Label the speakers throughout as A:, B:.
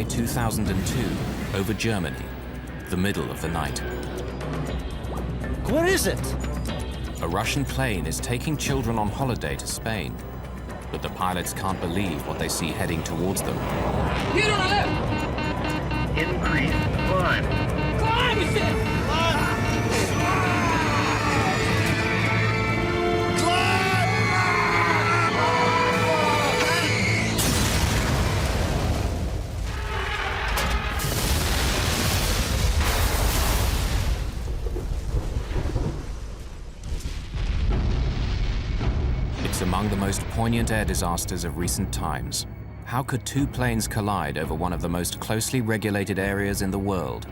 A: July 2002, over Germany, the middle of the night.
B: What is it?
A: A Russian plane is taking children on holiday to Spain, but the pilots can't believe what they see heading towards them.
C: Increase climb.
D: Climb, you said!
A: It's among the most poignant air disasters of recent times. How could two planes collide over one of the most closely regulated areas in the world?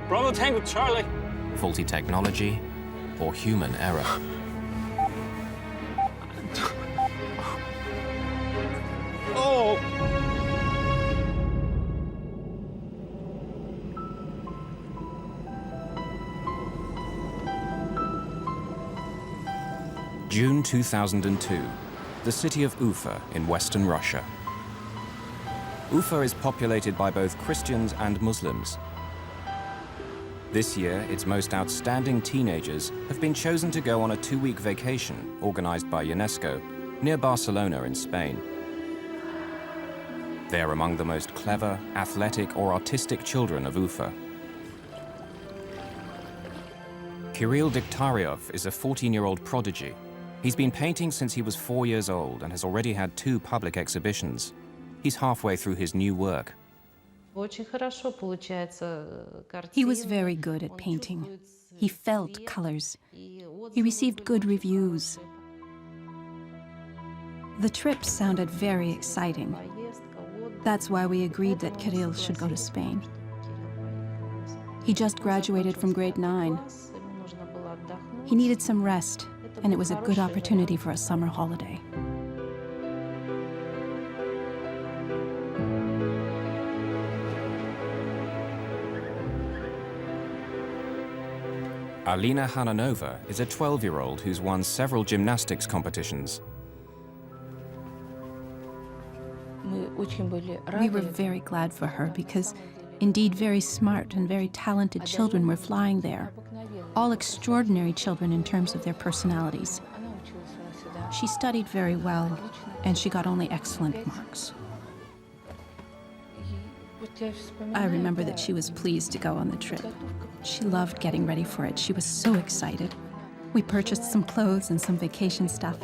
D: Bravo Tango Charlie.
A: Faulty technology or human error?
D: Oh!
A: June 2002, the city of Ufa in western Russia. Ufa is populated by both Christians and Muslims. This year, its most outstanding teenagers have been chosen to go on a 2-week vacation organized by UNESCO near Barcelona in Spain. They are among the most clever, athletic, or artistic children of Ufa. Kirill Diktaryov is a 14-year-old prodigy. He's been painting since he was 4 years old and has already had 2 public exhibitions. He's halfway through his new work.
E: He was very good at painting. He felt colors. He received good reviews. The trip sounded very exciting. That's why we agreed that Kirill should go to Spain. He just graduated from grade 9. He needed some rest, and it was a good opportunity for a summer holiday.
A: Alina Hananova is a 12-year-old who's won several gymnastics competitions.
E: We were very glad for her because, indeed, very smart and very talented children were flying there. All extraordinary children in terms of their personalities. She studied very well, and she got only excellent marks. I remember that she was pleased to go on the trip. She loved getting ready for it. She was so excited. We purchased some clothes and some vacation stuff.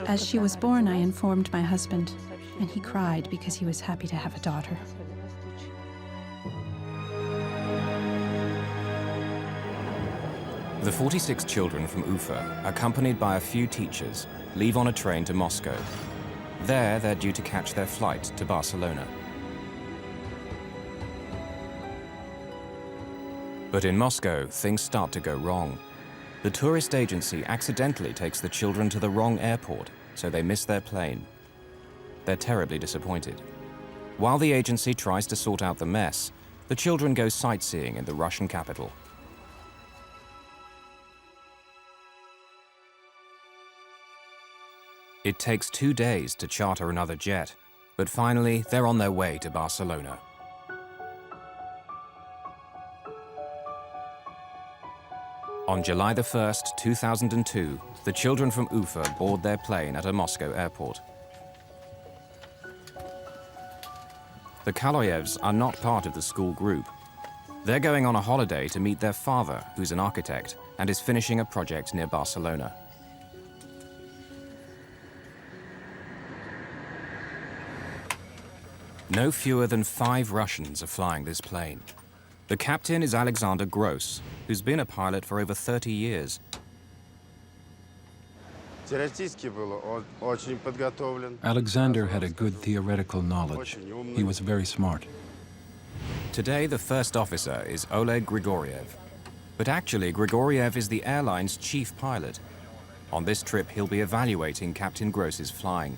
E: As she was born, I informed my husband, and he cried because he was happy to have a daughter.
A: The 46 children from Ufa, accompanied by a few teachers, leave on a train to Moscow. There, they're due to catch their flight to Barcelona. But in Moscow, things start to go wrong. The tourist agency accidentally takes the children to the wrong airport, so they miss their plane. They're terribly disappointed. While the agency tries to sort out the mess, the children go sightseeing in the Russian capital. It takes 2 days to charter another jet, but finally they're on their way to Barcelona. On July the 1st, 2002, the children from Ufa board their plane at a Moscow airport. The Kaloyevs are not part of the school group. They're going on a holiday to meet their father, who's an architect, and is finishing a project near Barcelona. No fewer than 5 Russians are flying this plane. The captain is Alexander Gross, who's been a pilot for over 30 years.
F: Alexander had a good theoretical knowledge. He was very smart.
A: Today, the first officer is Oleg Grigoriev. But actually, Grigoriev is the airline's chief pilot. On this trip, he'll be evaluating Captain Gross's flying.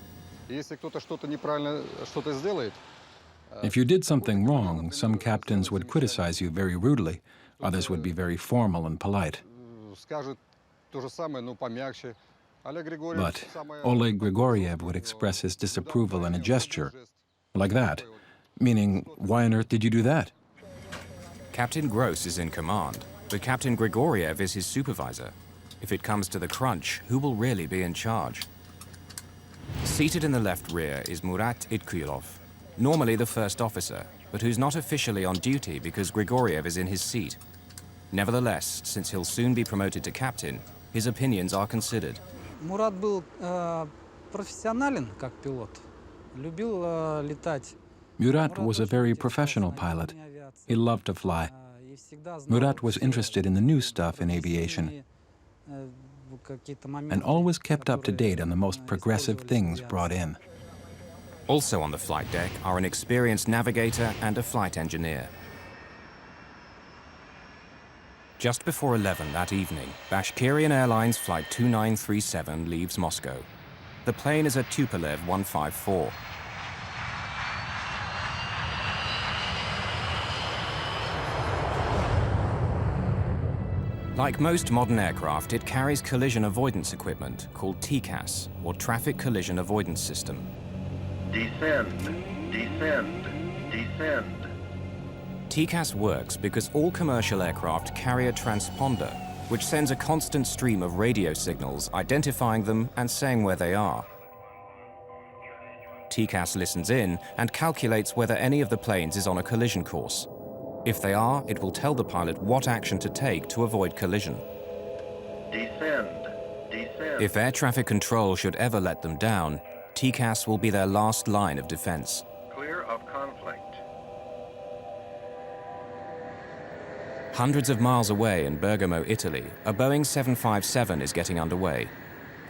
F: If you did something wrong, some captains would criticize you very rudely. Others would be very formal and polite. But Oleg Grigoriev would express his disapproval in a gesture, like that, meaning, why on earth did you do that?
A: Captain Gross is in command, but Captain Grigoriev is his supervisor. If it comes to the crunch, who will really be in charge? Seated in the left rear is Murat Itkuyilov, normally the first officer, but who's not officially on duty because Grigoriev is in his seat. Nevertheless, since he'll soon be promoted to captain, his opinions are considered.
B: Мурат был профессионален как пилот, любил летать.
F: Murat was a very professional pilot. He loved to fly. Murat was interested in the new stuff in aviation and always kept up to date on the most progressive things brought in.
A: Also on the flight deck are an experienced navigator and a flight engineer. Just before 11 that evening, Bashkirian Airlines Flight 2937 leaves Moscow. The plane is a Tupolev 154. Like most modern aircraft, it carries collision avoidance equipment called TCAS, or Traffic Collision Avoidance System.
C: Descend, descend, descend.
A: TCAS works because all commercial aircraft carry a transponder, which sends a constant stream of radio signals identifying them and saying where they are. TCAS listens in and calculates whether any of the planes is on a collision course. If they are, it will tell the pilot what action to take to avoid collision.
C: Descend, descend.
A: If air traffic control should ever let them down, TCAS will be their last line of defense.
C: Clear of conflict.
A: Hundreds of miles away in Bergamo, Italy, a Boeing 757 is getting underway.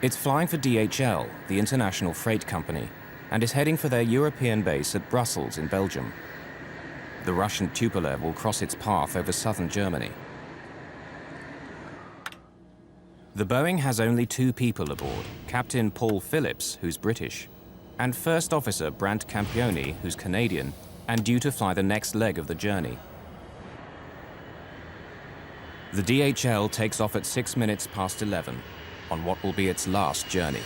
A: It's flying for DHL, the international freight company, and is heading for their European base at Brussels in Belgium. The Russian Tupolev will cross its path over southern Germany. The Boeing has only 2 people aboard, Captain Paul Phillips, who's British, and First Officer Brant Campioni, who's Canadian, and due to fly the next leg of the journey. The DHL takes off at 6 minutes past 11 on what will be its last journey.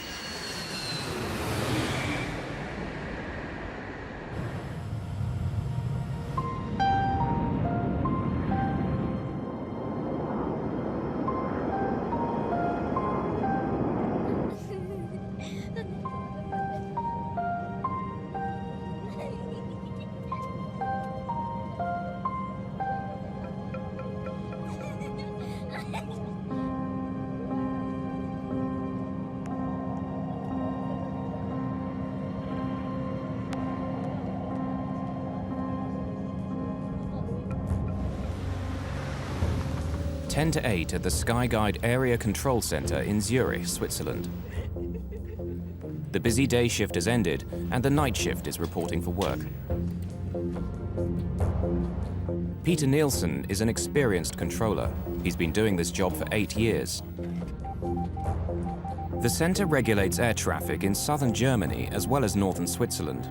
A: Ten to 8 at the Skyguide Area Control Center in Zurich, Switzerland. The busy day shift has ended and the night shift is reporting for work. Peter Nielsen is an experienced controller. He's been doing this job for 8 years. The center regulates air traffic in southern Germany as well as northern Switzerland.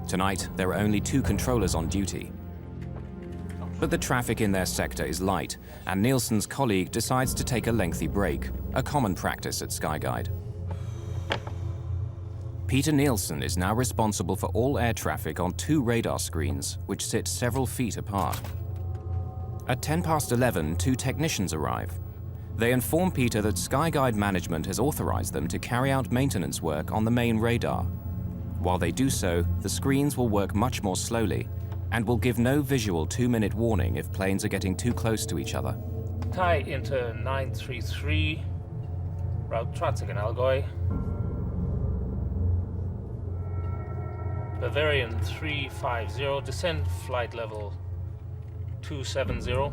A: Tonight, there are only 2 controllers on duty. But the traffic in their sector is light, and Nielsen's colleague decides to take a lengthy break, a common practice at Skyguide. Peter Nielsen is now responsible for all air traffic on 2 radar screens, which sit several feet apart. At 10 past 11, 2 technicians arrive. They inform Peter that Skyguide management has authorized them to carry out maintenance work on the main radar. While they do so, the screens will work much more slowly, and will give no visual 2-minute warning if planes are getting too close to each other.
D: Thai Inter 933, route Trotzigen Allgäu. Bavarian 350, descend flight level 270.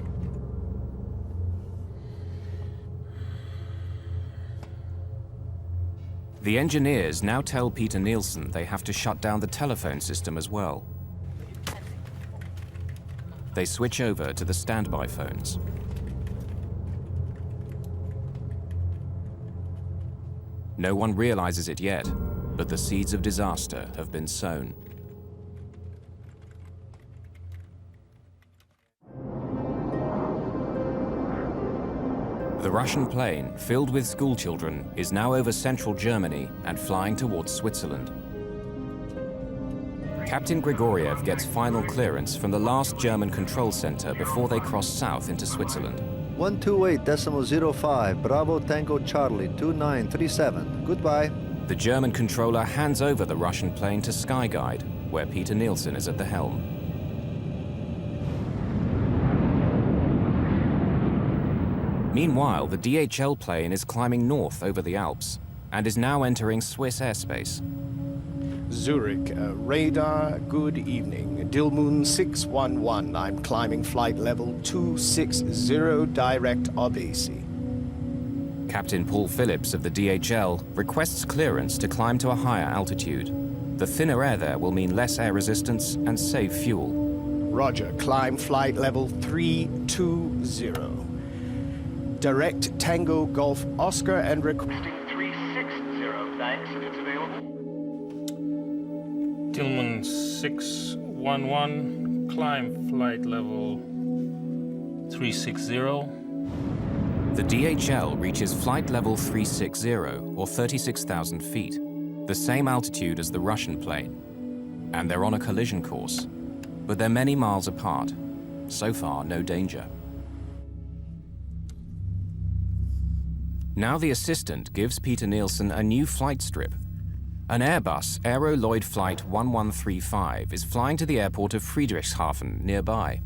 A: The engineers now tell Peter Nielsen they have to shut down the telephone system as well. They switch over to the standby phones. No one realizes it yet, but the seeds of disaster have been sown. The Russian plane, filled with schoolchildren, is now over central Germany and flying towards Switzerland. Captain Grigoriev gets final clearance from the last German control center before they cross south into Switzerland.
G: 128.05, Bravo Tango Charlie, 2937. Goodbye.
A: The German controller hands over the Russian plane to Skyguide, where Peter Nielsen is at the helm. Meanwhile, the DHL plane is climbing north over the Alps and is now entering Swiss airspace.
H: Zurich, radar, good evening. Dilmun 611, I'm climbing flight level 260, direct Obasi.
A: Captain Paul Phillips of the DHL requests clearance to climb to a higher altitude. The thinner air there will mean less air resistance and save fuel.
H: Roger, climb flight level 320. Direct Tango Golf Oscar and requesting 360, thanks, it's available.
D: Tillman 611, climb flight level 360.
A: The DHL reaches flight level 360, or 36,000 feet, the same altitude as the Russian plane. And they're on a collision course. But they're many miles apart. So far, no danger. Now the assistant gives Peter Nielsen a new flight strip. An Airbus Aero Lloyd Flight 1135 is flying to the airport of Friedrichshafen nearby.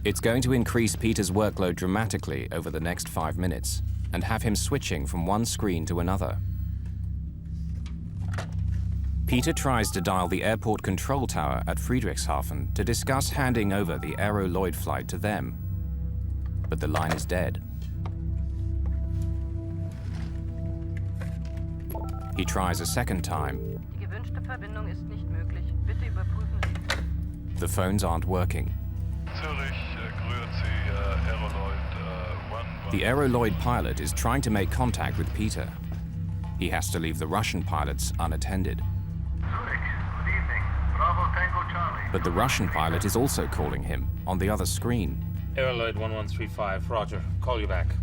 A: It's going to increase Peter's workload dramatically over the next 5 minutes and have him switching from one screen to another. Peter tries to dial the airport control tower at Friedrichshafen to discuss handing over the Aero Lloyd flight to them, but the line is dead. He tries a second time. The phones aren't working. The Aero Lloyd pilot is trying to make contact with Peter. He has to leave the Russian pilots unattended.
C: Zurich, good evening. Bravo Tango Charlie.
A: But the Russian pilot is also calling him on the other screen.
D: Aeroloid 1135, roger. Call you back.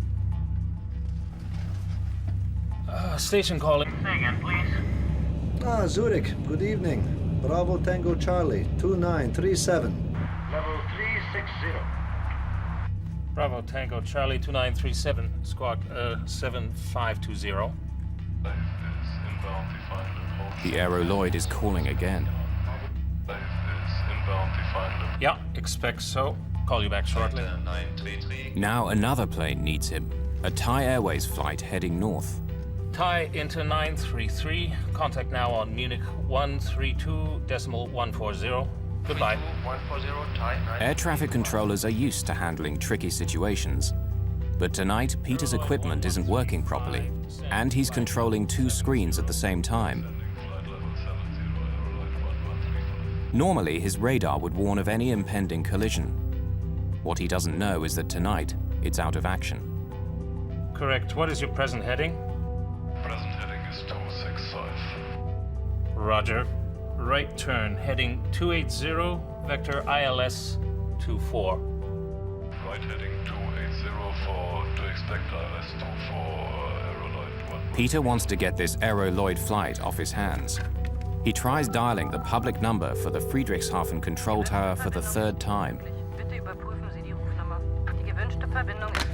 D: Station calling.
C: Say again, please.
G: Zurich, good evening. Bravo Tango Charlie, 2937.
C: Level 360.
D: Bravo Tango Charlie 2937, squad 7520.
A: The Aero Lloyd is calling again.
D: Yeah, expect so. Call you back shortly.
A: Now another plane needs him. A Thai Airways flight heading north.
D: Thai Inter 933. Contact now on Munich 132.140. Goodbye.
C: 140, Thai 9.
A: Air traffic controllers are used to handling tricky situations. But tonight, Peter's equipment isn't working properly, and he's controlling 2 screens at the same time. Normally, his radar would warn of any impending collision. What he doesn't know is that tonight, it's out of action.
D: Correct. What is your present heading?
I: Present heading is 265.
D: Roger. Right turn, heading 280, vector ILS 24.
I: Right heading 280 to expect ILS 24, Aeroloid 1.
A: Peter wants to get this Aero Lloyd flight off his hands. He tries dialing the public number for the Friedrichshafen control tower for the 3rd time.
J: Bitte überprüfen Sie die Rufnummer. Die gewünschte Verbindung ist...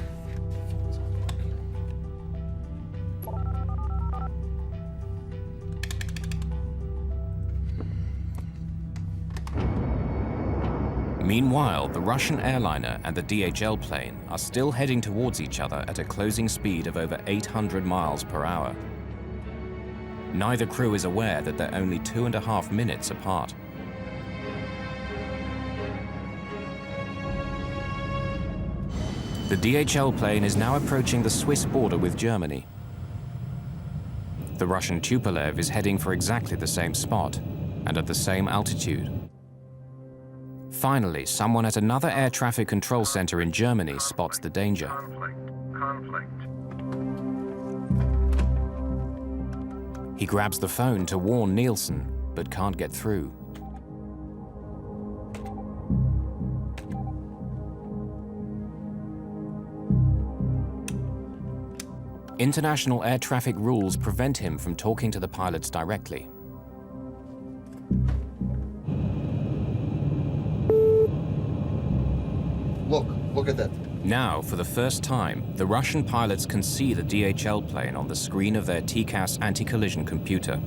A: Meanwhile, the Russian airliner and the DHL plane are still heading towards each other at a closing speed of over 800 miles per hour. Neither crew is aware that they're only 2.5 minutes apart. The DHL plane is now approaching the Swiss border with Germany. The Russian Tupolev is heading for exactly the same spot and at the same altitude. Finally, someone at another air traffic control center in Germany spots the danger.
C: Conflict.
A: He grabs the phone to warn Nielsen, but can't get through. international air traffic rules prevent him from talking to the pilots directly.
K: Look at that.
A: Now, for the first time, the Russian pilots can see the DHL plane on the screen of their TCAS anti-collision computer.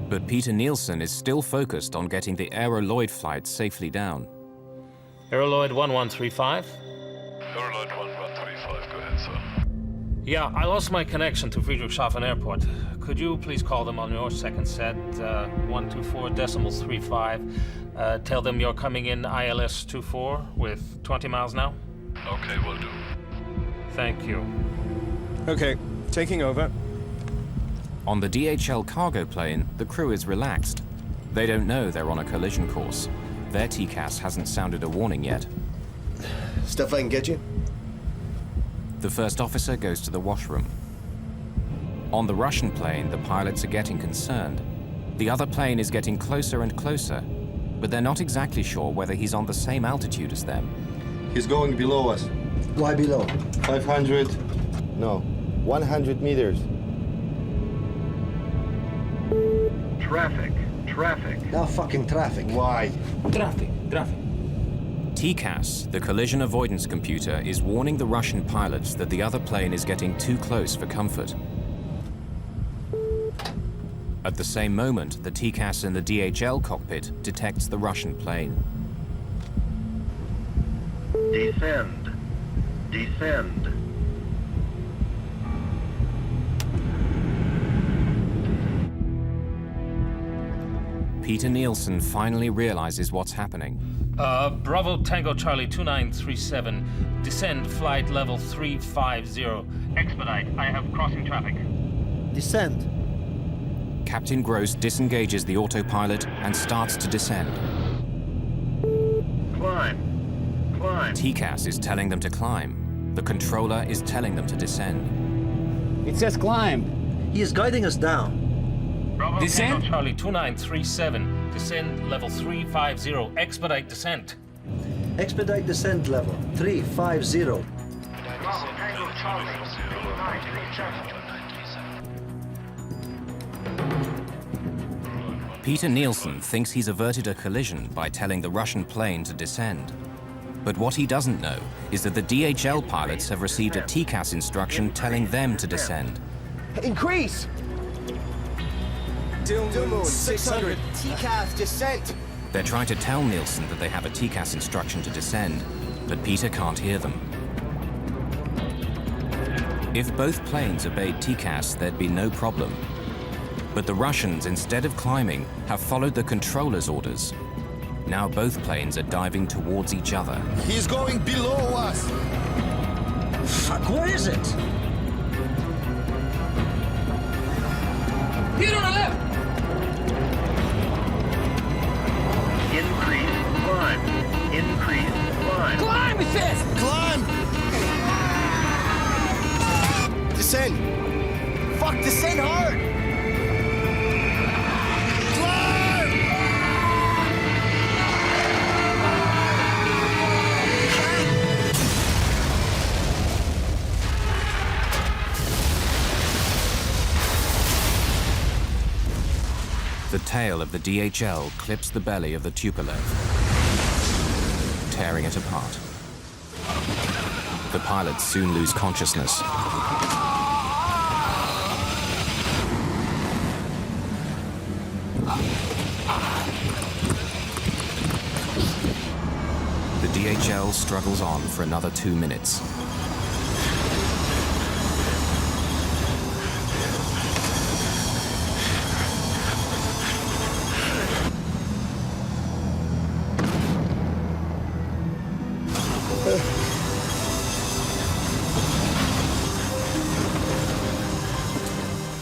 A: But Peter Nielsen is still focused on getting the Aeroloid flight safely down.
D: Aeroloid 1135.
I: Aeroloid 1135, go ahead, sir.
D: Yeah, I lost my connection to Friedrichshafen Airport. Could you please call them on your second set, 124.35. Tell them you're coming in ILS 24 with 20 miles now?
I: Okay, will do.
D: Thank you.
H: Okay, taking over.
A: On the DHL cargo plane, the crew is relaxed. They don't know they're on a collision course. Their TCAS hasn't sounded a warning yet.
K: Stuff I can get you?
A: The first officer goes to the washroom. On the Russian plane, the pilots are getting concerned. The other plane is getting closer and closer, but they're not exactly sure whether he's on the same altitude as them.
K: He's going below us.
G: Why below?
K: 500. No, 100 meters.
C: Traffic.
G: Now fucking traffic.
K: Why?
D: Traffic.
A: TCAS, the collision avoidance computer, is warning the Russian pilots that the other plane is getting too close for comfort. At the same moment, the TCAS in the DHL cockpit detects the Russian plane.
C: Descend.
A: Peter Nielsen finally realizes what's happening.
D: Bravo Tango Charlie 2937. Descend flight level 350. Expedite. I have crossing traffic.
G: Descend.
A: Captain Gross disengages the autopilot and starts to descend.
C: Climb.
A: TCAS is telling them to climb. The controller is telling them to descend.
B: It says climb.
G: He is guiding us down.
D: Bravo
B: Descend?
D: Tango Charlie 2937. Descend level 350. Expedite descent.
G: Expedite descent level 350.
C: Bravo Tango Charlie 2937.
A: Peter Nielsen thinks he's averted a collision by telling the Russian plane to descend. But what he doesn't know is that the DHL pilots have received a TCAS instruction telling them to descend.
H: Increase! Dilmoon 600, TCAS descent!
A: They're trying to tell Nielsen that they have a TCAS instruction to descend, but Peter can't hear them. If both planes obeyed TCAS, there'd be no problem. But the Russians, instead of climbing, have followed the controller's orders. Now both planes are diving towards each other.
K: He's going below us.
G: Fuck, where is it?
B: Here on the left!
C: Increase climb.
B: Climb, it says!
K: Climb!
H: Descend! Fuck, descend hard!
A: The tail of the DHL clips the belly of the Tupolev, tearing it apart. The pilots soon lose consciousness. The DHL struggles on for another 2 minutes.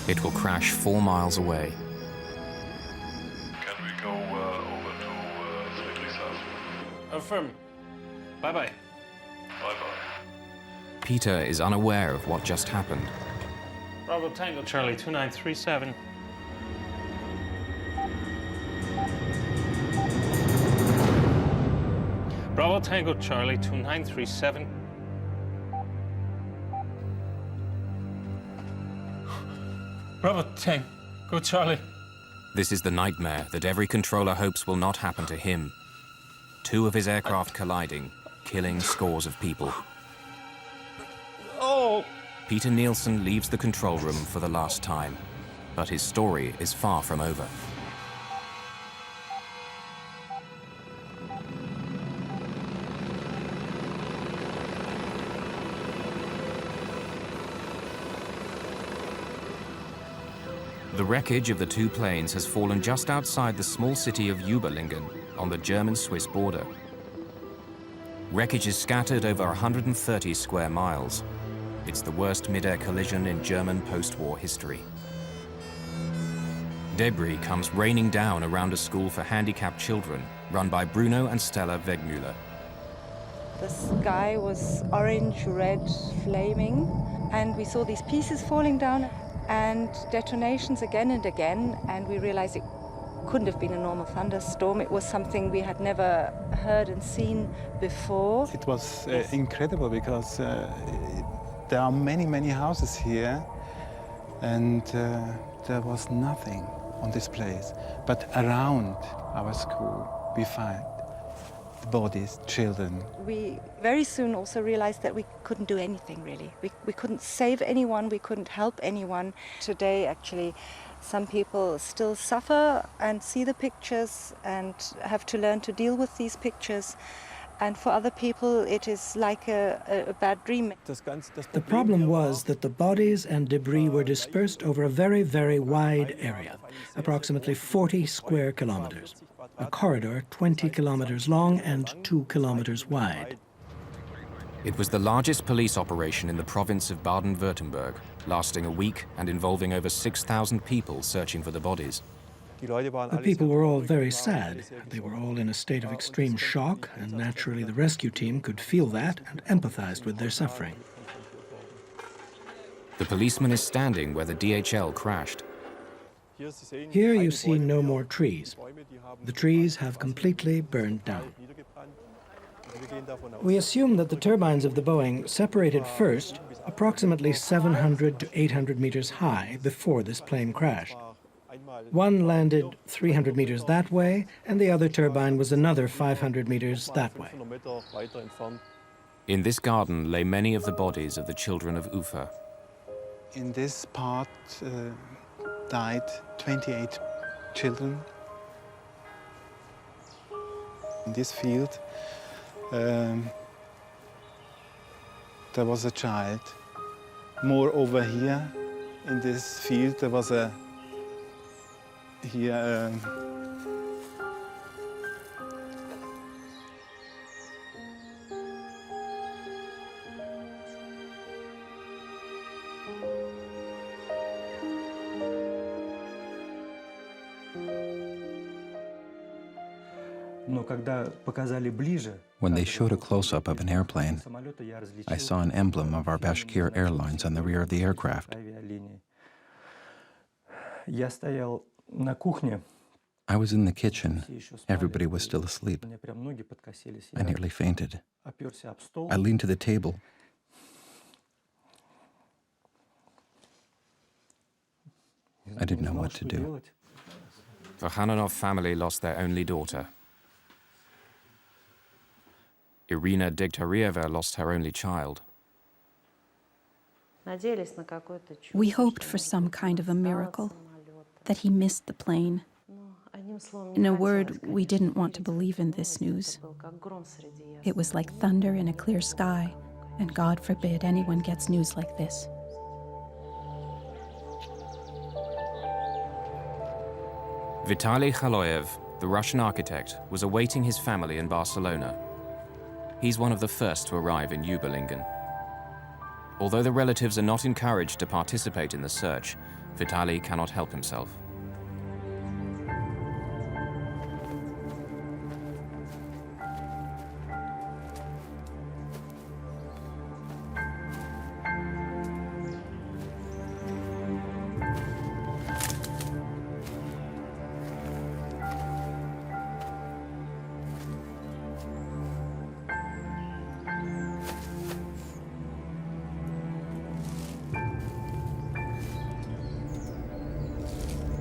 A: It will crash 4 miles away.
I: Can we go over to Friedrichshafen?
D: Affirm. Bye-bye.
I: Bye-bye.
A: Peter is unaware of what just happened.
D: Bravo Tango Charlie 2937. Bravo Tango Charlie 2937. Bravo Tango Charlie.
A: This is the nightmare that every controller hopes will not happen to him. Two of his aircraft colliding, killing scores of people.
D: Oh!
A: Peter Nielsen leaves the control room for the last time, but his story is far from over. The wreckage of the two planes has fallen just outside the small city of Überlingen on the German-Swiss border. Wreckage is scattered over 130 square miles. It's the worst mid-air collision in German post-war history. Debris comes raining down around a school for handicapped children run by Bruno and Stella Wegmüller.
L: The sky was orange, red, flaming, and we saw these pieces falling down and detonations again and again, and we realized it couldn't have been a normal thunderstorm. It was something we had never heard and seen before.
M: It was incredible because there are many, many houses here, and there was nothing on this place. But around our school, we find the bodies, children.
L: We very soon also realized that we couldn't do anything, really. We couldn't save anyone, we couldn't help anyone. Today, actually, some people still suffer and see the pictures and have to learn to deal with these pictures. And for other people, it is like a bad dream.
N: The problem was that the bodies and debris were dispersed over a very, very wide area, approximately 40 square kilometers. A corridor 20 kilometers long and 2 kilometers wide.
A: It was the largest police operation in the province of Baden-Württemberg, lasting a week and involving over 6,000 people searching for the bodies.
N: The people were all very sad. They were all in a state of extreme shock, and naturally the rescue team could feel that and empathized with their suffering.
A: The policeman is standing where the DHL crashed.
N: Here you see no more trees. The trees have completely burned down. We assume that the turbines of the Boeing separated first, approximately 700 to 800 meters high before this plane crashed. One landed 300 meters that way, and the other turbine was another 500 meters that way.
A: In this garden lay many of the bodies of the children of Ufa.
M: In this part died 28 children. In this field, there was a child. More over here, in this field, there was a
F: When they showed a close-up of an airplane, I saw an emblem of our Bashkir Airlines on the rear of the aircraft. I was in the kitchen. Everybody was still asleep. I nearly fainted. I leaned to the table. I didn't know what to do.
A: The Hananov family lost their only daughter. Irina Degtarieva lost her only child.
E: We hoped for some kind of a miracle, that he missed the plane. In a word, we didn't want to believe in this news. It was like thunder in a clear sky, and God forbid anyone gets news like this.
A: Vitaly Khaloyev, the Russian architect, was awaiting his family in Barcelona. He's one of the first to arrive in Überlingen. Although the relatives are not encouraged to participate in the search, Vitaly cannot help himself.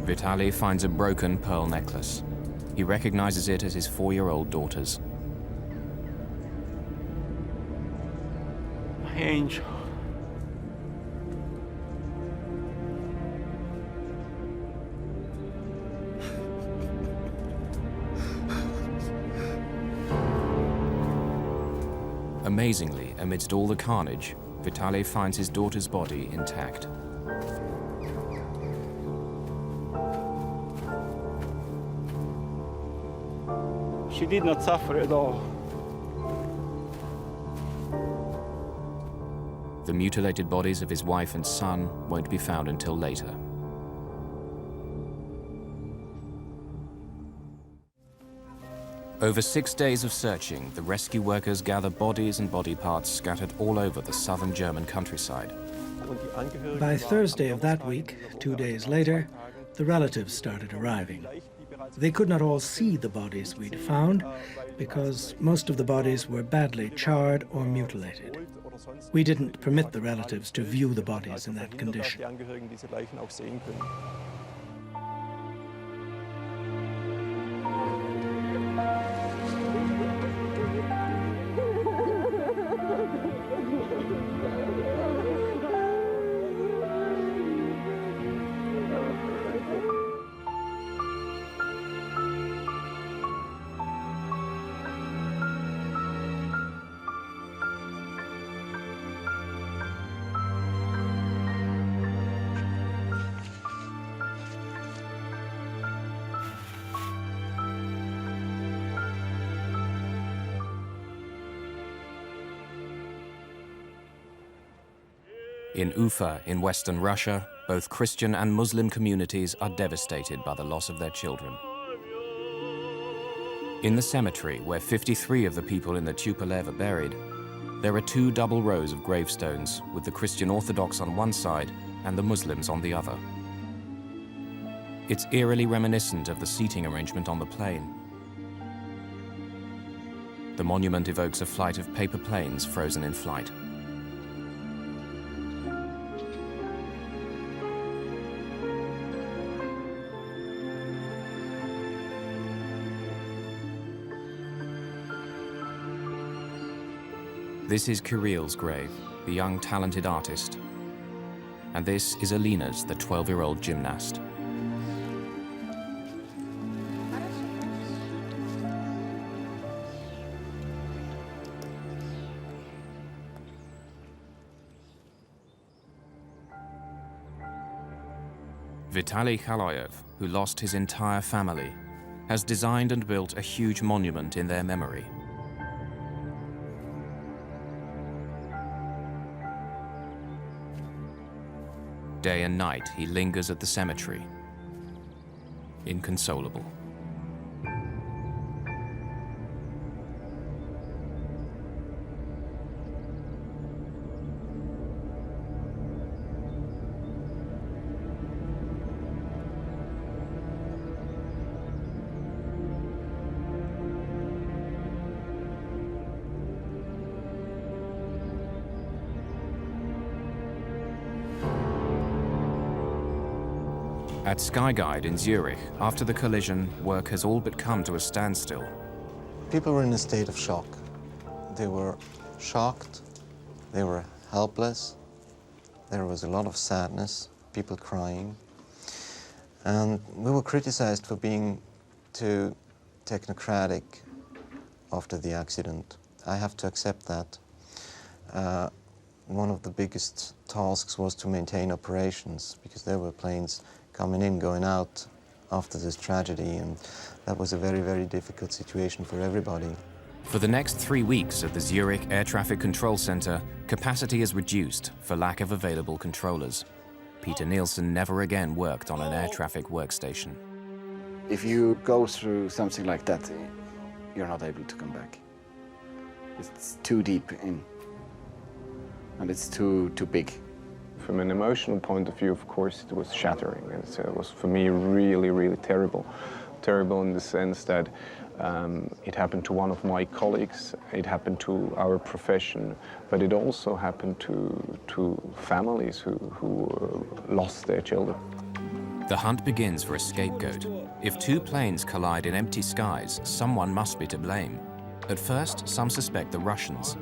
A: Vitaly finds a broken pearl necklace. He recognizes it as his 4-year-old daughter's.
M: My angel.
A: Amazingly, amidst all the carnage, Vitaly finds his daughter's body intact.
M: She did not suffer at all.
A: The mutilated bodies of his wife and son won't be found until later. Over 6 days of searching, the rescue workers gather bodies and body parts scattered all over the southern German countryside.
N: By Thursday of that week, 2 days later, the relatives started arriving. They could not all see the bodies we'd found because most of the bodies were badly charred or mutilated. We didn't permit the relatives to view the bodies in that condition.
A: In Ufa, in western Russia, both Christian and Muslim communities are devastated by the loss of their children. In the cemetery, where 53 of the people in the Tupolev are buried, there are 2 double rows of gravestones, with the Christian Orthodox on one side and the Muslims on the other. It's eerily reminiscent of the seating arrangement on the plane. The monument evokes a flight of paper planes frozen in flight. This is Kirill's grave, the young talented artist. And this is Alina's, the 12-year-old gymnast. Vitaly Khaloyev, who lost his entire family, has designed and built a huge monument in their memory. Day and night, he lingers at the cemetery, inconsolable. At Skyguide in Zurich, after the collision, work has all but come to a standstill.
O: People were in a state of shock. They were shocked, they were helpless, there was a lot of sadness, people crying. And we were criticized for being too technocratic after the accident. I have to accept that. One of the biggest tasks was to maintain operations, because there were planes coming in, going out after this tragedy, and that was a very, very difficult situation for everybody.
A: For the next 3 weeks at the Zurich Air Traffic Control Center, capacity is reduced for lack of available controllers. Peter Nielsen never again worked on an air traffic workstation.
B: If you go through something like that, you're not able to come back. It's too deep in, and it's too big.
P: From an emotional point of view, of course, it was shattering. It was, for me, really, really terrible. Terrible in the sense that it happened to one of my colleagues, it happened to our profession, but it also happened to families who lost their children.
A: The hunt begins for a scapegoat. If two planes collide in empty skies, someone must be to blame. At first, some suspect the Russians.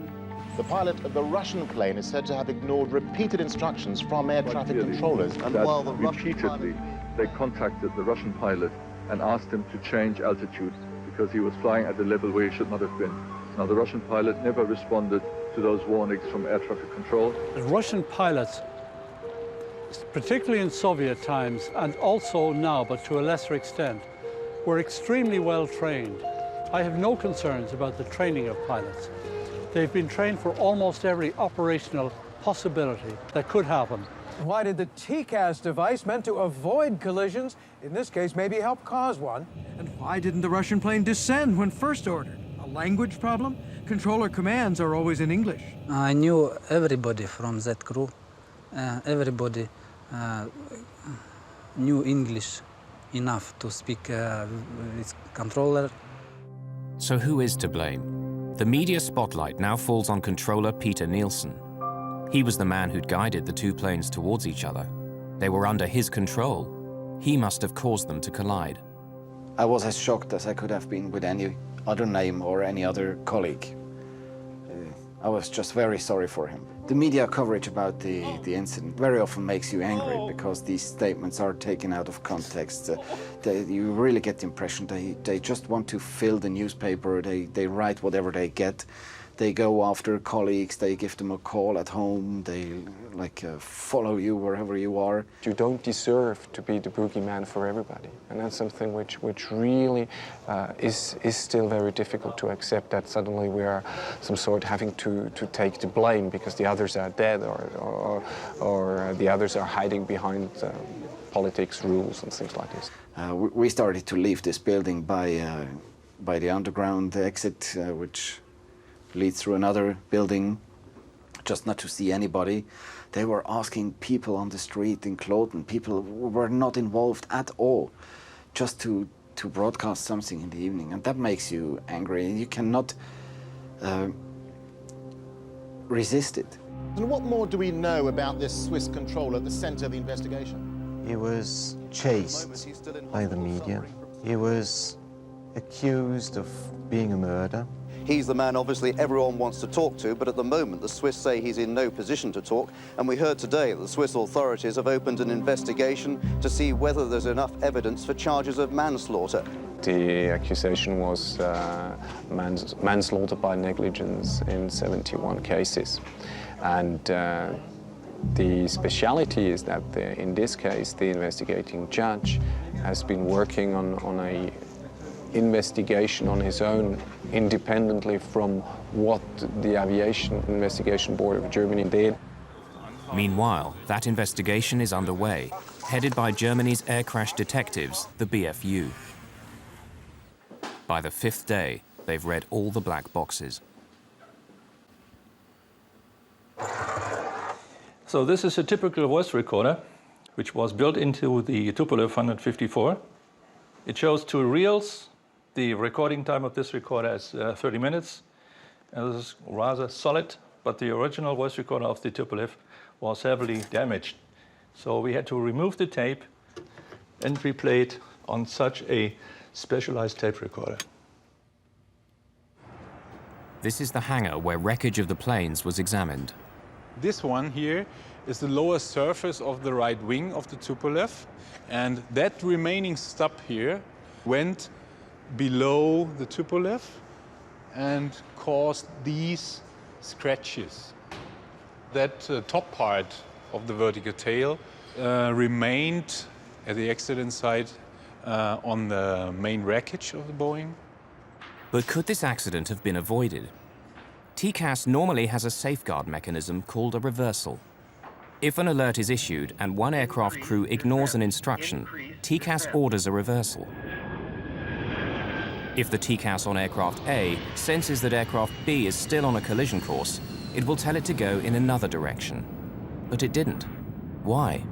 Q: The pilot of the Russian plane is said to have ignored repeated instructions from air traffic controllers.
I: And while the repeatedly, they contacted the Russian pilot and asked him to change altitude because he was flying at a level where he should not have been. Now, the Russian pilot never responded to those warnings from air traffic control.
R: The Russian pilots, particularly in Soviet times and also now, but to a lesser extent, were extremely well trained. I have no concerns about the training of pilots. They've been trained for almost every operational possibility that could happen.
S: Why did the TCAS device meant to avoid collisions, in this case maybe help cause one? And why didn't the Russian plane descend when first ordered? A language problem? Controller commands are always in English.
T: I knew everybody from that crew. Everybody knew English enough to speak with controller.
A: So who is to blame? The media spotlight now falls on controller Peter Nielsen. He was the man who'd guided the two planes towards each other. They were under his control. He must have caused them to collide.
B: I was as shocked as I could have been with any other name or any other colleague. I was just very sorry for him. The media coverage about the incident very often makes you angry because these statements are taken out of context. You really get the impression they just want to fill the newspaper, they write whatever they get. They go after colleagues, they give them a call at home, they follow you wherever you are.
P: You don't deserve to be the boogeyman for everybody. And that's something which really is still very difficult to accept, that suddenly we are some sort having to take the blame because the others are dead or the others are hiding behind politics, rules and things like this.
B: We started to leave this building by the underground exit, which leads through another building, just not to see anybody. They were asking people on the street in Kloten, people who were not involved at all, just to broadcast something in the evening. And that makes you angry, and you cannot resist it.
Q: And what more do we know about this Swiss controller at the center of the investigation?
O: He was chased by the media. He was accused of being a murderer.
G: He's the man, obviously, everyone wants to talk to, but at the moment, the Swiss say he's in no position to talk. And we heard today that the Swiss authorities have opened an investigation to see whether there's enough evidence for charges of manslaughter.
P: The accusation was manslaughter by negligence in 71 cases. And the speciality is that in this case, the investigating judge has been working on a investigation on his own, independently from what the Aviation Investigation Board of Germany did.
A: Meanwhile, that investigation is underway, headed by Germany's air crash detectives, the BFU. By the fifth day, they've read all the black boxes.
U: So this is a typical voice recorder, which was built into the Tupolev 154. It shows two reels. The recording time of this recorder is 30 minutes. And this is rather solid, but the original voice recorder of the Tupolev was heavily damaged. So we had to remove the tape and replay it on such a specialized tape recorder.
A: This is the hangar where wreckage of the planes was examined.
M: This one here is the lower surface of the right wing of the Tupolev, and that remaining stub here went below the Tupolev and caused these scratches. That top part of the vertical tail remained at the accident site on the main wreckage of the Boeing.
A: But could this accident have been avoided? TCAS normally has a safeguard mechanism called a reversal. If an alert is issued and one aircraft crew ignores an instruction, TCAS orders a reversal. If the TCAS on aircraft A senses that aircraft B is still on a collision course, it will tell it to go in another direction. But it didn't. Why?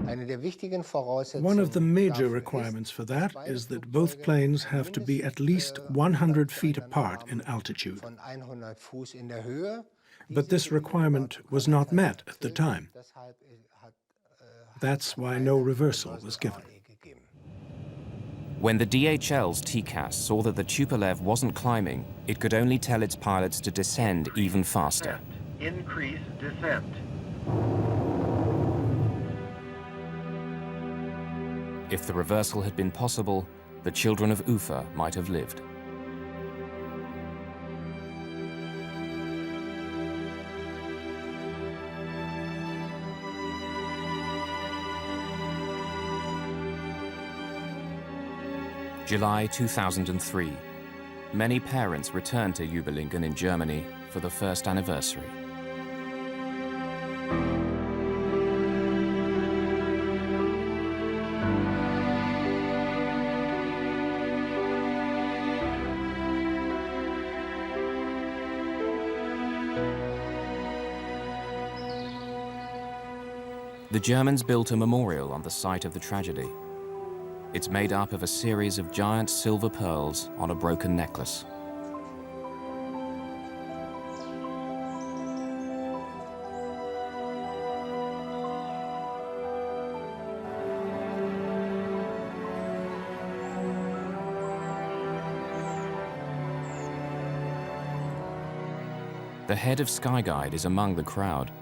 N: One of the major requirements for that is that both planes have to be at least 100 feet apart in altitude. But this requirement was not met at the time. That's why no reversal was given.
A: When the DHL's TCAS saw that the Tupolev wasn't climbing, it could only tell its pilots to descend even faster.
C: Increase descent.
A: If the reversal had been possible, the children of Ufa might have lived. July 2003. Many parents returned to Überlingen in Germany for the first anniversary. The Germans built a memorial on the site of the tragedy. It's made up of a series of giant silver pearls on a broken necklace. The head of Skyguide is among the crowd.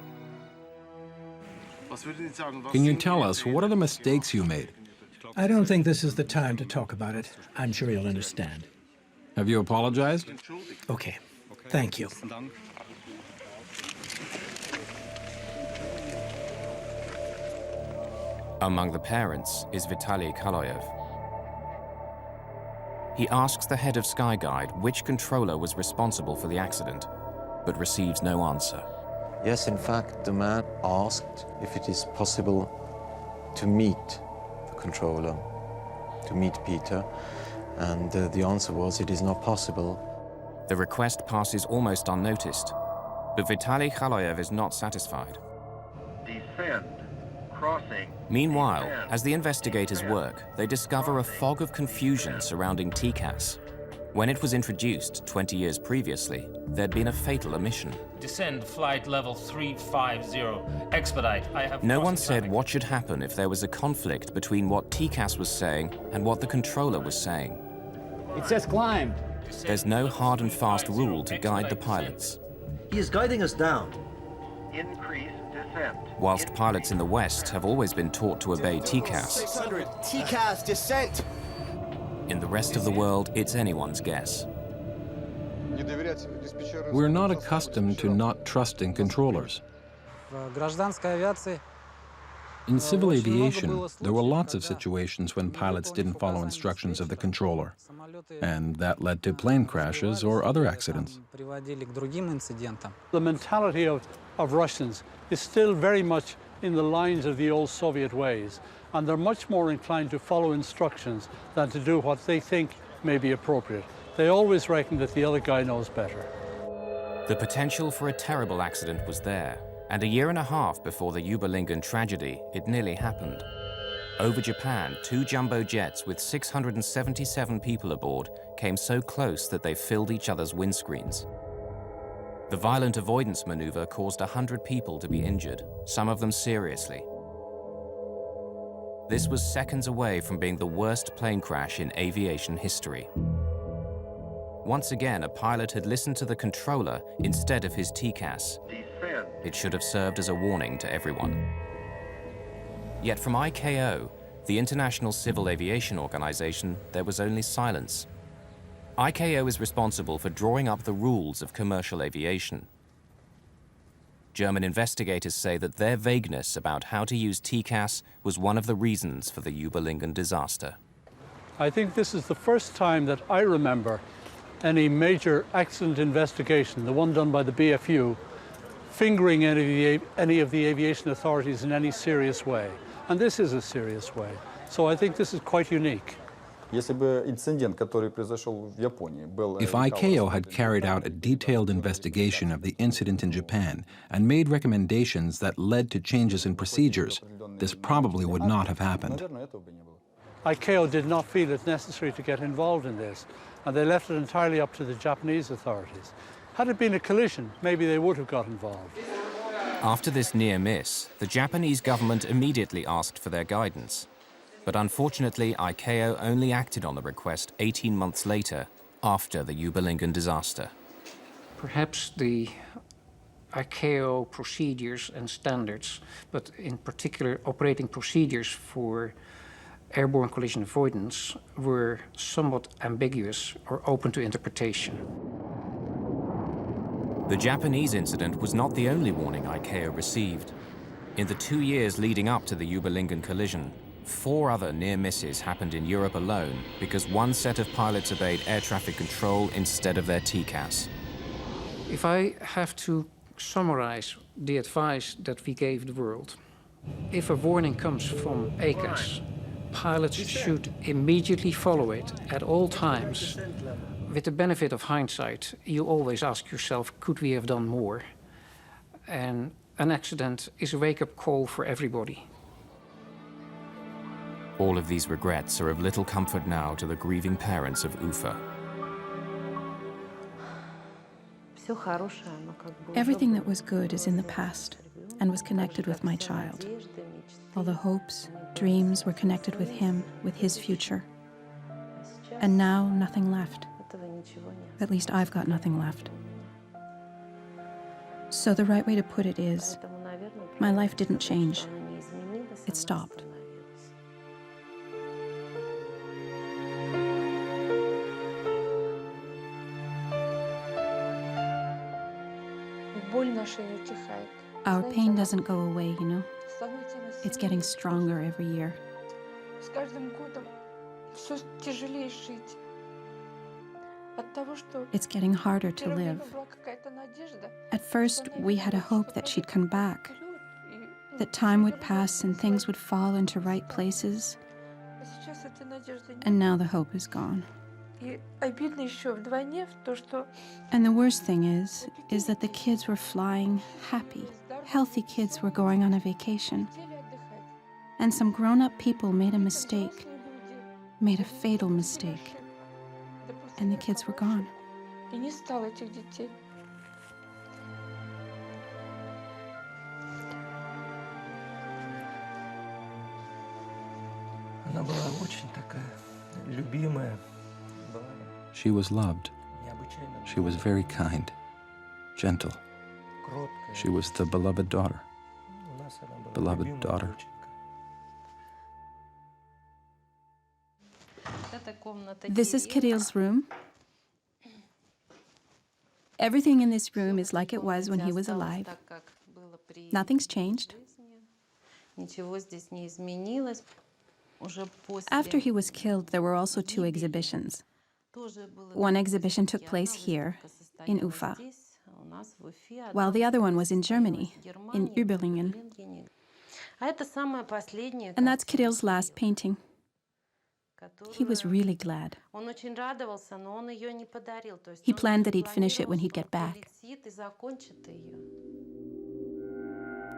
F: Can you tell us, what are the mistakes you made?
N: I don't think this is the time to talk about it. I'm sure you'll understand.
F: Have you apologized?
N: Okay. Thank you.
A: Among the parents is Vitaly Kaloyev. He asks the head of Skyguide which controller was responsible for the accident, but receives no answer.
O: Yes, in fact, the man asked if it is possible to meet the controller, to meet Peter, and the answer was it is not possible.
A: The request passes almost unnoticed, but Vitaly Kaloyev is not satisfied.
C: Descend. Crossing.
A: Meanwhile, as the investigators work, they discover a fog of confusion surrounding TCAS. When it was introduced 20 years previously, there'd been a fatal omission.
D: Descend flight level 350. Expedite. I have
A: No one said what should happen if there was a conflict between what TCAS was saying and what the controller was saying.
J: It says climb.
A: There's no hard and fast rule to guide the pilots.
J: He is guiding us down.
C: Increase descent.
A: Whilst pilots in the West have always been taught to obey TCAS,
H: 600, TCAS descent.
A: in the rest of the world, it's anyone's guess.
F: We're not accustomed to not trusting controllers. In civil aviation, there were lots of situations when pilots didn't follow instructions of the controller, and that led to plane crashes or other accidents.
R: The mentality of Russians is still very much in the lines of the old Soviet ways, and they're much more inclined to follow instructions than to do what they think may be appropriate. They always reckon that the other guy knows better.
A: The potential for a terrible accident was there, and a year and a half before the Überlingen tragedy, it nearly happened. Over Japan, 2 jumbo jets with 677 people aboard came so close that they filled each other's windscreens. The violent avoidance maneuver caused 100 people to be injured, some of them seriously. This was seconds away from being the worst plane crash in aviation history. Once again, a pilot had listened to the controller instead of his TCAS.
C: Descend.
A: It should have served as a warning to everyone. Yet from ICAO, the International Civil Aviation Organization, there was only silence. ICAO is responsible for drawing up the rules of commercial aviation. German investigators say that their vagueness about how to use TCAS was one of the reasons for the Überlingen disaster.
R: I think this is the first time that I remember any major accident investigation, the one done by the BFU, fingering any of the aviation authorities in any serious way. And this is a serious way. So I think this is quite unique.
F: If ICAO had carried out a detailed investigation of the incident in Japan and made recommendations that led to changes in procedures, this probably would not have happened.
R: ICAO did not feel it necessary to get involved in this, and they left it entirely up to the Japanese authorities. Had it been a collision, maybe they would have got involved.
A: After this near miss, the Japanese government immediately asked for their guidance. But unfortunately, ICAO only acted on the request 18 months later, after the Überlingen disaster.
K: Perhaps the ICAO procedures and standards, but in particular operating procedures for airborne collision avoidance, were somewhat ambiguous or open to interpretation.
A: The Japanese incident was not the only warning ICAO received. In the 2 years leading up to the Überlingen collision, 4 other near misses happened in Europe alone because one set of pilots obeyed air traffic control instead of their TCAS.
K: If I have to summarize the advice that we gave the world, if a warning comes from ACAS, pilots should immediately follow it at all times. With the benefit of hindsight, you always ask yourself, could we have done more? And an accident is a wake-up call for everybody.
A: All of these regrets are of little comfort now to the grieving parents of Ufa.
E: Everything that was good is in the past and was connected with my child. All the hopes, dreams were connected with him, with his future. And now, nothing left. At least I've got nothing left. So the right way to put it is, my life didn't change. It stopped. Our pain doesn't go away, you know? It's getting stronger every year. It's getting harder to live. At first, we had a hope that she'd come back, that time would pass and things would fall into right places. And now the hope is gone. And the worst thing is that the kids were flying happy. Healthy kids were going on a vacation. And some grown-up people made a mistake, made a fatal mistake. And the kids were gone.
F: She was loved. She was very kind, gentle. She was the beloved daughter. Beloved daughter.
E: This is Kirill's room. Everything in this room is like it was when he was alive. Nothing's changed. After he was killed, there were also 2 exhibitions. One exhibition took place here, in Ufa, while the other one was in Germany, in Überlingen. And that's Kirill's last painting. He was really glad. He planned that he'd finish it when he'd get back.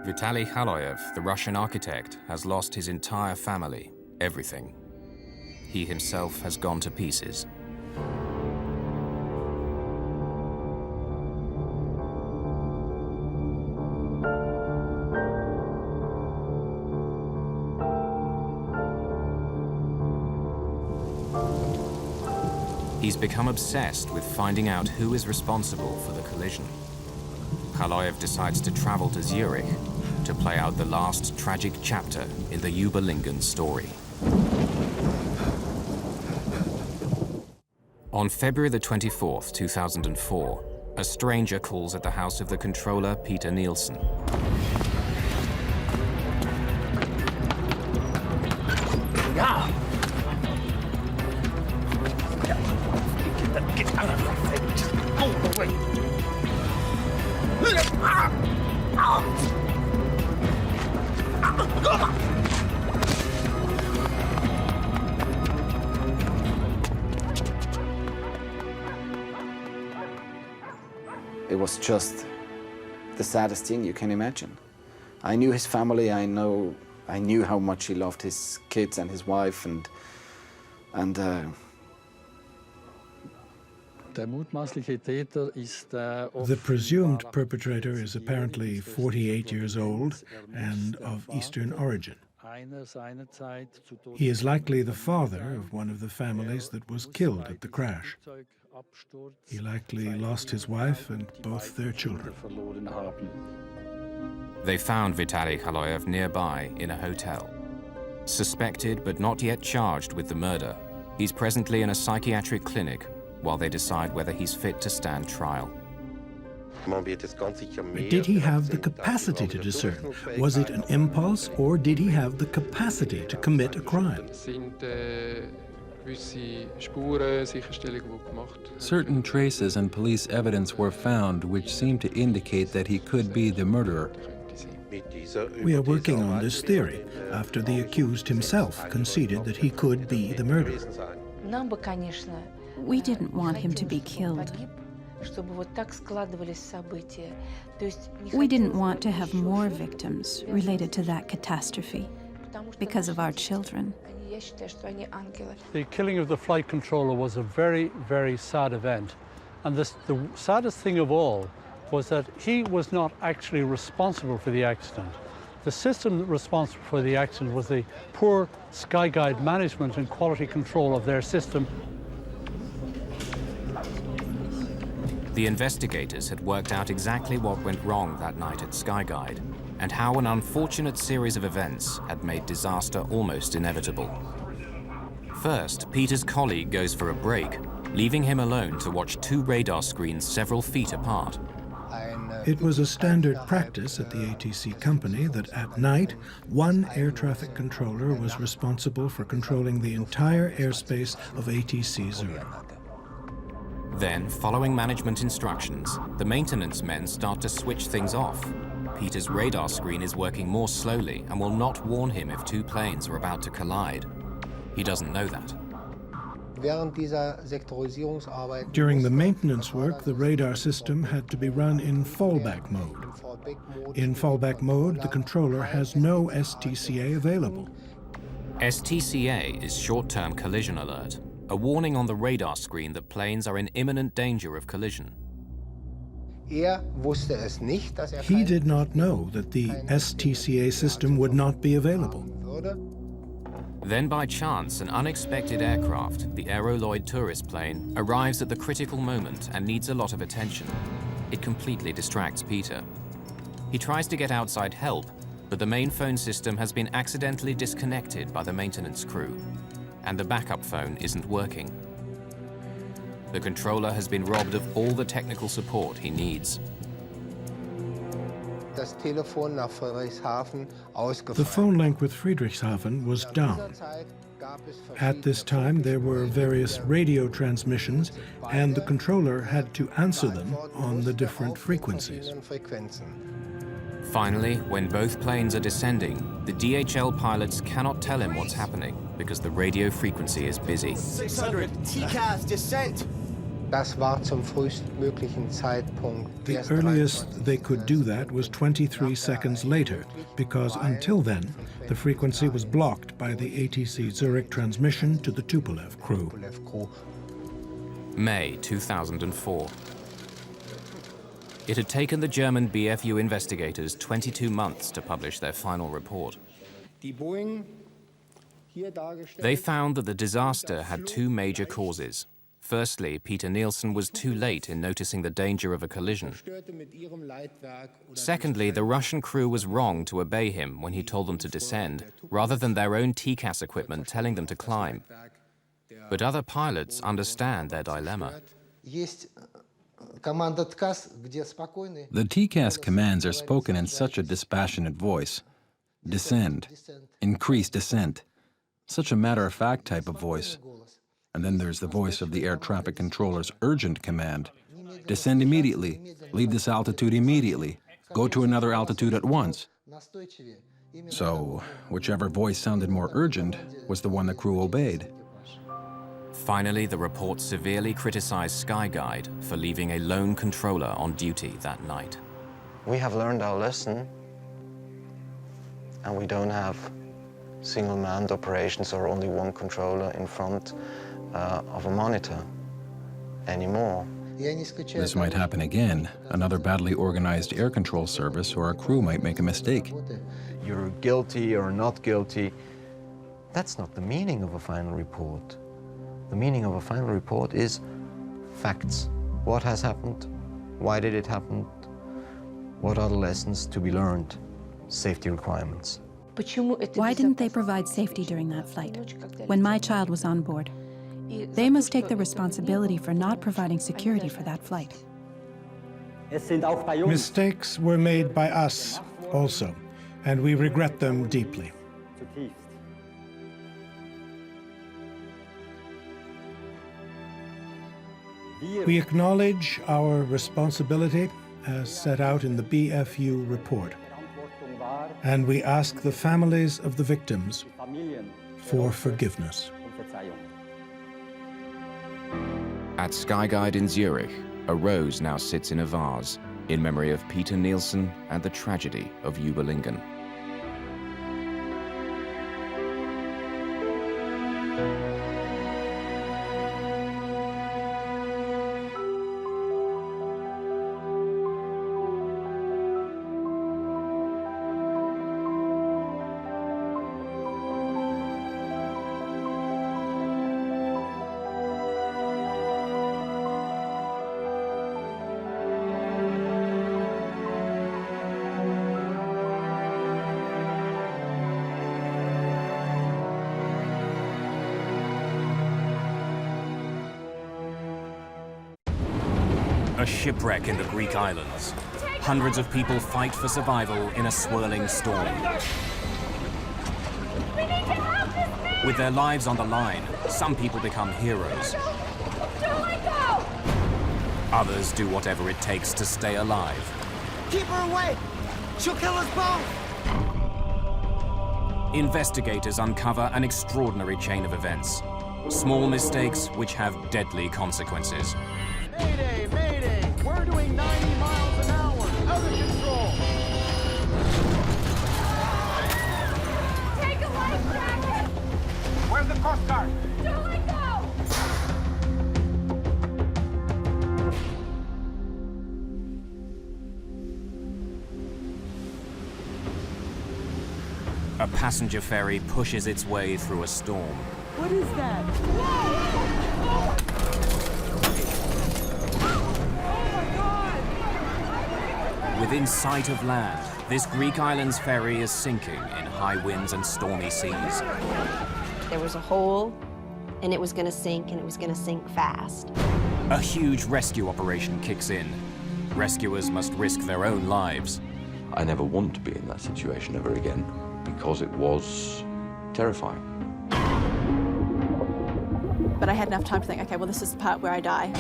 A: Vitaly Khaloyev, the Russian architect, has lost his entire family, everything. He himself has gone to pieces. He's become obsessed with finding out who is responsible for the collision. Khaloyev decides to travel to Zurich to play out the last tragic chapter in the Überlingen story. On February the 24th, 2004, a stranger calls at the house of the controller, Peter Nielsen.
D: Yeah. Get out of my face. Just go away.
B: It was just the saddest thing you can imagine. I knew his family. I knew how much he loved his kids and his wife, and
N: The presumed perpetrator is apparently 48 years old and of Eastern origin. He is likely the father of one of the families that was killed at the crash. He likely lost his wife and both their children.
A: They found Vitaly Khaloyev nearby in a hotel. Suspected but not yet charged with the murder, he's presently in a psychiatric clinic while they decide whether he's fit to stand trial.
N: Did he have the capacity to discern? Was it an impulse, or did he have the capacity to commit a crime?
F: Certain traces and police evidence were found which seemed to indicate that he could be the murderer.
N: We are working on this theory after the accused himself conceded that he could be the murderer.
E: We didn't want him to be killed. We didn't want to have more victims related to that catastrophe because of our children.
R: The killing of the flight controller was a very, very sad event. And the saddest thing of all was that he was not actually responsible for the accident. The system responsible for the accident was the poor Skyguide management and quality control of their system.
A: The investigators had worked out exactly what went wrong that night at Skyguide and how an unfortunate series of events had made disaster almost inevitable. First, Peter's colleague goes for a break, leaving him alone to watch two radar screens several feet apart.
N: It was a standard practice at the ATC company that at night, one air traffic controller was responsible for controlling the entire airspace of ATC Zurich.
A: Then, following management instructions, the maintenance men start to switch things off. Peter's radar screen is working more slowly and will not warn him if two planes are about to collide. He doesn't know that.
N: During the maintenance work, the radar system had to be run in fallback mode. In fallback mode, the controller has no STCA available.
A: STCA is short-term collision alert, a warning on the radar screen that planes are in imminent danger of collision.
N: He did not know that the STCA system would not be available.
A: Then by chance, an unexpected aircraft, the Aeroloid tourist plane, arrives at the critical moment and needs a lot of attention. It completely distracts Peter. He tries to get outside help, but the main phone system has been accidentally disconnected by the maintenance crew, and the backup phone isn't working. The controller has been robbed of all the technical support he needs.
N: The phone link with Friedrichshafen was down. At this time, there were various radio transmissions, and the controller had to answer them on the different frequencies.
A: Finally, when both planes are descending, the DHL pilots cannot tell him what's happening because the radio frequency is busy.
H: 600, TCAS, descent!
N: The earliest they could do that was 23 seconds later, because until then, the frequency was blocked by the ATC Zurich transmission to the Tupolev crew.
A: May 2004. It had taken the German BFU investigators 22 months to publish their final report. They found that the disaster had two major causes. Firstly, Peter Nielsen was too late in noticing the danger of a collision. Secondly, the Russian crew was wrong to obey him when he told them to descend, rather than their own TCAS equipment telling them to climb. But other pilots understand their dilemma.
F: The TCAS commands are spoken in such a dispassionate voice. Descend. Increase descent. Such a matter-of-fact type of voice. And then there's the voice of the air traffic controller's urgent command. Descend immediately. Leave this altitude immediately. Go to another altitude at once. So, whichever voice sounded more urgent was the one the crew obeyed.
A: Finally, the report severely criticized Skyguide for leaving a lone controller on duty that night.
O: We have learned our lesson, and we don't have single-manned operations or only one controller in front of a monitor. anymore.
F: This might happen again. Another badly organized air control service or a crew might make a mistake.
O: You're guilty or not guilty. That's not the meaning of a final report. The meaning of a final report is facts. What has happened? Why did it happen? What are the lessons to be learned? Safety requirements.
E: Why didn't they provide safety during that flight, when my child was on board? They must take the responsibility for not providing security for that flight.
N: Mistakes were made by us also, and we regret them deeply. We acknowledge our responsibility as set out in the BFU report, and we ask the families of the victims for forgiveness.
A: At Skyguide in Zurich, a rose now sits in a vase in memory of Peter Nielsen and the tragedy of Überlingen. A shipwreck in the Greek islands. Hundreds of people fight for survival in a swirling storm. With their lives on the line, some people become heroes. Others do whatever it takes to stay alive.
H: Keep her away! She'll kill us both!
A: Investigators uncover an extraordinary chain of events. Small mistakes which have deadly consequences.
H: Mayday! Mayday! We're doing 90 miles an hour! Out of control!
C: Take a life jacket! Where's the Coast Guard? Don't let go!
A: A passenger ferry pushes its way through a storm.
H: What is that?
A: Within sight of land, this Greek island's ferry is sinking in high winds and stormy seas.
L: There was a hole, and it was going to sink, and it was going to sink fast.
A: A huge rescue operation kicks in. Rescuers must risk their own lives.
V: I never want to be in that situation ever again, because it was terrifying.
E: But I had enough time to think, okay, well, this is the part where I die.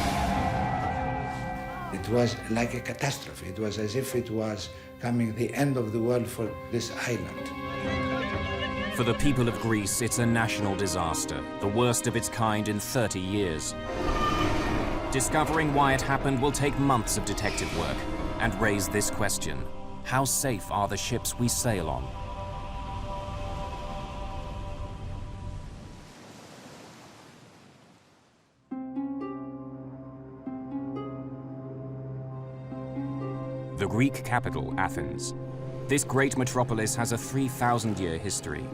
W: It was like a catastrophe. It was as if it was coming the end of the world for this island.
A: For the people of Greece, it's a national disaster, the worst of its kind in 30 years. Discovering why it happened will take months of detective work and raise this question: how safe are the ships we sail on? The Greek capital, Athens. This great metropolis has a 3,000-year history.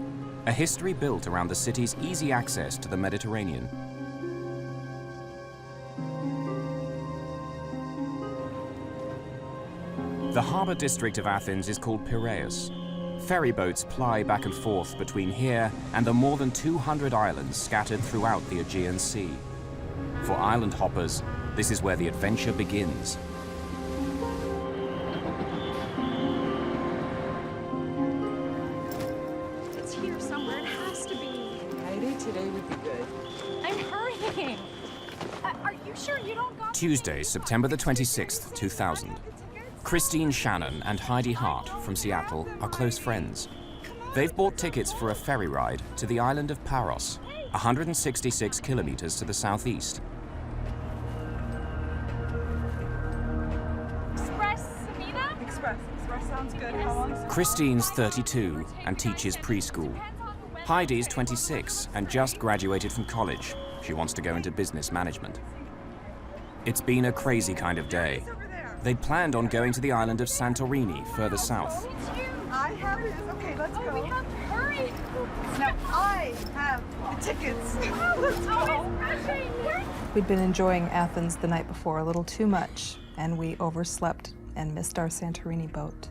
A: A history built around the city's easy access to the Mediterranean. The harbor district of Athens is called Piraeus. Ferry boats ply back and forth between here and the more than 200 islands scattered throughout the Aegean Sea. For island hoppers, this is where the adventure begins.
C: It's here somewhere. It has to be.
X: Mayday today would be good.
C: I'm hurrying. Are you sure you don't got...
A: Tuesday, September the 26th, 2000. Christine Shannon and Heidi Hart from Seattle are close friends. They've bought tickets for a ferry ride to the island of Paros, 166 kilometers to the southeast.
C: Express, Samina? Express sounds good. How long is it?
A: Christine's 32 and teaches preschool. Heidi's 26 and just graduated from college. She wants to go into business management. It's been a crazy kind of day. They'd planned on going to the island of Santorini, further south.
X: I have it. Okay, let's go. We have to hurry. Now I have the tickets. Let's go.
I: We'd been enjoying Athens the night before a little too much, and we overslept and missed our Santorini boat.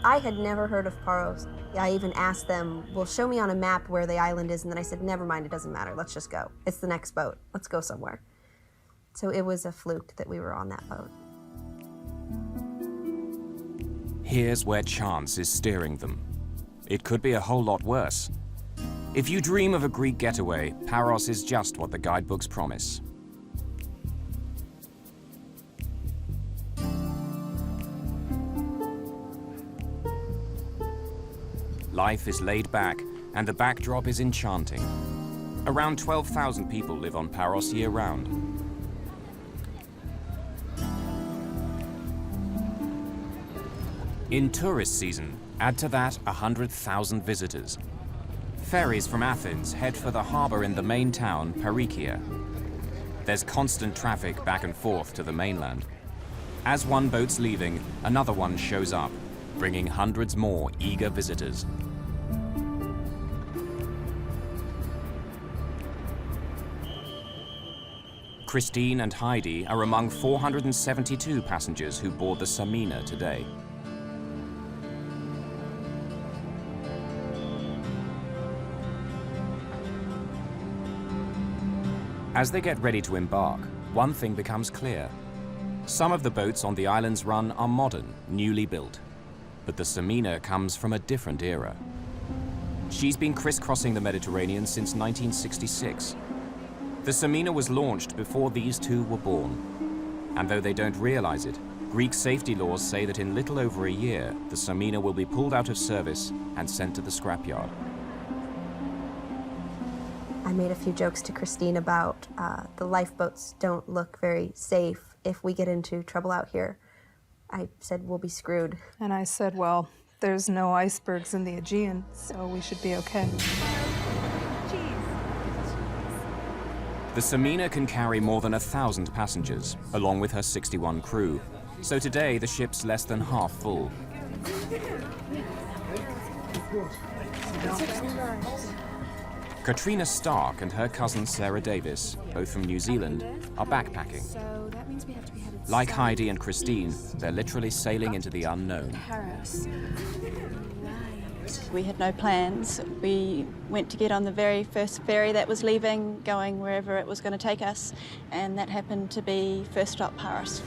L: I had never heard of Paros. I even asked them, well, show me on a map where the island is, and then I said, never mind, it doesn't matter, let's just go. It's the next boat, let's go somewhere. So it was a fluke that we were on that boat.
A: Here's where chance is steering them. It could be a whole lot worse. If you dream of a Greek getaway, Paros is just what the guidebooks promise. Life is laid back, and the backdrop is enchanting. Around 12,000 people live on Paros year-round. In tourist season, add to that 100,000 visitors. Ferries from Athens head for the harbor in the main town, Perikia. There's constant traffic back and forth to the mainland. As one boat's leaving, another one shows up, bringing hundreds more eager visitors. Christine and Heidi are among 472 passengers who board the Samina today. As they get ready to embark, one thing becomes clear. Some of the boats on the island's run are modern, newly built. But the Samina comes from a different era. She's been crisscrossing the Mediterranean since 1966. The Samina was launched before these two were born. And though they don't realize it, Greek safety laws say that in little over a year, the Samina will be pulled out of service and sent to the scrapyard.
L: I made a few jokes to Christine about the lifeboats don't look very safe if we get into trouble out here. I said, we'll be screwed.
I: And I said, well, there's no icebergs in the Aegean, so we should be okay.
A: The Samina can carry more than 1,000 passengers, along with her 61 crew. So today, the ship's less than half full. Katrina Stark and her cousin Sarah Davis, both from New Zealand, are backpacking. Like Heidi and Christine, they're literally sailing into the unknown.
Q: Paros. We had no plans. We went to get on the very first ferry that was leaving, going wherever it was going to take us, and that happened to be first stop Paros.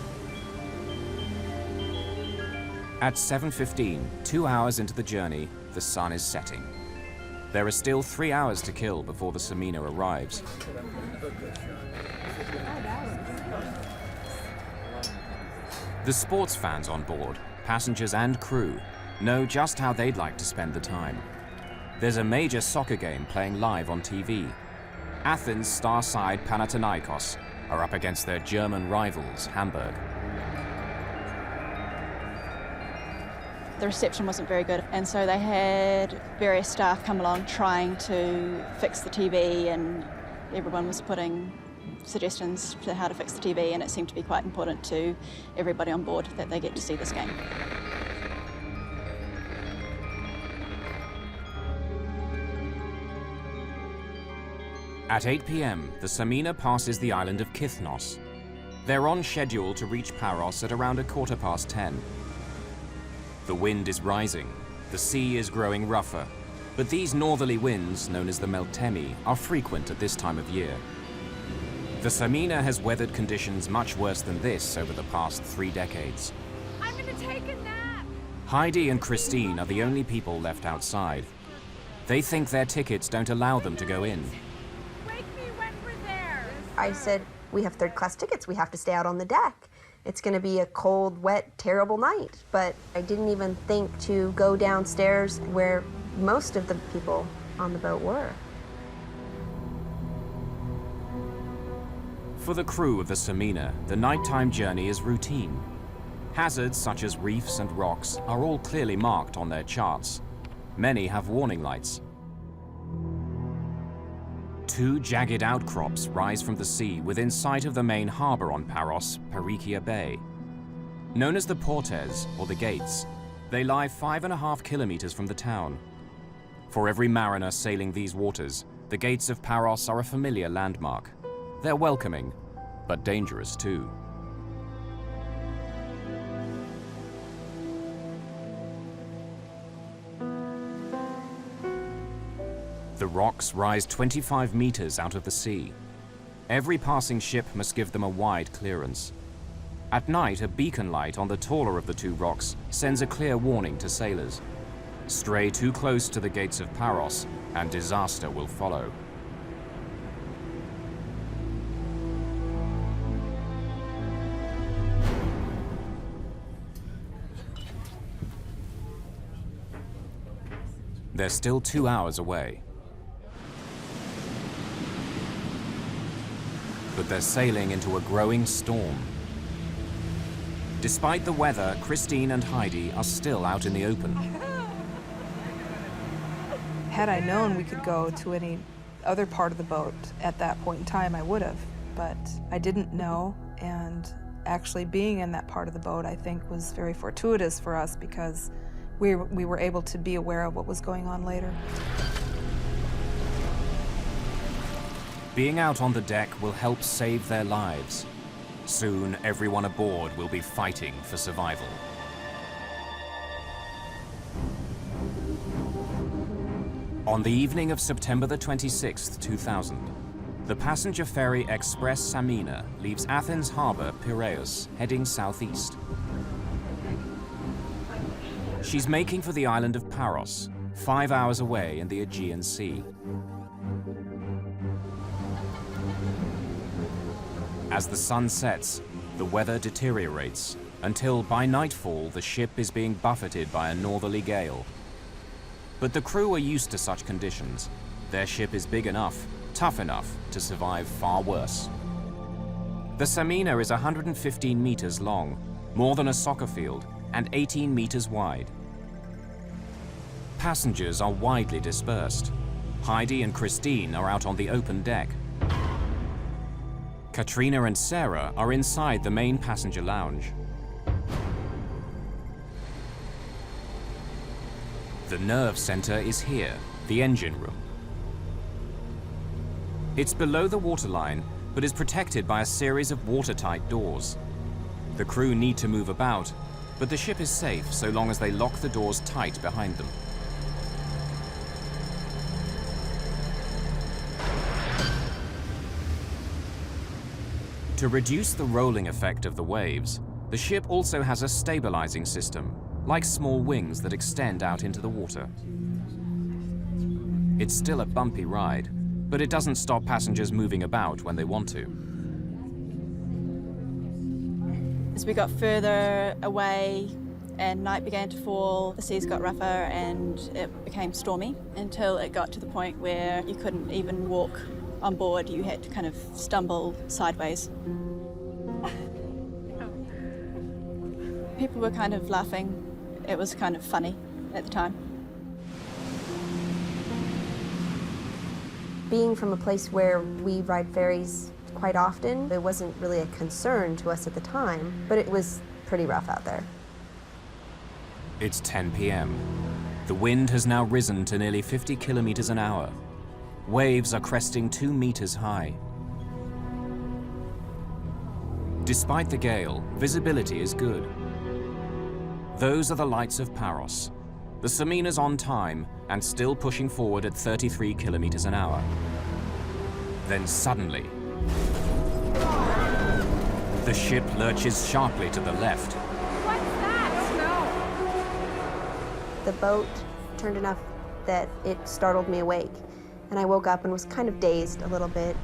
A: At 7:15, 2 hours into the journey, the sun is setting. There are still 3 hours to kill before the Samina arrives. The sports fans on board, passengers and crew, know just how they'd like to spend the time. There's a major soccer game playing live on TV. Athens star side Panathinaikos are up against their German rivals, Hamburg.
Q: The reception wasn't very good, and so they had various staff come along trying to fix the TV, and everyone was putting suggestions to how to fix the TV, and it seemed to be quite important to everybody on board that they get to see this game.
A: At 8 p.m., the Samina passes the island of Kithnos. They're on schedule to reach Paros at around 10:15. The wind is rising, the sea is growing rougher, but these northerly winds, known as the Meltemi, are frequent at this time of year. The Samina has weathered conditions much worse than this over the past 3 decades.
X: I'm gonna take a nap.
A: Heidi and Christine are the only people left outside. They think their tickets don't allow them to go in.
X: Wake me when we're there.
L: I said, we have third-class tickets. We have to stay out on the deck. It's going to be a cold, wet, terrible night. But I didn't even think to go downstairs where most of the people on the boat were.
A: For the crew of the Samina, the nighttime journey is routine. Hazards such as reefs and rocks are all clearly marked on their charts. Many have warning lights. Two jagged outcrops rise from the sea within sight of the main harbor on Paros, Parecia Bay. Known as the Portes, or the Gates, they lie 5.5 kilometers from the town. For every mariner sailing these waters, the Gates of Paros are a familiar landmark. They're welcoming, but dangerous too. The rocks rise 25 meters out of the sea. Every passing ship must give them a wide clearance. At night, a beacon light on the taller of the two rocks sends a clear warning to sailors. Stray too close to the Gates of Paros, and disaster will follow. They're still 2 hours away. But they're sailing into a growing storm. Despite the weather, Christine and Heidi are still out in the open.
I: Had I known we could go to any other part of the boat at that point in time, I would have. But I didn't know, and actually being in that part of the boat, I think, was very fortuitous for us because we were able to be aware of what was going on later.
A: Being out on the deck will help save their lives. Soon, everyone aboard will be fighting for survival. On the evening of September the 26th, 2000, the passenger ferry Express Samina leaves Athens harbor, Piraeus, heading southeast. She's making for the island of Paros, 5 hours away in the Aegean Sea. As the sun sets, the weather deteriorates until by nightfall the ship is being buffeted by a northerly gale. But the crew are used to such conditions. Their ship is big enough, tough enough to survive far worse. The Samina is 115 meters long, more than a soccer field, and 18 meters wide. Passengers are widely dispersed. Heidi and Christine are out on the open deck. Katrina and Sarah are inside the main passenger lounge. The nerve center is here, the engine room. It's below the waterline, but is protected by a series of watertight doors. The crew need to move about, but the ship is safe so long as they lock the doors tight behind them. To reduce the rolling effect of the waves, the ship also has a stabilizing system, like small wings that extend out into the water. It's still a bumpy ride, but it doesn't stop passengers moving about when they want to.
Q: As we got further away and night began to fall, the seas got rougher and it became stormy until it got to the point where you couldn't even walk on board. You had to kind of stumble sideways. People were kind of laughing. It was kind of funny at the time.
L: Being from a place where we ride ferries quite often, it wasn't really a concern to us at the time, but it was pretty rough out there.
A: It's 10 p.m. The wind has now risen to nearly 50 kilometers an hour. Waves are cresting 2 meters high. Despite the gale, visibility is good. Those are the lights of Paros. The Samina's on time and still pushing forward at 33 kilometers an hour. Then suddenly, the ship lurches sharply to the left.
X: What's that? Oh,
L: The boat turned enough that it startled me awake, and I woke up and was kind of dazed a little bit.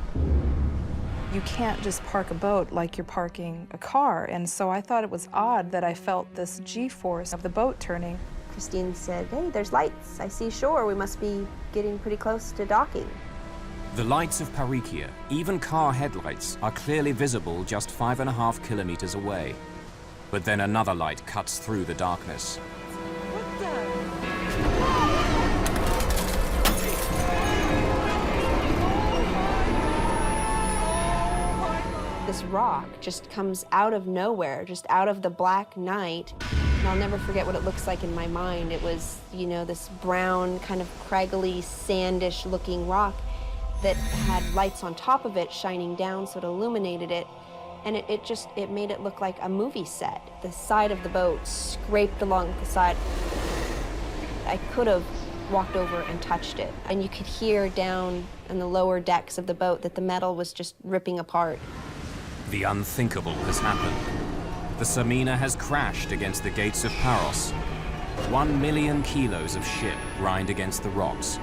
I: You can't just park a boat like you're parking a car, and so I thought it was odd that I felt this G-force of the boat turning.
L: Christine said, "Hey, there's lights. I see shore. We must be getting pretty close to docking."
A: The lights of Parecia, even car headlights, are clearly visible just 5.5 kilometers away. But then another light cuts through the darkness.
L: this rock just comes out of nowhere, just out of the black night. And I'll never forget what it looks like in my mind. It was, you know, this brown, kind of craggly, sandish looking rock that had lights on top of it shining down so it illuminated it. And it made it look like a movie set. The side of the boat scraped along the side. I could have walked over and touched it. And you could hear down in the lower decks of the boat that the metal was just ripping apart.
A: The unthinkable has happened. The Samina has crashed against the gates of Paros. 1 million kilos of ship grind against the rocks.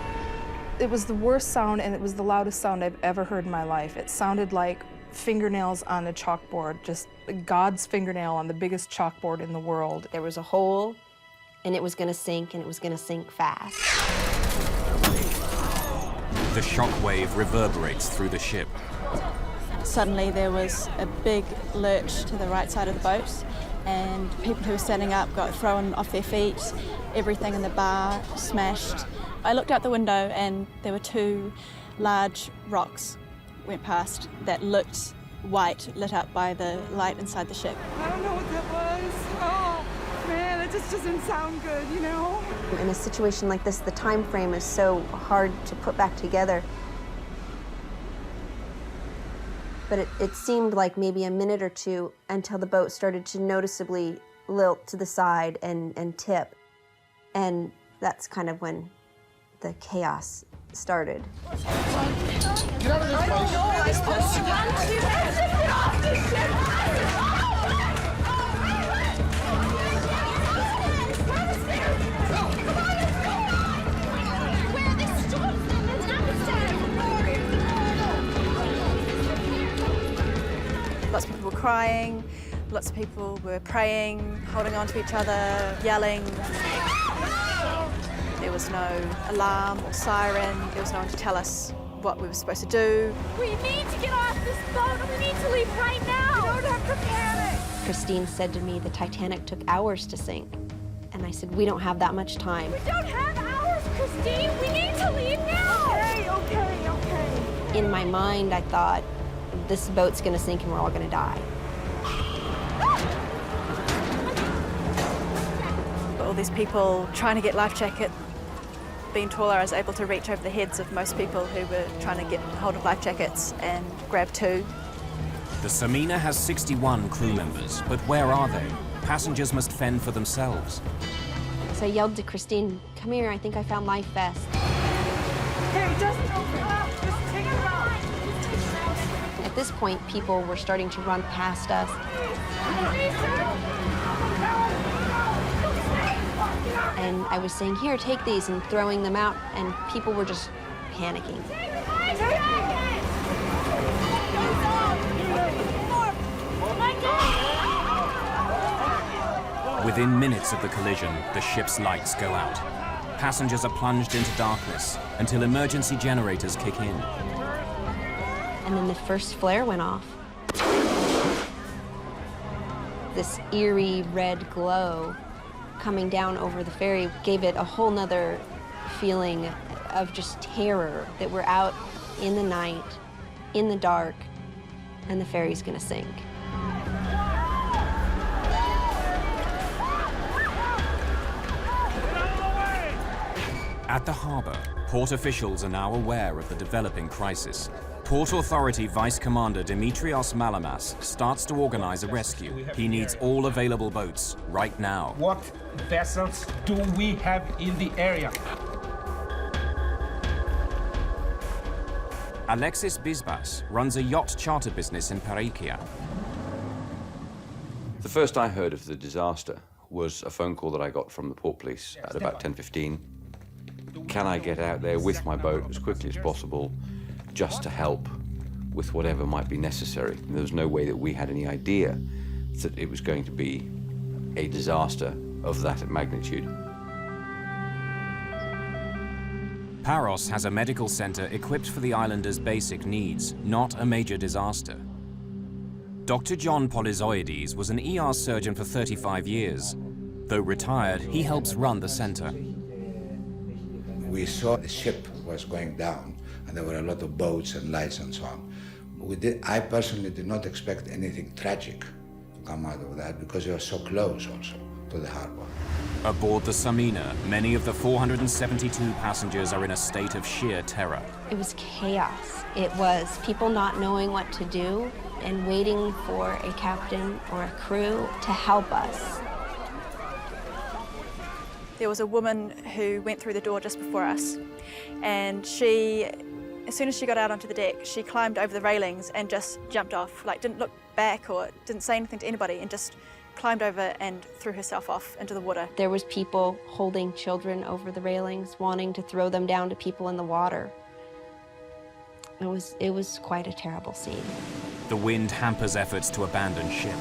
I: It was the worst sound, and it was the loudest sound I've ever heard in my life. It sounded like fingernails on a chalkboard, just God's fingernail on the biggest chalkboard in the world.
L: There was a hole, and it was gonna sink, and it was gonna sink fast.
A: The shock wave reverberates through the ship.
Q: Suddenly there was a big lurch to the right side of the boat, and people who were standing up got thrown off their feet. Everything in the bar smashed. I looked out the window and there were 2 large rocks went past that looked white, lit up by the light inside the ship.
X: I don't know what that was. Oh, man, it just doesn't sound good, you know?
L: In a situation like this, the time frame is so hard to put back together. But it seemed like maybe a minute or 2 until the boat started to noticeably lilt to the side and tip. And that's kind of when the chaos started.
X: Get out of this place. I don't know. I'm supposed to run to get off this ship.
Q: Lots of people were crying, lots of people were praying, holding on to each other, yelling. There was no alarm or siren. There was no one to tell us what we were supposed to do.
X: We need to get off this boat and we need to leave right now. We don't have to panic.
L: Christine said to me, the Titanic took hours to sink. And I said, we don't have that much time.
X: We don't have hours, Christine. We need to leave now. Okay.
L: In my mind, I thought, this boat's gonna sink and we're all gonna die.
Q: All these people trying to get life jackets. Being taller, I was able to reach over the heads of most people who were trying to get hold of life jackets and grab 2.
A: The Samina has 61 crew members, but where are they? Passengers must fend for themselves.
L: So I yelled to Christine, come here, I think I found life vest.
X: Hey, just open up. Just take it out.
L: At this point, people were starting to run past us. And I was saying, here, take these, and throwing them out, and people were just panicking.
A: Within minutes of the collision, the ship's lights go out. Passengers are plunged into darkness until emergency generators kick in.
L: And then the first flare went off. This eerie red glow coming down over the ferry gave it a whole nother feeling of just terror that we're out in the night, in the dark, and the ferry's gonna sink.
A: At the harbor, port officials are now aware of the developing crisis. Port Authority Vice Commander Dimitrios Malamas starts to organize a rescue. He needs all available boats right now.
G: What vessels do we have in the area?
A: Alexis Bisbas runs a yacht charter business in Pareikia.
V: The first I heard of the disaster was a phone call that I got from the port police at about 10:15. Can I get out there with my boat as quickly as possible just to help with whatever might be necessary? And there was no way that we had any idea that it was going to be a disaster of that magnitude.
A: Paros has a medical center equipped for the islanders' basic needs, not a major disaster. Dr. John Polyzoides was an ER surgeon for 35 years. Though retired, he helps run the center.
W: We saw the ship was going down, and there were a lot of boats and lights and so on. I personally did not expect anything tragic to come out of that because we were so close also to the harbor.
A: Aboard the Samina, many of the 472 passengers are in a state of sheer terror.
L: It was chaos. It was people not knowing what to do and waiting for a captain or a crew to help us.
Q: There was a woman who went through the door just before us, and she, as soon as she got out onto the deck, she climbed over the railings and just jumped off, like didn't look back or didn't say anything to anybody, and just climbed over and threw herself off into the water.
L: There was people holding children over the railings, wanting to throw them down to people in the water. It was quite a terrible scene.
A: The wind hampers efforts to abandon ship.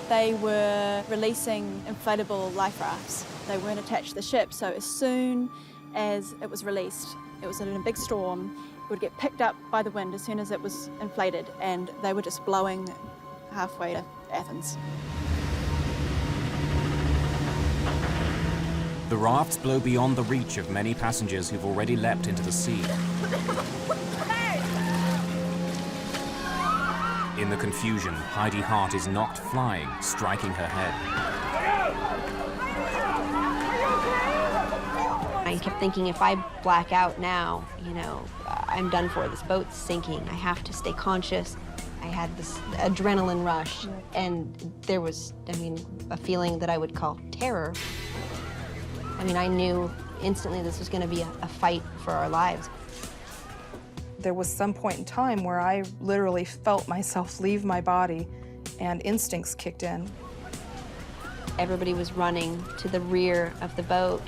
Q: They were releasing inflatable life rafts. They weren't attached to the ship, so as soon as it was released, it was in a big storm, it would get picked up by the wind as soon as it was inflated, and they were just blowing halfway to Athens.
A: The rafts blow beyond the reach of many passengers who've already leapt into the sea. In the confusion, Heidi Hart is knocked flying, striking her head.
L: I kept thinking, if I black out now, you know, I'm done for. This boat's sinking. I have to stay conscious. I had this adrenaline rush, and there was, I mean, a feeling that I would call terror. I mean, I knew instantly this was going to be a fight for our lives.
I: There was some point in time where I literally felt myself leave my body and instincts kicked in.
L: Everybody was running to the rear of the boat,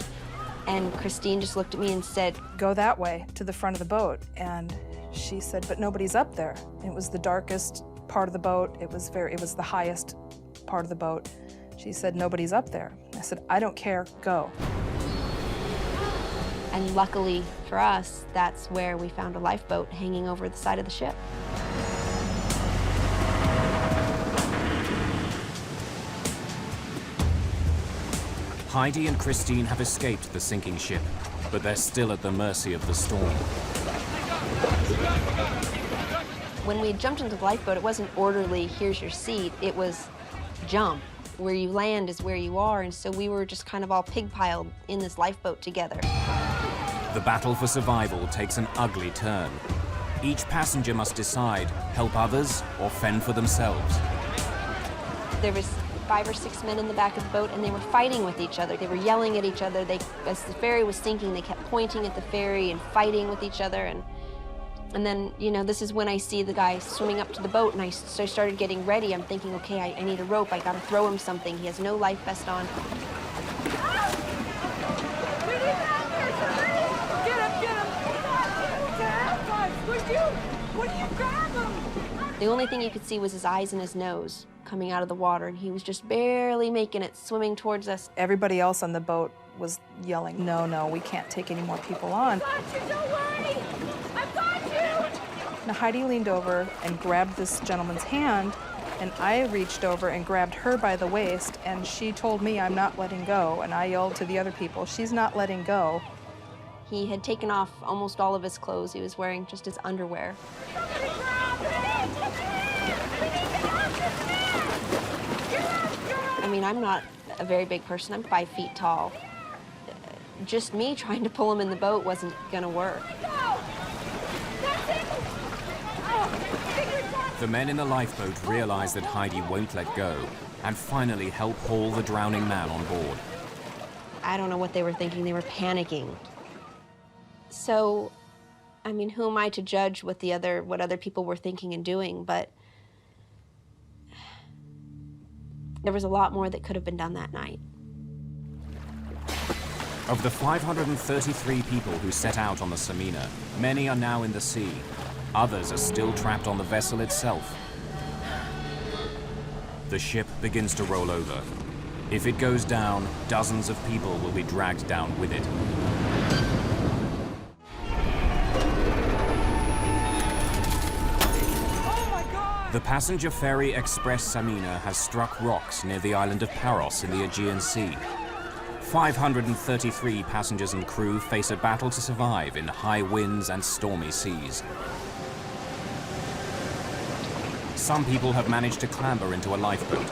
L: and Christine just looked at me and said,
I: "Go that way, to the front of the boat." And she said, "But nobody's up there." It was the darkest part of the boat. It was the highest part of the boat. She said, "Nobody's up there." I said, "I don't care, go."
L: And luckily for us, that's where we found a lifeboat hanging over the side of the ship.
A: Heidi and Christine have escaped the sinking ship, but they're still at the mercy of the storm.
L: When we jumped into the lifeboat, it wasn't orderly, here's your seat. It was jump. Where you land is where you are, and so we were just kind of all pig-piled in this lifeboat together.
A: The battle for survival takes an ugly turn. Each passenger must decide, help others or fend for themselves.
L: There was 5 or 6 men in the back of the boat, and they were fighting with each other. They were yelling at each other. As the ferry was sinking, they kept pointing at the ferry and fighting with each other. And then, you know, this is when I see the guy swimming up to the boat, and so I started getting ready. I'm thinking, okay, I need a rope. I gotta throw him something. He has no life vest on. The only thing you could see was his eyes and his nose coming out of the water, and he was just barely making it, swimming towards us.
I: Everybody else on the boat was yelling, no, we can't take any more people on.
X: I've got you, don't worry! I've got you!
I: Now Heidi leaned over and grabbed this gentleman's hand, and I reached over and grabbed her by the waist, and she told me, "I'm not letting go," and I yelled to the other people, "She's not letting go."
L: He had taken off almost all of his clothes. He was wearing just his underwear. I mean, I'm not a very big person. I'm 5 feet tall. Just me trying to pull him in the boat wasn't gonna work.
A: The men in the lifeboat realize that Heidi won't let go and finally help haul the drowning man on board.
L: I don't know what they were thinking. They were panicking. So, I mean, who am I to judge what other people were thinking and doing? But there was a lot more that could have been done that night.
A: Of the 533 people who set out on the Samina, many are now in the sea. Others are still trapped on the vessel itself. The ship begins to roll over. If it goes down, dozens of people will be dragged down with it. The passenger ferry Express Samina has struck rocks near the island of Paros in the Aegean Sea. 533 passengers and crew face a battle to survive in high winds and stormy seas. Some people have managed to clamber into a lifeboat.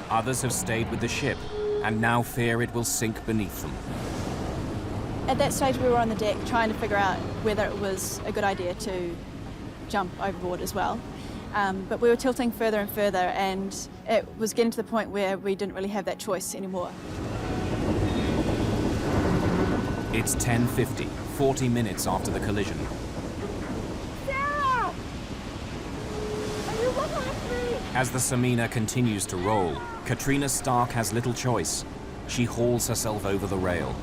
A: Others have stayed with the ship and now fear it will sink beneath them.
Q: At that stage, we were on the deck trying to figure out whether it was a good idea to jump overboard as well. But we were tilting further and further, and it was getting to the point where we didn't really have that choice anymore.
A: It's 10:50, 40 minutes after the collision.
X: Sarah! Are you looking at me?
A: As the Samina continues to roll, Katrina Stark has little choice. She hauls herself over the rail.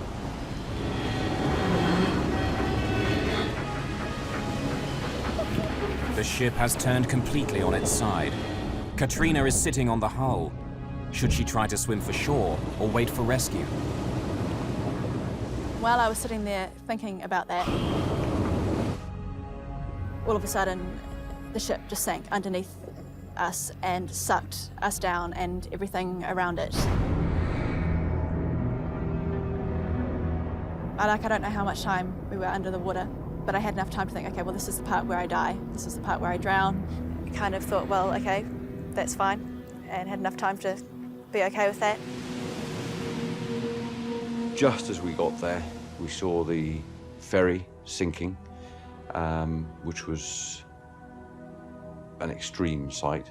A: The ship has turned completely on its side. Katrina is sitting on the hull. Should she try to swim for shore or wait for rescue?
Q: While I was sitting there thinking about that, all of a sudden, the ship just sank underneath us and sucked us down and everything around it. I don't know how much time we were under the water, but I had enough time to think, okay, well, this is the part where I die. This is the part where I drown. I kind of thought, well, okay, that's fine, and had enough time to be okay with that.
V: Just as we got there, we saw the ferry sinking, which was an extreme sight.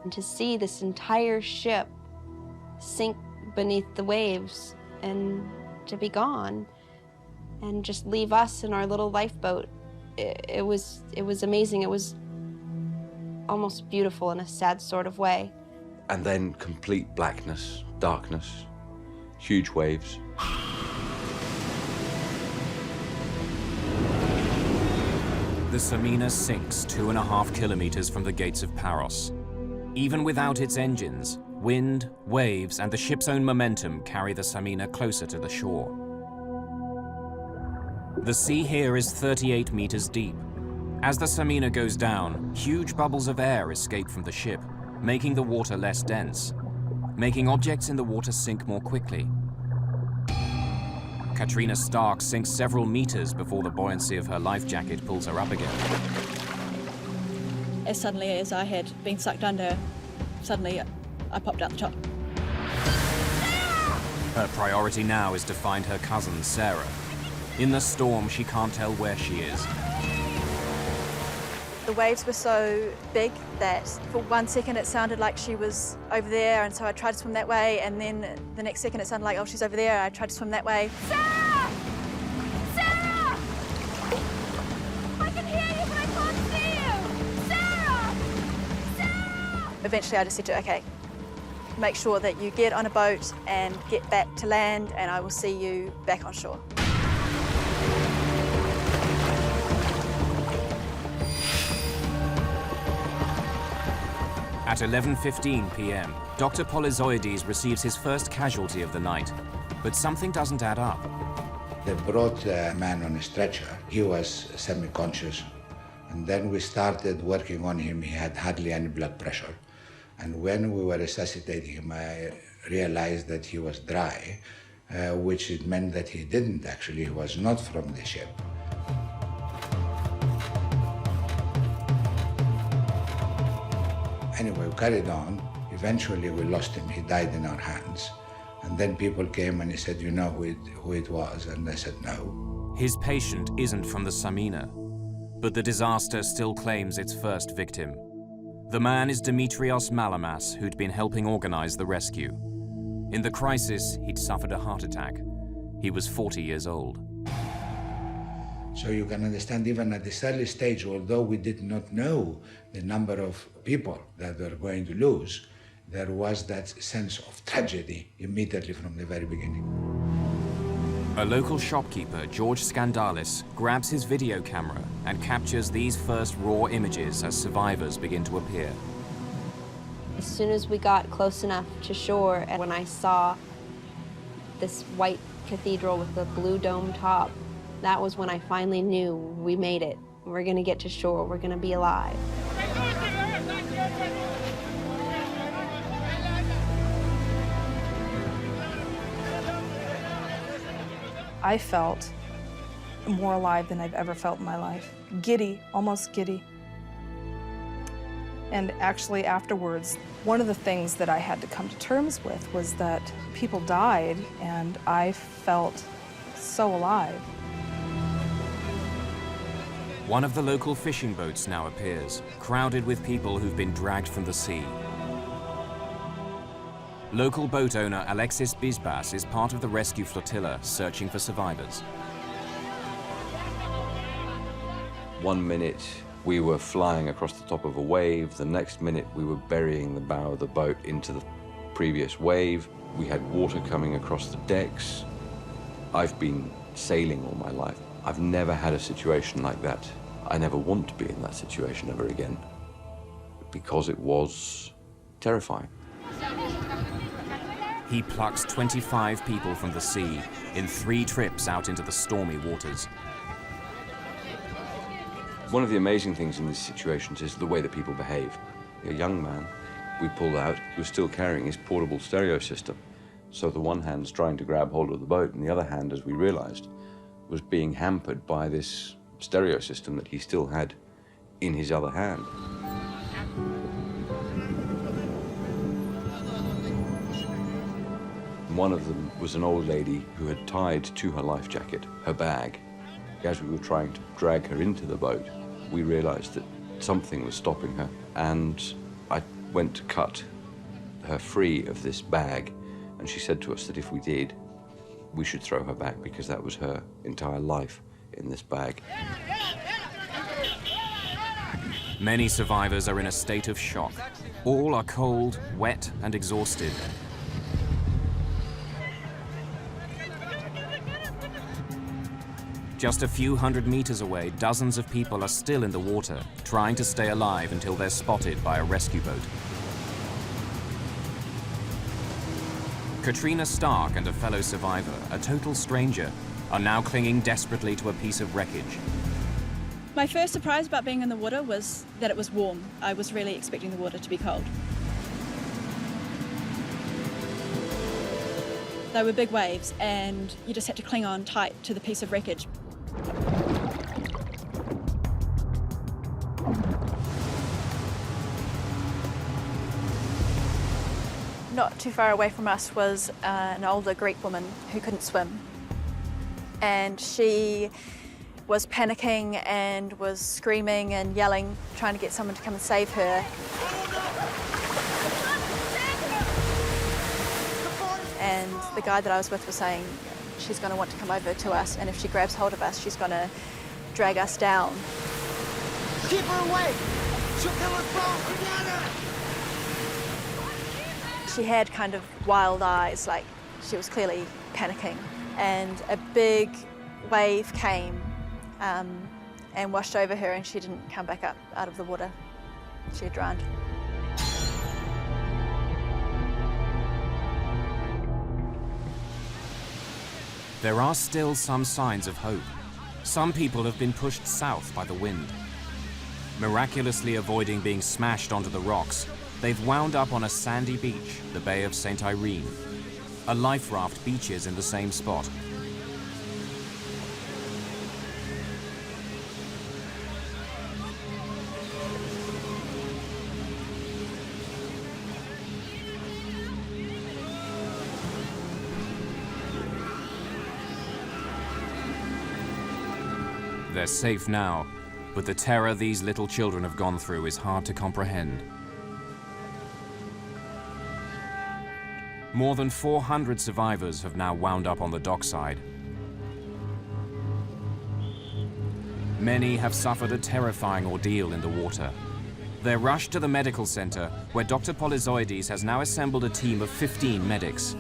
L: And to see this entire ship sink beneath the waves and to be gone and just leave us in our little lifeboat, it was amazing. It was almost beautiful in a sad sort of way.
V: And then complete blackness, darkness, huge waves.
A: The Samina sinks 2.5 kilometers from the gates of Paros. Even without its engines, wind, waves, and the ship's own momentum carry the Samina closer to the shore. The sea here is 38 meters deep. As the Samina goes down, huge bubbles of air escape from the ship, making the water less dense, making objects in the water sink more quickly. Katrina Stark sinks several meters before the buoyancy of her life jacket pulls her up again.
Q: As suddenly as I had been sucked under, suddenly I popped out the top.
A: Her priority now is to find her cousin, Sarah. In the storm, she can't tell where she is.
Q: The waves were so big that for 1 second it sounded like she was over there, and so I tried to swim that way, and then the next second it sounded like, oh, she's over there. I tried to swim that way.
X: Sarah! Sarah! I can hear you, but I can't see you! Sarah! Sarah!
Q: Eventually I just said to her, okay, make sure that you get on a boat and get back to land, and I will see you back on shore.
A: At 11:15 p.m., Dr. Polyzoides receives his first casualty of the night, but something doesn't add up.
W: They brought a man on a stretcher. He was semi-conscious, and then we started working on him. He had hardly any blood pressure, and when we were resuscitating him, I realized that he was dry, which it meant that he didn't actually, he was not from the ship. Anyway, we carried on. Eventually, we lost him. He died in our hands. And then people came and he said, you know who it was? And I said, no.
A: His patient isn't from the Samina, but the disaster still claims its first victim. The man is Dimitrios Malamas, who'd been helping organize the rescue. In the crisis, he'd suffered a heart attack. He was 40 years old.
W: So you can understand, even at this early stage, although we did not know the number of people that were going to lose, there was that sense of tragedy immediately from the very beginning.
A: A local shopkeeper, George Skandalis, grabs his video camera and captures these first raw images as survivors begin to appear.
L: As soon as we got close enough to shore, and when I saw this white cathedral with the blue dome top, that was when I finally knew we made it. We're gonna get to shore, we're gonna be alive.
I: I felt more alive than I've ever felt in my life. Giddy, almost giddy. And actually afterwards, one of the things that I had to come to terms with was that people died, and I felt so alive.
A: One of the local fishing boats now appears, crowded with people who've been dragged from the sea. Local boat owner Alexis Bisbas is part of the rescue flotilla searching for survivors.
V: 1 minute we were flying across the top of a wave, the next minute we were burying the bow of the boat into the previous wave. We had water coming across the decks. I've been sailing all my life. I've never had a situation like that. I never want to be in that situation ever again, because it was terrifying.
A: He plucks 25 people from the sea in 3 trips out into the stormy waters.
V: One of the amazing things in these situations is the way that people behave. A young man we pulled out was still carrying his portable stereo system. So the one hand's trying to grab hold of the boat, and the other hand, as we realized, was being hampered by this stereo system that he still had in his other hand. One of them was an old lady who had tied to her life jacket her bag. As we were trying to drag her into the boat, we realized that something was stopping her, and I went to cut her free of this bag, and she said to us that if we did, we should throw her back because that was her entire life in this bag.
A: Many survivors are in a state of shock. All are cold, wet, and exhausted. Just a few hundred meters away, dozens of people are still in the water, trying to stay alive until they're spotted by a rescue boat. Katrina Stark and a fellow survivor, a total stranger, are now clinging desperately to a piece of wreckage.
Q: My first surprise about being in the water was that it was warm. I was really expecting the water to be cold. They were big waves, and you just had to cling on tight to the piece of wreckage. Not too far away from us was an older Greek woman who couldn't swim. And she was panicking and was screaming and yelling, trying to get someone to come and save her. And the guy that I was with was saying, she's going to want to come over to us, and if she grabs hold of us, she's going to drag us down.
H: Keep her away! She'll kill us both together!
Q: She had kind of wild eyes, like she was clearly panicking. And a big wave came and washed over her, and she didn't come back up out of the water. She had drowned.
A: There are still some signs of hope. Some people have been pushed south by the wind. Miraculously avoiding being smashed onto the rocks, they've wound up on a sandy beach, the Bay of St. Irene. A life raft beaches in the same spot. They're safe now, but the terror these little children have gone through is hard to comprehend. More than 400 survivors have now wound up on the dockside. Many have suffered a terrifying ordeal in the water. They're rushed to the medical center, where Dr. Polyzoides has now assembled a team of 15 medics.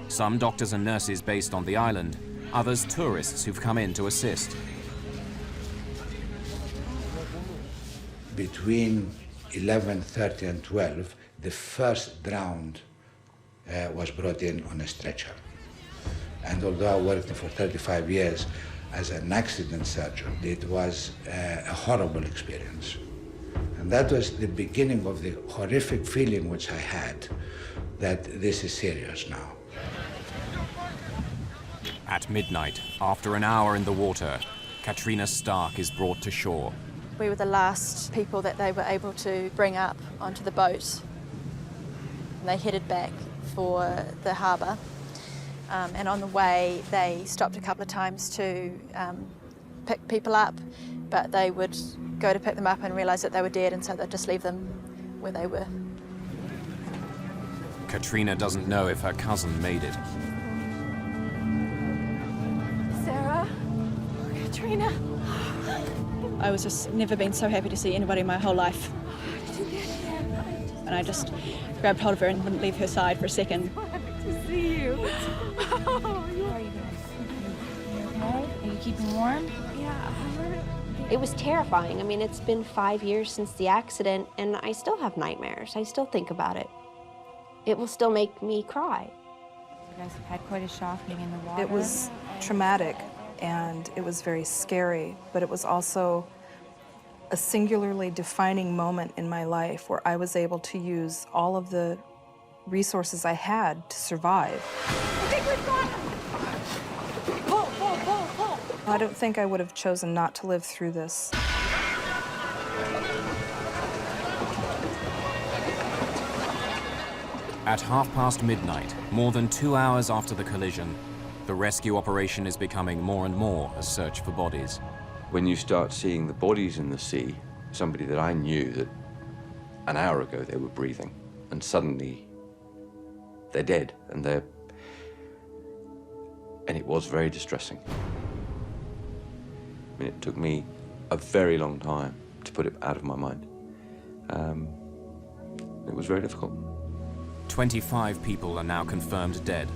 A: Some doctors and nurses based on the island, others tourists who've come in to assist.
W: Between 11:30 and 12, the first drowned was brought in on a stretcher. And although I worked for 35 years as an accident surgeon, it was a horrible experience. And that was the beginning of the horrific feeling which I had that this is serious now.
A: At midnight, after an hour in the water, Katrina Stark is brought to shore.
Q: We were the last people that they were able to bring up onto the boat. They headed back for the harbour, and on the way they stopped a couple of times to pick people up, but they would go to pick them up and realise that they were dead, and so they'd just leave them where they were.
A: Katrina doesn't know if her cousin made it.
X: Sarah? Katrina?
Q: I was just never been so happy to see anybody in my whole life. And I just grabbed hold of her and wouldn't leave her side for a second.
X: So happy to see you.
P: How are you doing? You okay? Are you keeping warm?
X: Yeah.
L: It was terrifying. I mean, it's been 5 years since the accident, and I still have nightmares. I still think about it. It will still make me cry.
P: You guys have had quite a shock being in the water.
I: It was traumatic, and it was very scary, but it was also a singularly defining moment in my life where I was able to use all of the resources I had to survive.
X: I think we've got him. Pull, pull, pull, pull.
I: I don't think I would have chosen not to live through this.
A: At midnight, more than 2 hours after the collision, the rescue operation is becoming more and more a search for bodies.
V: When you start seeing the bodies in the sea, somebody that I knew that an hour ago they were breathing, and suddenly they're dead, and it was very distressing. I mean, it took me a very long time to put it out of my mind. It was very difficult.
A: 25 people are now confirmed dead.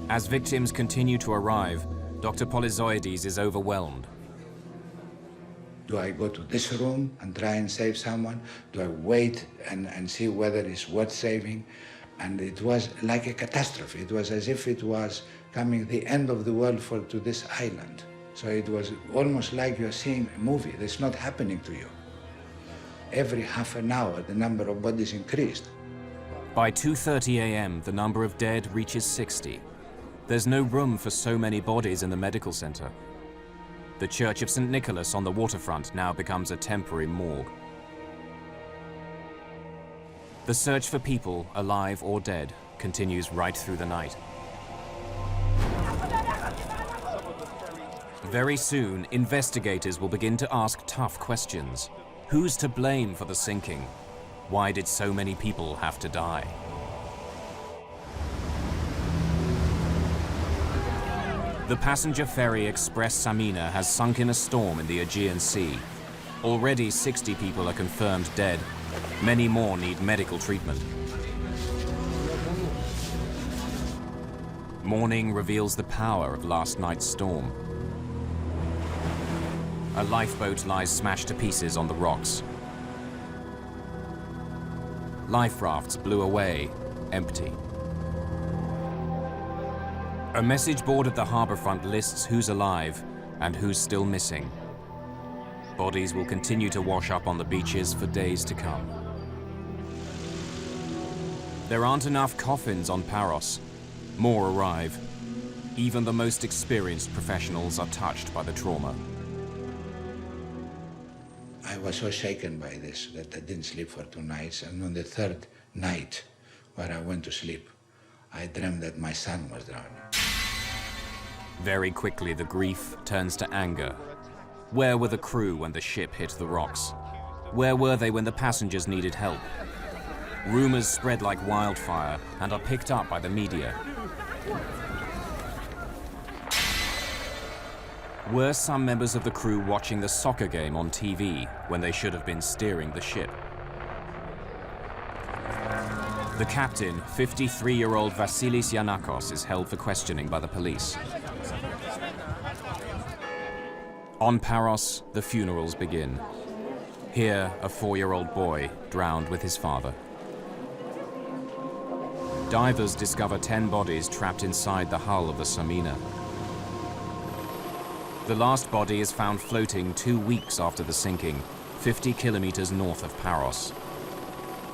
A: As victims continue to arrive, Dr. Polyzoides is overwhelmed.
W: Do I go to this room and try and save someone? Do I wait and see whether it's worth saving? And it was like a catastrophe. It was as if it was coming the end of the world to this island. So it was almost like you're seeing a movie that's not happening to you. Every half an hour, the number of bodies increased.
A: By 2:30 a.m., the number of dead reaches 60. There's no room for so many bodies in the medical center. The Church of St. Nicholas on the waterfront now becomes a temporary morgue. The search for people, alive or dead, continues right through the night. Very soon, investigators will begin to ask tough questions. Who's to blame for the sinking? Why did so many people have to die? The passenger ferry express Samina has sunk in a storm in the Aegean Sea. Already 60 people are confirmed dead. Many more need medical treatment. Morning reveals the power of last night's storm. A lifeboat lies smashed to pieces on the rocks. Life rafts blew away, empty. A message board at the harborfront lists who's alive and who's still missing. Bodies will continue to wash up on the beaches for days to come. There aren't enough coffins on Paros. More arrive. Even the most experienced professionals are touched by the trauma.
W: I was so shaken by this that I didn't sleep for 2 nights, and on the third night, where I went to sleep, I dreamt that my son was drowning.
A: Very quickly, the grief turns to anger. Where were the crew when the ship hit the rocks? Where were they when the passengers needed help? Rumors spread like wildfire and are picked up by the media. Were some members of the crew watching the soccer game on TV when they should have been steering the ship? The captain, 53-year-old Vasilis Giannakos, is held for questioning by the police. On Paros, the funerals begin. Here, a 4-year-old boy drowned with his father. Divers discover 10 bodies trapped inside the hull of the Samina. The last body is found floating 2 weeks after the sinking, 50 kilometers north of Paros.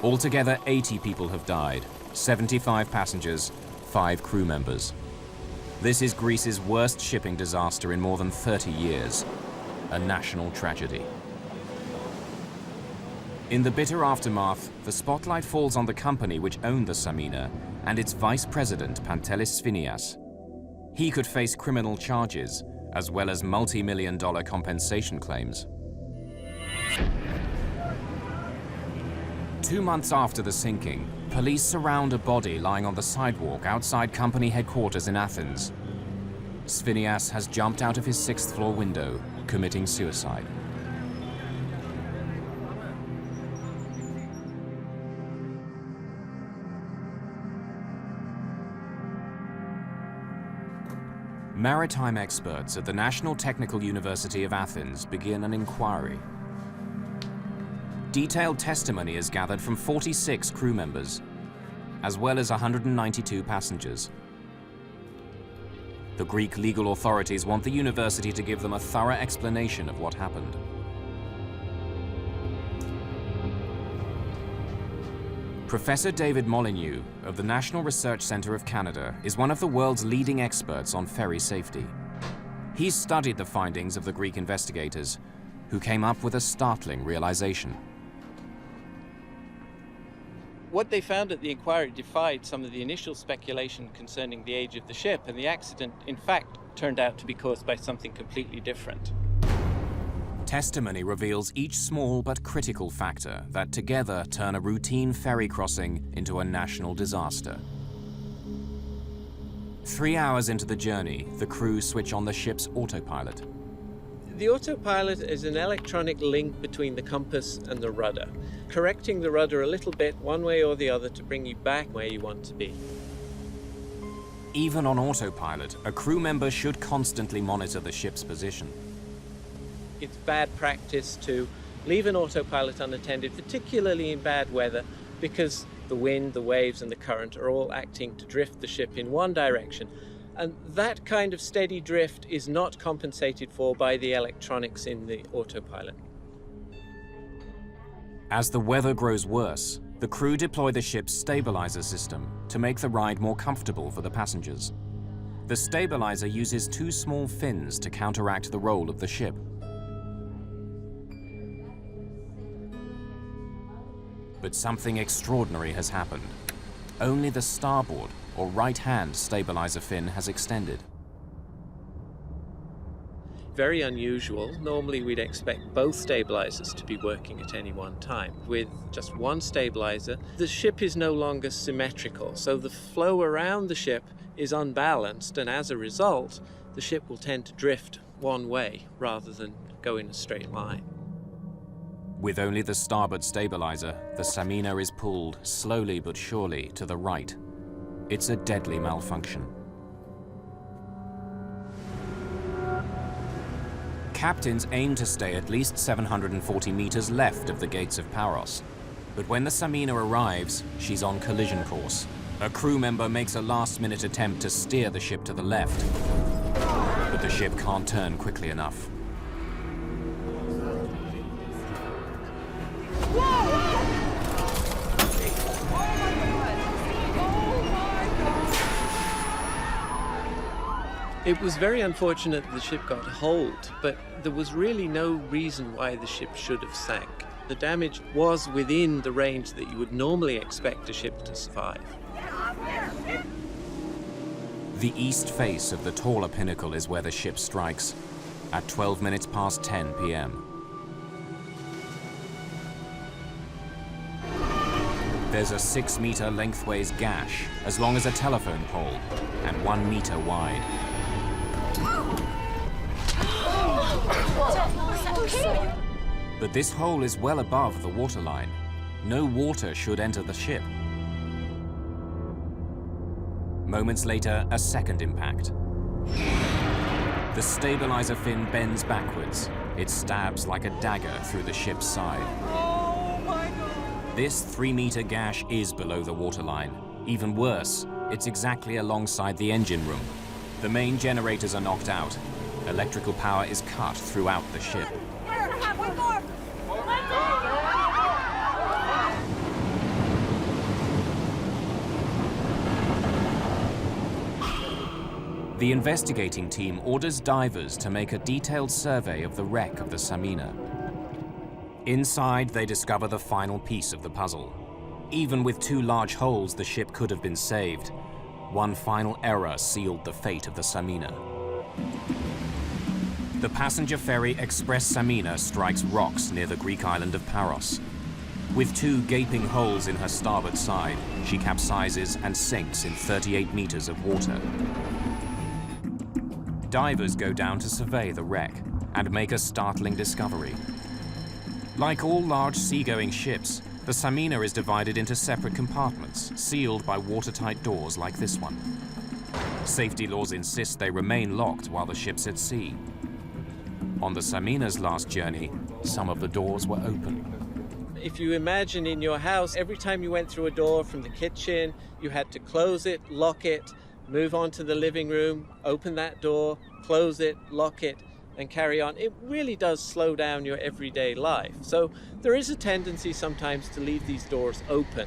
A: Altogether, 80 people have died, 75 passengers, 5 crew members. This is Greece's worst shipping disaster in more than 30 years, a national tragedy. In the bitter aftermath, the spotlight falls on the company which owned the Samina and its vice president, Pantelis Sphinias. He could face criminal charges, as well as multi-million-dollar compensation claims. 2 months after the sinking, police surround a body lying on the sidewalk outside company headquarters in Athens. Sphinias has jumped out of his 6th floor window, committing suicide. Maritime experts at the National Technical University of Athens begin an inquiry. Detailed testimony is gathered from 46 crew members, as well as 192 passengers. The Greek legal authorities want the university to give them a thorough explanation of what happened. Professor David Molyneux of the National Research Centre of Canada is one of the world's leading experts on ferry safety. He's studied the findings of the Greek investigators, who came up with a startling realization.
M: What they found at the inquiry defied some of the initial speculation concerning the age of the ship, and the accident, in fact, turned out to be caused by something completely different.
A: Testimony reveals each small but critical factor that together turn a routine ferry crossing into a national disaster. 3 hours into the journey, the crew switch on the ship's autopilot.
M: The autopilot is an electronic link between the compass and the rudder, correcting the rudder a little bit one way or the other to bring you back where you want to be.
A: Even on autopilot, a crew member should constantly monitor the ship's position.
M: It's bad practice to leave an autopilot unattended, particularly in bad weather, because the wind, the waves, and the current are all acting to drift the ship in one direction. And that kind of steady drift is not compensated for by the electronics in the autopilot.
A: As the weather grows worse, the crew deploy the ship's stabilizer system to make the ride more comfortable for the passengers. The stabilizer uses 2 small fins to counteract the roll of the ship. But something extraordinary has happened. Only the starboard, or right-hand stabilizer fin has extended.
M: Very unusual. Normally we'd expect both stabilizers to be working at any one time. With just one stabilizer, the ship is no longer symmetrical, so the flow around the ship is unbalanced, and as a result, the ship will tend to drift one way rather than go in a straight line.
A: With only the starboard stabilizer, the Samina is pulled slowly but surely to the right. It's a deadly malfunction. Captains aim to stay at least 740 meters left of the gates of Paros. But when the Samina arrives, she's on collision course. A crew member makes a last-minute attempt to steer the ship to the left, but the ship can't turn quickly enough.
M: It was very unfortunate that the ship got holed, but there was really no reason why the ship should have sank. The damage was within the range that you would normally expect a ship to survive.
A: The east face of the taller pinnacle is where the ship strikes, at 12 minutes past 10 p.m. There's a 6-meter lengthways gash, as long as a telephone pole, and 1 meter wide. But this hole is well above the waterline. No water should enter the ship. Moments later, a second impact. The stabilizer fin bends backwards. It stabs like a dagger through the ship's side. This 3-meter gash is below the waterline. Even worse, it's exactly alongside the engine room. The main generators are knocked out. Electrical power is cut throughout the ship. The investigating team orders divers to make a detailed survey of the wreck of the Samina. Inside, they discover the final piece of the puzzle. Even with 2 large holes, the ship could have been saved. One final error sealed the fate of the Samina. The passenger ferry Express Samina strikes rocks near the Greek island of Paros. With 2 gaping holes in her starboard side, she capsizes and sinks in 38 meters of water. Divers go down to survey the wreck and make a startling discovery. Like all large seagoing ships, the Samina is divided into separate compartments, sealed by watertight doors like this one. Safety laws insist they remain locked while the ship's at sea. On the Samina's last journey, some of the doors were open.
M: If you imagine in your house, every time you went through a door from the kitchen, you had to close it, lock it, move on to the living room, open that door, close it, lock it, and carry on. It really does slow down your everyday life. So there is a tendency sometimes to leave these doors open.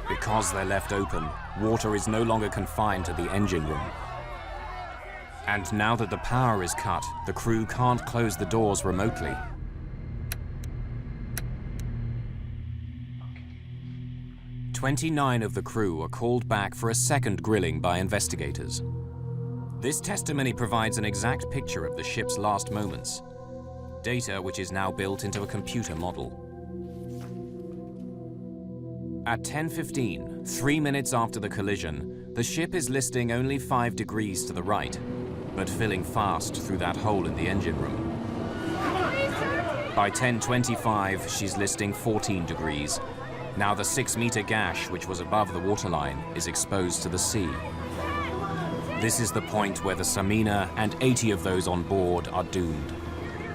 A: Because they're left open, water is no longer confined to the engine room. And now that the power is cut, the crew can't close the doors remotely. "29 of the crew are called back for a second grilling by investigators. This testimony provides an exact picture of the ship's last moments, data which is now built into a computer model. At 10:15, 3 minutes after the collision, the ship is listing only 5 degrees to the right, but filling fast through that hole in the engine room. By 10:25, she's listing 14 degrees. Now the 6-meter gash, which was above the waterline, is exposed to the sea. This is the point where the Samina and 80 of those on board are doomed.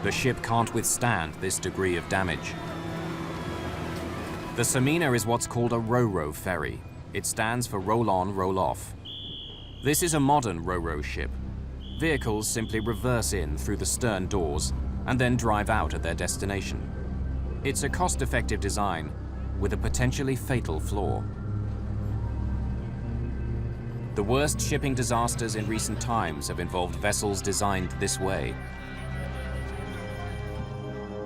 A: The ship can't withstand this degree of damage. The Samina is what's called a ro-ro ferry. It stands for roll on, roll off. This is a modern ro-ro ship. Vehicles simply reverse in through the stern doors and then drive out at their destination. It's a cost-effective design with a potentially fatal flaw. The worst shipping disasters in recent times have involved vessels designed this way.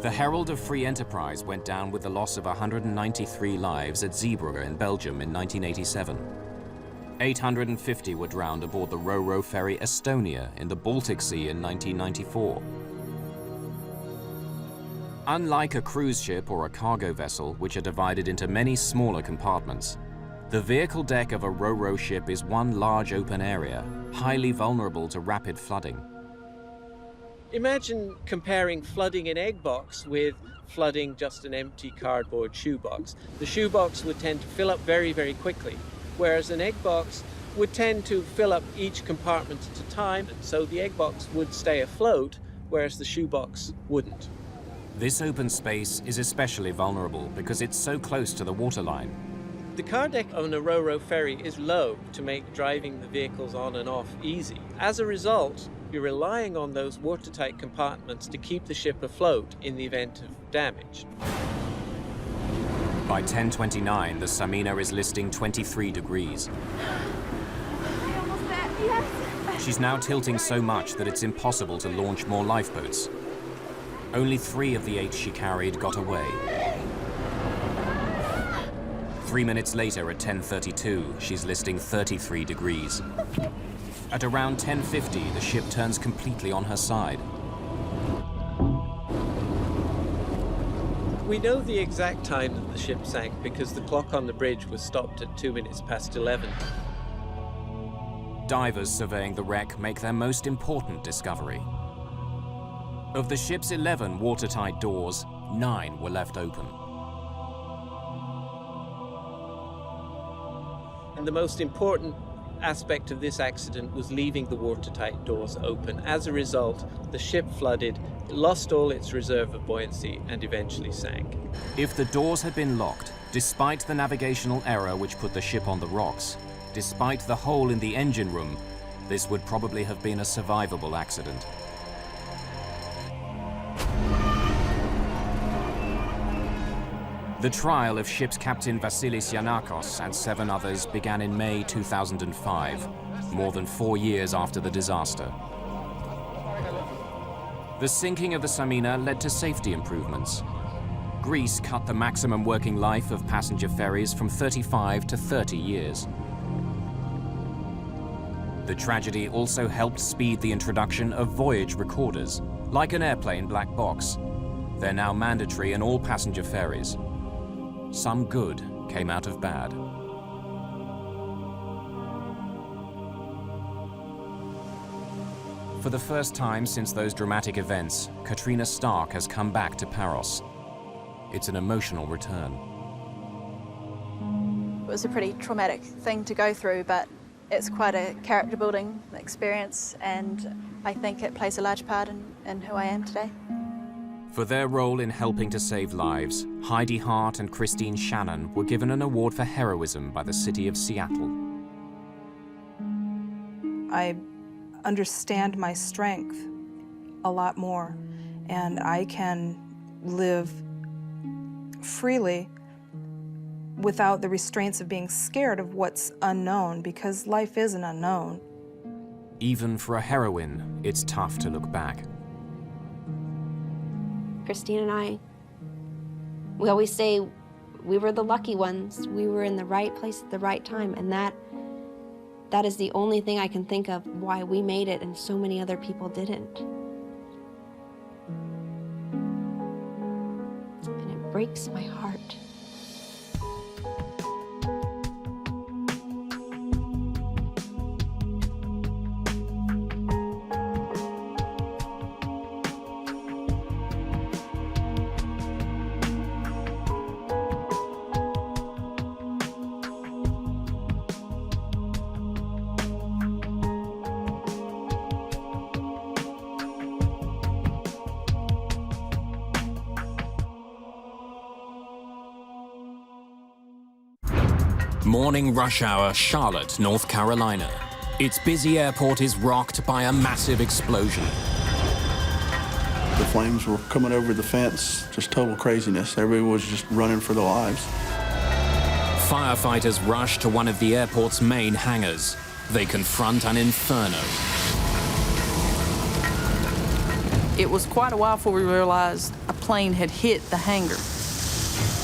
A: The Herald of Free Enterprise went down with the loss of 193 lives at Zeebrugge in Belgium in 1987. 850 were drowned aboard the ro-ro ferry Estonia in the Baltic Sea in 1994. Unlike a cruise ship or a cargo vessel, which are divided into many smaller compartments, the vehicle deck of a ro-ro ship is one large open area, highly vulnerable to rapid flooding.
M: Imagine comparing flooding an egg box with flooding just an empty cardboard shoebox. The shoebox would tend to fill up very, very quickly, whereas an egg box would tend to fill up each compartment at a time, so the egg box would stay afloat, whereas the shoebox wouldn't.
A: This open space is especially vulnerable because it's so close to the waterline.
M: The car deck on a ro-ro ferry is low to make driving the vehicles on and off easy. As a result, you're relying on those watertight compartments to keep the ship afloat in the event of damage.
A: By 10:29, the Samina is listing 23 degrees. She's now tilting so much that it's impossible to launch more lifeboats. Only 3 of the 8 she carried got away. 3 minutes later, at 10:32, she's listing 33 degrees. At around 10:50, the ship turns completely on her side.
M: We know the exact time that the ship sank because the clock on the bridge was stopped at 2 minutes past 11.
A: Divers surveying the wreck make their most important discovery. Of the ship's 11 watertight doors, 9 were left open.
M: And the most important aspect of this accident was leaving the watertight doors open. As a result, the ship flooded, lost all its reserve of buoyancy, and eventually sank.
A: If the doors had been locked, despite the navigational error which put the ship on the rocks, despite the hole in the engine room, this would probably have been a survivable accident. The trial of ship's captain Vasilis Giannakos and 7 others began in May 2005, more than 4 years after the disaster. The sinking of the Samina led to safety improvements. Greece cut the maximum working life of passenger ferries from 35 to 30 years. The tragedy also helped speed the introduction of voyage recorders, like an airplane black box. They're now mandatory in all passenger ferries. Some good came out of bad. For the first time since those dramatic events, Katrina Stark has come back to Paros. It's an emotional return.
Q: It was a pretty traumatic thing to go through, but it's quite a character-building experience, and I think it plays a large part in who I am today.
A: For their role in helping to save lives, Heidi Hart and Christine Shannon were given an award for heroism by the city of Seattle.
I: I understand my strength a lot more, and I can live freely without the restraints of being scared of what's unknown, because life is an unknown.
A: Even for a heroine, it's tough to look back.
L: Christine and I, we always say we were the lucky ones. We were in the right place at the right time, and that is the only thing I can think of why we made it and so many other people didn't. And it breaks my heart.
A: Morning rush hour, Charlotte, North Carolina. Its busy airport is rocked by a massive explosion.
J: The flames were coming over the fence, just total craziness. Everybody was just running for their lives.
A: Firefighters rush to one of the airport's main hangars. They confront an inferno.
S: It was quite a while before we realized a plane had hit the hangar.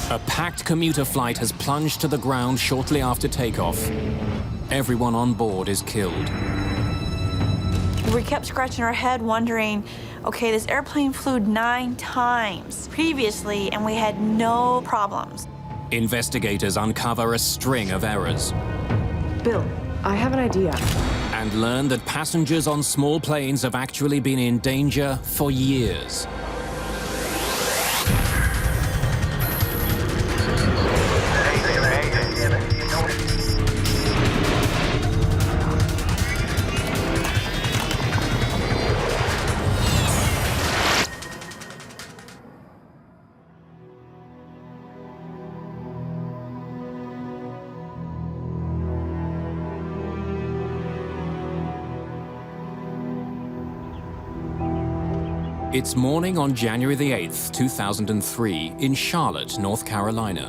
A: A packed commuter flight has plunged to the ground shortly after takeoff. Everyone on board is killed.
T: We kept scratching our head wondering, okay, this airplane flew 9 times previously and we had no problems.
A: Investigators uncover a string of errors.
U: Bill, I have an idea.
A: And learn that passengers on small planes have actually been in danger for years. It's morning on January the 8th, 2003, in Charlotte, North Carolina.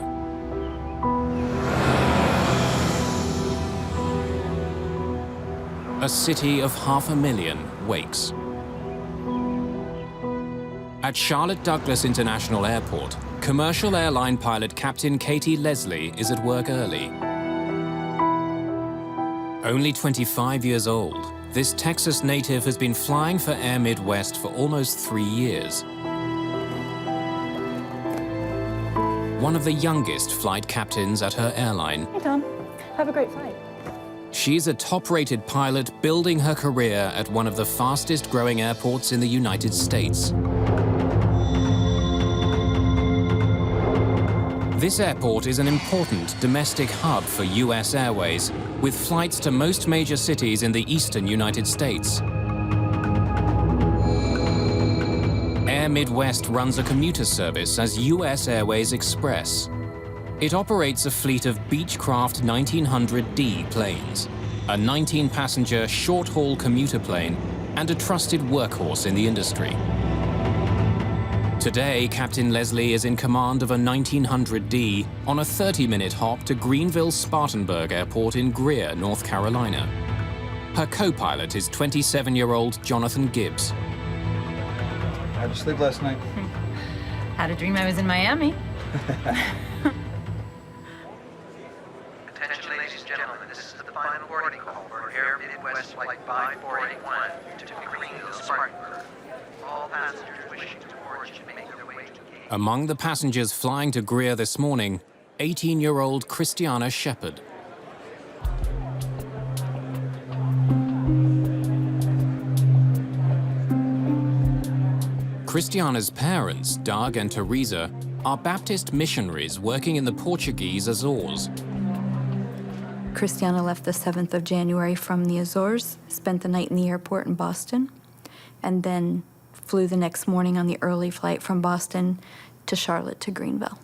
A: A city of 500,000 wakes. At Charlotte Douglas International Airport, commercial airline pilot Captain Katie Leslie is at work early. Only 25 years old, this Texas native has been flying for Air Midwest for almost 3 years. One of the youngest flight captains at her airline.
U: Hey, Tom. Have a great flight.
A: She's a top-rated pilot building her career at one of the fastest-growing airports in the United States. This airport is an important domestic hub for U.S. Airways, with flights to most major cities in the eastern United States. Air Midwest runs a commuter service as U.S. Airways Express. It operates a fleet of Beechcraft 1900D planes, a 19-passenger short-haul commuter plane, and a trusted workhorse in the industry. Today, Captain Leslie is in command of a 1900D on a 30-minute hop to Greenville-Spartanburg Airport in Greer, North Carolina. Her co-pilot is 27-year-old Jonathan Gibbs.
B: How'd you sleep last night?
D: Had a dream I was in Miami.
C: Attention, ladies and gentlemen, this is the final boarding call for Air Midwest Flight 5481 to Greenville, Spartanburg. All passengers wishing to board should make their way to gate.
A: Among the passengers flying to Greer this morning, 18-year-old Christiana Shepard. Christiana's parents, Doug and Teresa, are Baptist missionaries working in the Portuguese Azores.
K: Christiana left the 7th of January from the Azores, spent the night in the airport in Boston, and then flew the next morning on the early flight from Boston to Charlotte to Greenville.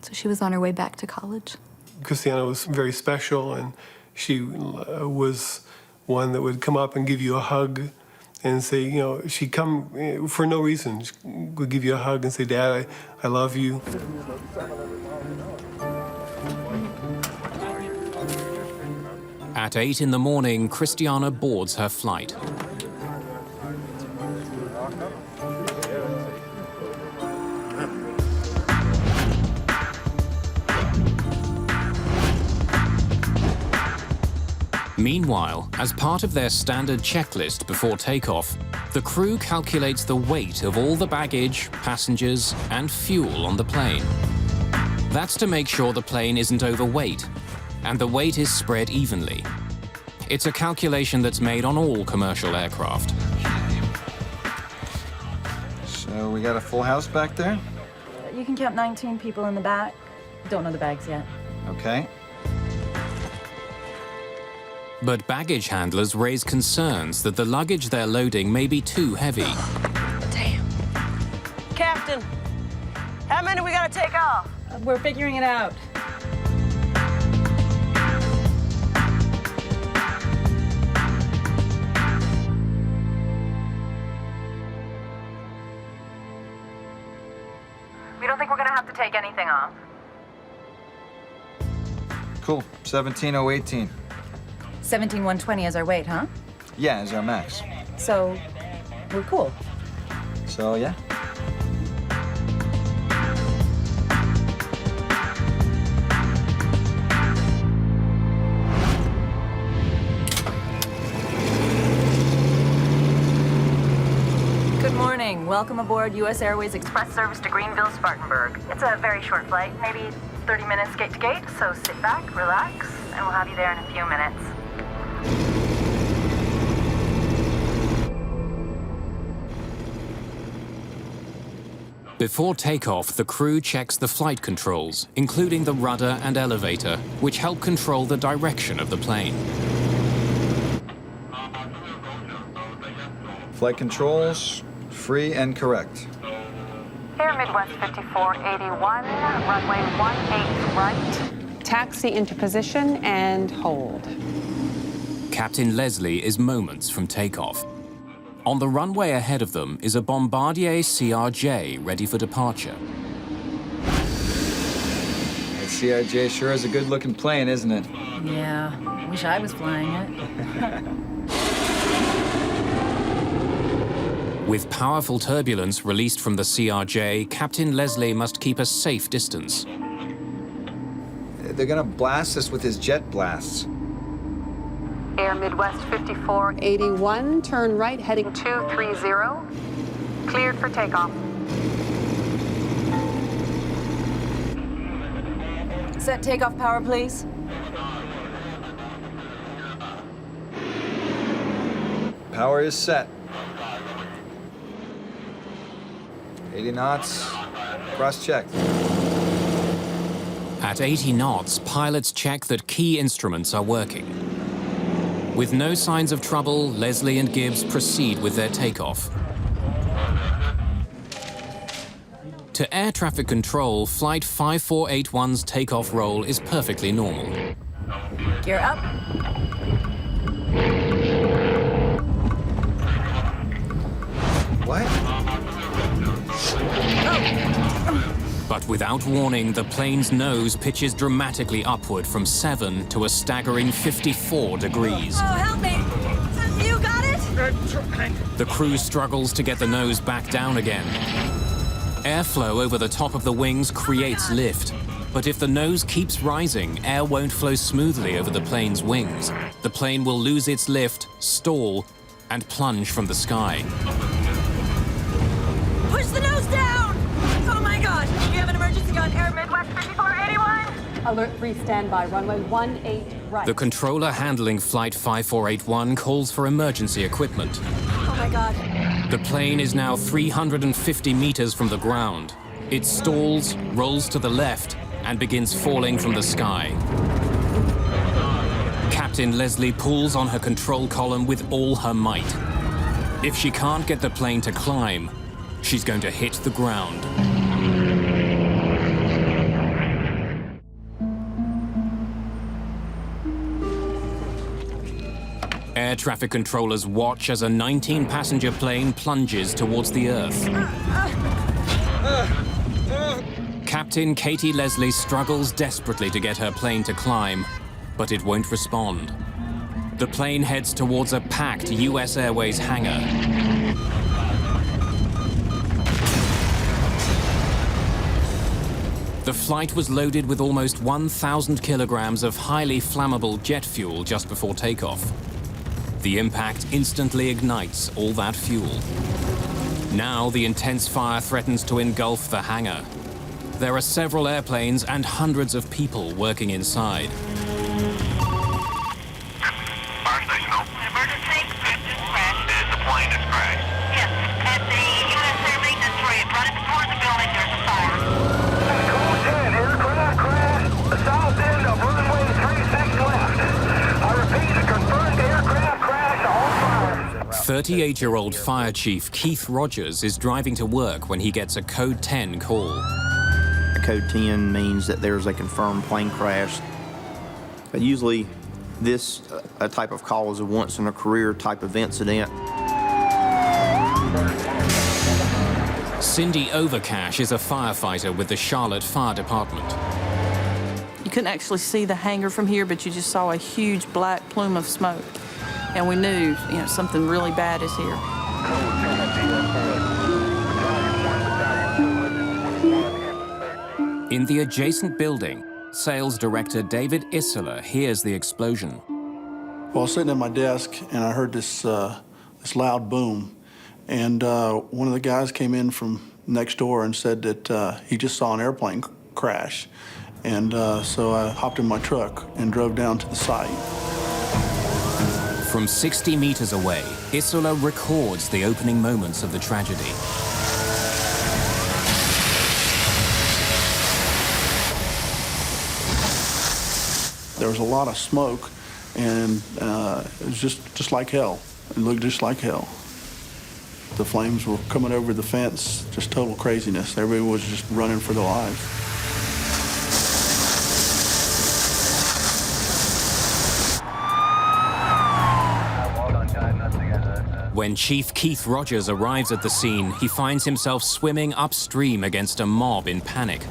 K: So she was on her way back to college.
R: Christiana was very special, and she was one that would come up and give you a hug and say, you know, she'd come for no reason. She would give you a hug and say, Dad, I love you.
A: At 8 in the morning, Christiana boards her flight. Meanwhile, as part of their standard checklist before takeoff, the crew calculates the weight of all the baggage, passengers, and fuel on the plane. That's to make sure the plane isn't overweight, and the weight is spread evenly. It's a calculation that's made on all commercial aircraft.
B: So we got a full house back there?
D: You can count 19 people in the back. Don't know the bags yet.
B: Okay.
A: But baggage handlers raise concerns that the luggage they're loading may be too heavy.
Y: Damn. Captain, how many we gotta take off?
D: We're figuring it out.
Y: We don't think we're gonna have to take anything off.
B: Cool. 17,018.
D: 17,120 is our weight, huh?
B: Yeah, is our max.
D: So, we're cool.
B: So, yeah.
D: Good morning. Welcome aboard U.S. Airways
Y: Express service to Greenville, Spartanburg. It's a very short flight, maybe 30 minutes gate to gate, so sit back, relax, and we'll have you there in a few minutes.
A: Before takeoff, the crew checks the flight controls, including the rudder and elevator, which help control the direction of the plane.
B: Flight controls, free and correct.
Y: Air Midwest 5481, runway 18 right.
Z: Taxi into position and hold.
A: Captain Leslie is moments from takeoff. On the runway ahead of them is a Bombardier CRJ ready for departure.
B: That CRJ sure is a good-looking plane, isn't it?
D: Yeah, wish I was flying it.
A: With powerful turbulence released from the CRJ, Captain Leslie must keep a safe distance.
B: They're gonna blast us with his jet blasts.
Y: Air Midwest 5481, turn right, heading 230. Cleared for takeoff.
D: Set takeoff power, please.
B: Power is set. 80 knots, cross-checked.
A: At 80 knots, pilots check that key instruments are working. With no signs of trouble, Leslie and Gibbs proceed with their takeoff. To air traffic control, Flight 5481's takeoff roll is perfectly normal.
D: Gear up.
B: What?
A: But without warning, the plane's nose pitches dramatically upward from 7 to a staggering 54 degrees.
Y: Oh, help me! You got it?
A: The crew struggles to get the nose back down again. Airflow over the top of the wings creates lift. But if the nose keeps rising, air won't flow smoothly over the plane's wings. The plane will lose its lift, stall, and plunge from the sky.
Y: Push the nose down! Oh my God! We have an emergency on Air Midwest 5481.
U: Alert 3, standby. Runway 18 right.
A: The controller handling Flight 5481 calls for emergency equipment.
Y: Oh my God.
A: The plane is now 350 meters from the ground. It stalls, rolls to the left, and begins falling from the sky. Captain Leslie pulls on her control column with all her might. If she can't get the plane to climb, she's going to hit the ground. Air traffic controllers watch as a 19-passenger plane plunges towards the Earth. Captain Katie Leslie struggles desperately to get her plane to climb, but it won't respond. The plane heads towards a packed US Airways hangar. The flight was loaded with almost 1,000 kilograms of highly flammable jet fuel just before takeoff. The impact instantly ignites all that fuel. Now the intense fire threatens to engulf the hangar. There are several airplanes and hundreds of people working inside.
Y: Fire station, no. Emergency? Just crashed. The plane just crashed. Yes, at the US Air Maintenance Ramp, right before the building, there's a fire.
X: Code 10, aircraft crash, the south end of runway 36 left. I repeat, a confirmed aircraft crash on fire.
A: 38-year-old Fire Chief Keith Rogers is driving to work when he gets a Code 10 call.
E: Code 10 means that there's a confirmed plane crash. Usually, this type of call is a once-in-a-career type of incident.
A: Cindy Overcash is a firefighter with the Charlotte Fire Department.
S: You couldn't actually see the hangar from here, but you just saw a huge black plume of smoke. And we knew, something really bad is here.
A: In the adjacent building, sales director David Isola hears the explosion.
J: Well, I was sitting at my desk and I heard this loud boom. And one of the guys came in from next door and said that he just saw an airplane crash. And so I hopped in my truck and drove down to the site.
A: From 60 meters away, Isola records the opening moments of the tragedy.
J: There was a lot of smoke, and it was just like hell. It looked just like hell. The flames were coming over the fence, just total craziness. Everybody was just running for their lives.
A: When Chief Keith Rogers arrives at the scene, he finds himself swimming upstream against a mob in panic.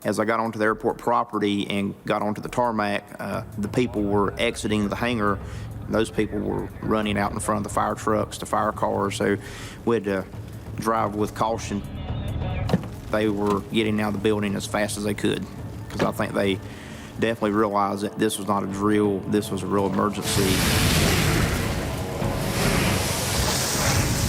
E: As I got onto the airport property and got onto the tarmac, the people were exiting the hangar. Those people were running out in front of the fire trucks, the fire cars, so we had to drive with caution. They were getting out of the building as fast as they could, because I think they definitely realized that this was not a drill, this was a real emergency.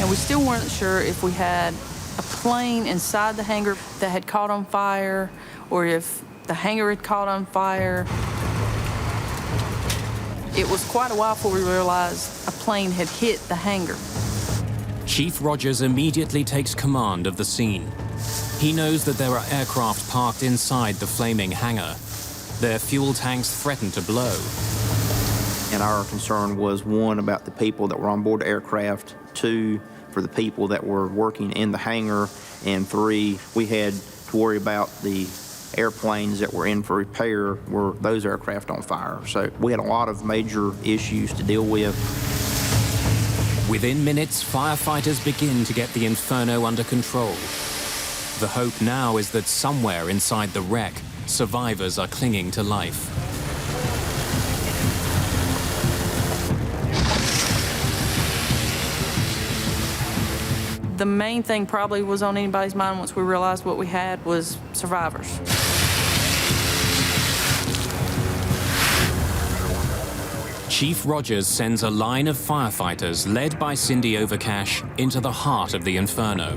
S: And we still weren't sure if we had a plane inside the hangar that had caught on fire, or if the hangar had caught on fire. It was quite a while before we realized a plane had hit the hangar.
A: Chief Rogers immediately takes command of the scene. He knows that there are aircraft parked inside the flaming hangar. Their fuel tanks threaten to blow.
E: And our concern was, one, about the people that were on board the aircraft, two, for the people that were working in the hangar, and three, we had to worry about the airplanes that were in for repair. Were those aircraft on fire? So we had a lot of major issues to deal with.
A: Within minutes, firefighters begin to get the inferno under control. The hope now is that somewhere inside the wreck, survivors are clinging to life.
S: The main thing probably was on anybody's mind once we realized what we had was survivors.
A: Chief Rogers sends a line of firefighters led by Cindy Overcash into the heart of the inferno.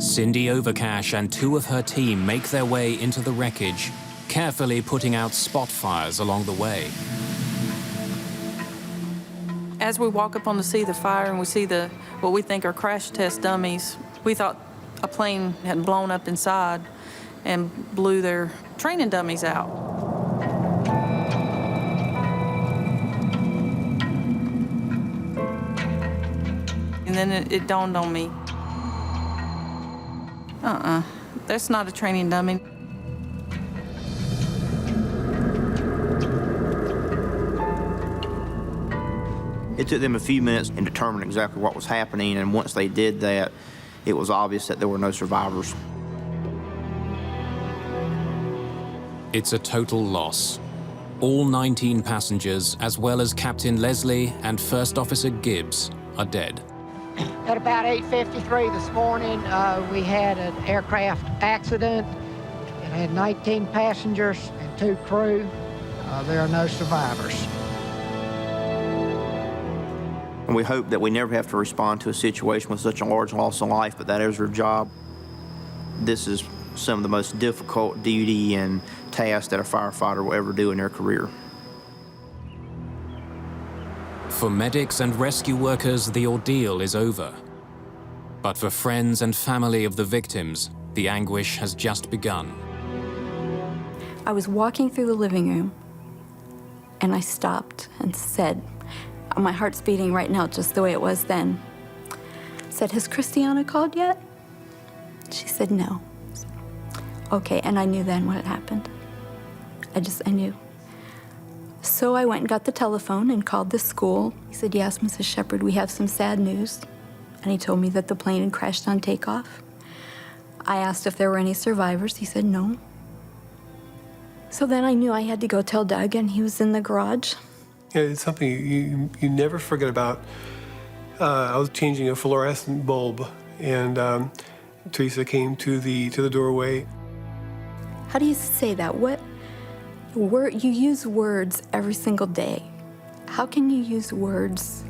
A: Cindy Overcash and two of her team make their way into the wreckage, carefully putting out spot fires along the way.
S: As we walk up on to see the fire and we see what we think are crash test dummies, we thought a plane had blown up inside and blew their training dummies out. And then it dawned on me, that's not a training dummy.
E: It took them a few minutes to determine exactly what was happening, and once they did that, it was obvious that there were no survivors.
A: It's a total loss. All 19 passengers, as well as Captain Leslie and First Officer Gibbs, are dead.
F: At about 8:53 this morning, we had an aircraft accident. It had 19 passengers and 2 crew. There are no survivors.
E: And we hope that we never have to respond to a situation with such a large loss of life, but that is our job. This is some of the most difficult duty and tasks that a firefighter will ever do in their career.
A: For medics and rescue workers, the ordeal is over. But for friends and family of the victims, the anguish has just begun.
K: I was walking through the living room, and I stopped and said, my heart's beating right now just the way it was then, said, "Has Christiana called yet?" She said, "No." Okay, and I knew then what had happened. I knew. So I went and got the telephone and called the school. He said, "Yes, Mrs. Shepard, we have some sad news." And he told me that the plane had crashed on takeoff. I asked if there were any survivors. He said no. So then I knew I had to go tell Doug, and he was in the garage.
R: Yeah, it's something you never forget about. I was changing a fluorescent bulb, and Teresa came to the doorway.
K: How do you say that? You use words every single day. How can you use words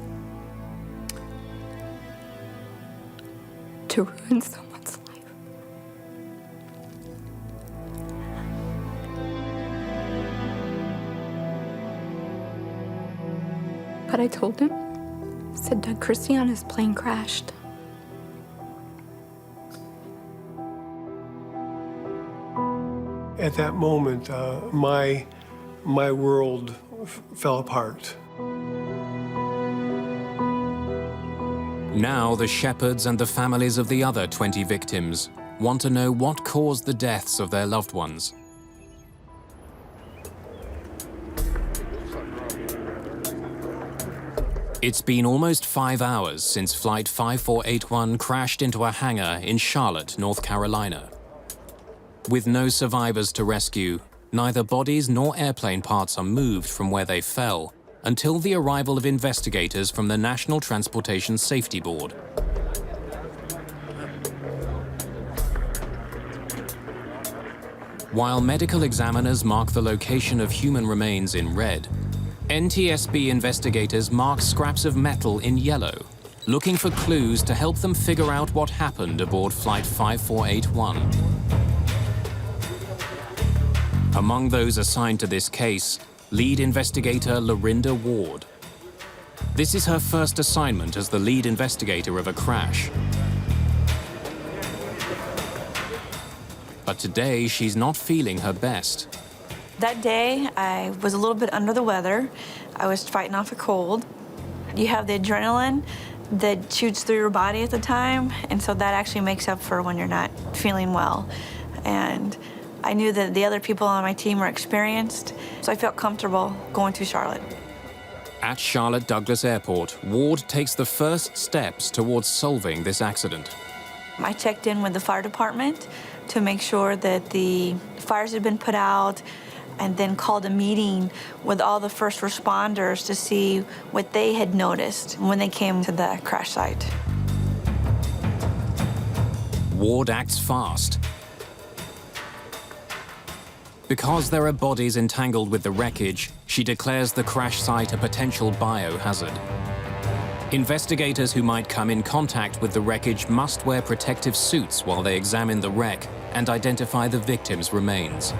K: to ruin someone's life? But I told him, I said, "Doug, Christiana's plane crashed."
R: At that moment, my world fell apart.
A: Now the Shepards and the families of the other 20 victims want to know what caused the deaths of their loved ones. It's been almost 5 hours since Flight 5481 crashed into a hangar in Charlotte, North Carolina. With no survivors to rescue, neither bodies nor airplane parts are moved from where they fell until the arrival of investigators from the National Transportation Safety Board. While medical examiners mark the location of human remains in red, NTSB investigators mark scraps of metal in yellow, looking for clues to help them figure out what happened aboard Flight 5481. Among those assigned to this case, lead investigator Lorinda Ward. This is her first assignment as the lead investigator of a crash. But today, she's not feeling her best.
T: That day, I was a little bit under the weather. I was fighting off a cold. You have the adrenaline that shoots through your body at the time, and so that actually makes up for when you're not feeling well. And I knew that the other people on my team were experienced, so I felt comfortable going to Charlotte.
A: At Charlotte Douglas Airport, Ward takes the first steps towards solving this accident.
T: I checked in with the fire department to make sure that the fires had been put out, and then called a meeting with all the first responders to see what they had noticed when they came to the crash site.
A: Ward acts fast. Because there are bodies entangled with the wreckage, she declares the crash site a potential biohazard. Investigators who might come in contact with the wreckage must wear protective suits while they examine the wreck and identify the victims' remains.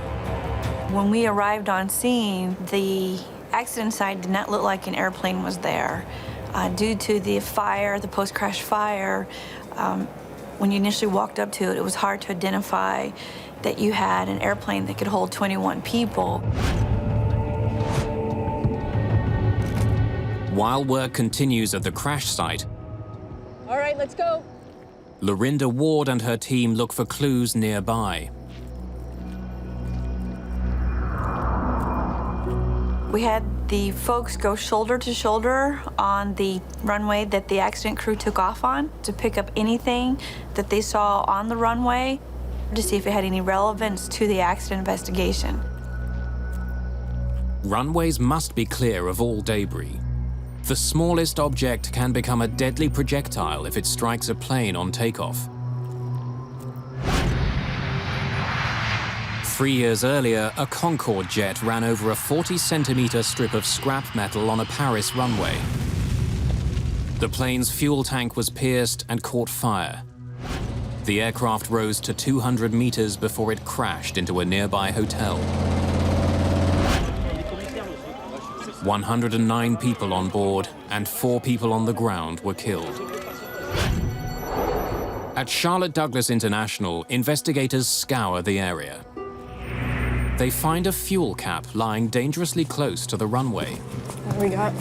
T: When we arrived on scene, the accident site did not look like an airplane was there. Due to the fire, the post-crash fire, when you initially walked up to it, it was hard to identify that you had an airplane that could hold 21 people.
A: While work continues at the crash site,
U: All right, let's go.
A: Lorinda Ward and her team look for clues nearby.
T: We had the folks go shoulder to shoulder on the runway that the accident crew took off on to pick up anything that they saw on the runway to see if it had any relevance to the accident investigation.
A: Runways must be clear of all debris. The smallest object can become a deadly projectile if it strikes a plane on takeoff. 3 years earlier, a Concorde jet ran over a 40-centimeter strip of scrap metal on a Paris runway. The plane's fuel tank was pierced and caught fire. The aircraft rose to 200 meters before it crashed into a nearby hotel. 109 people on board and 4 people on the ground were killed. At Charlotte Douglas International, investigators scour the area. They find a fuel cap lying dangerously close to the runway.
T: What do we got?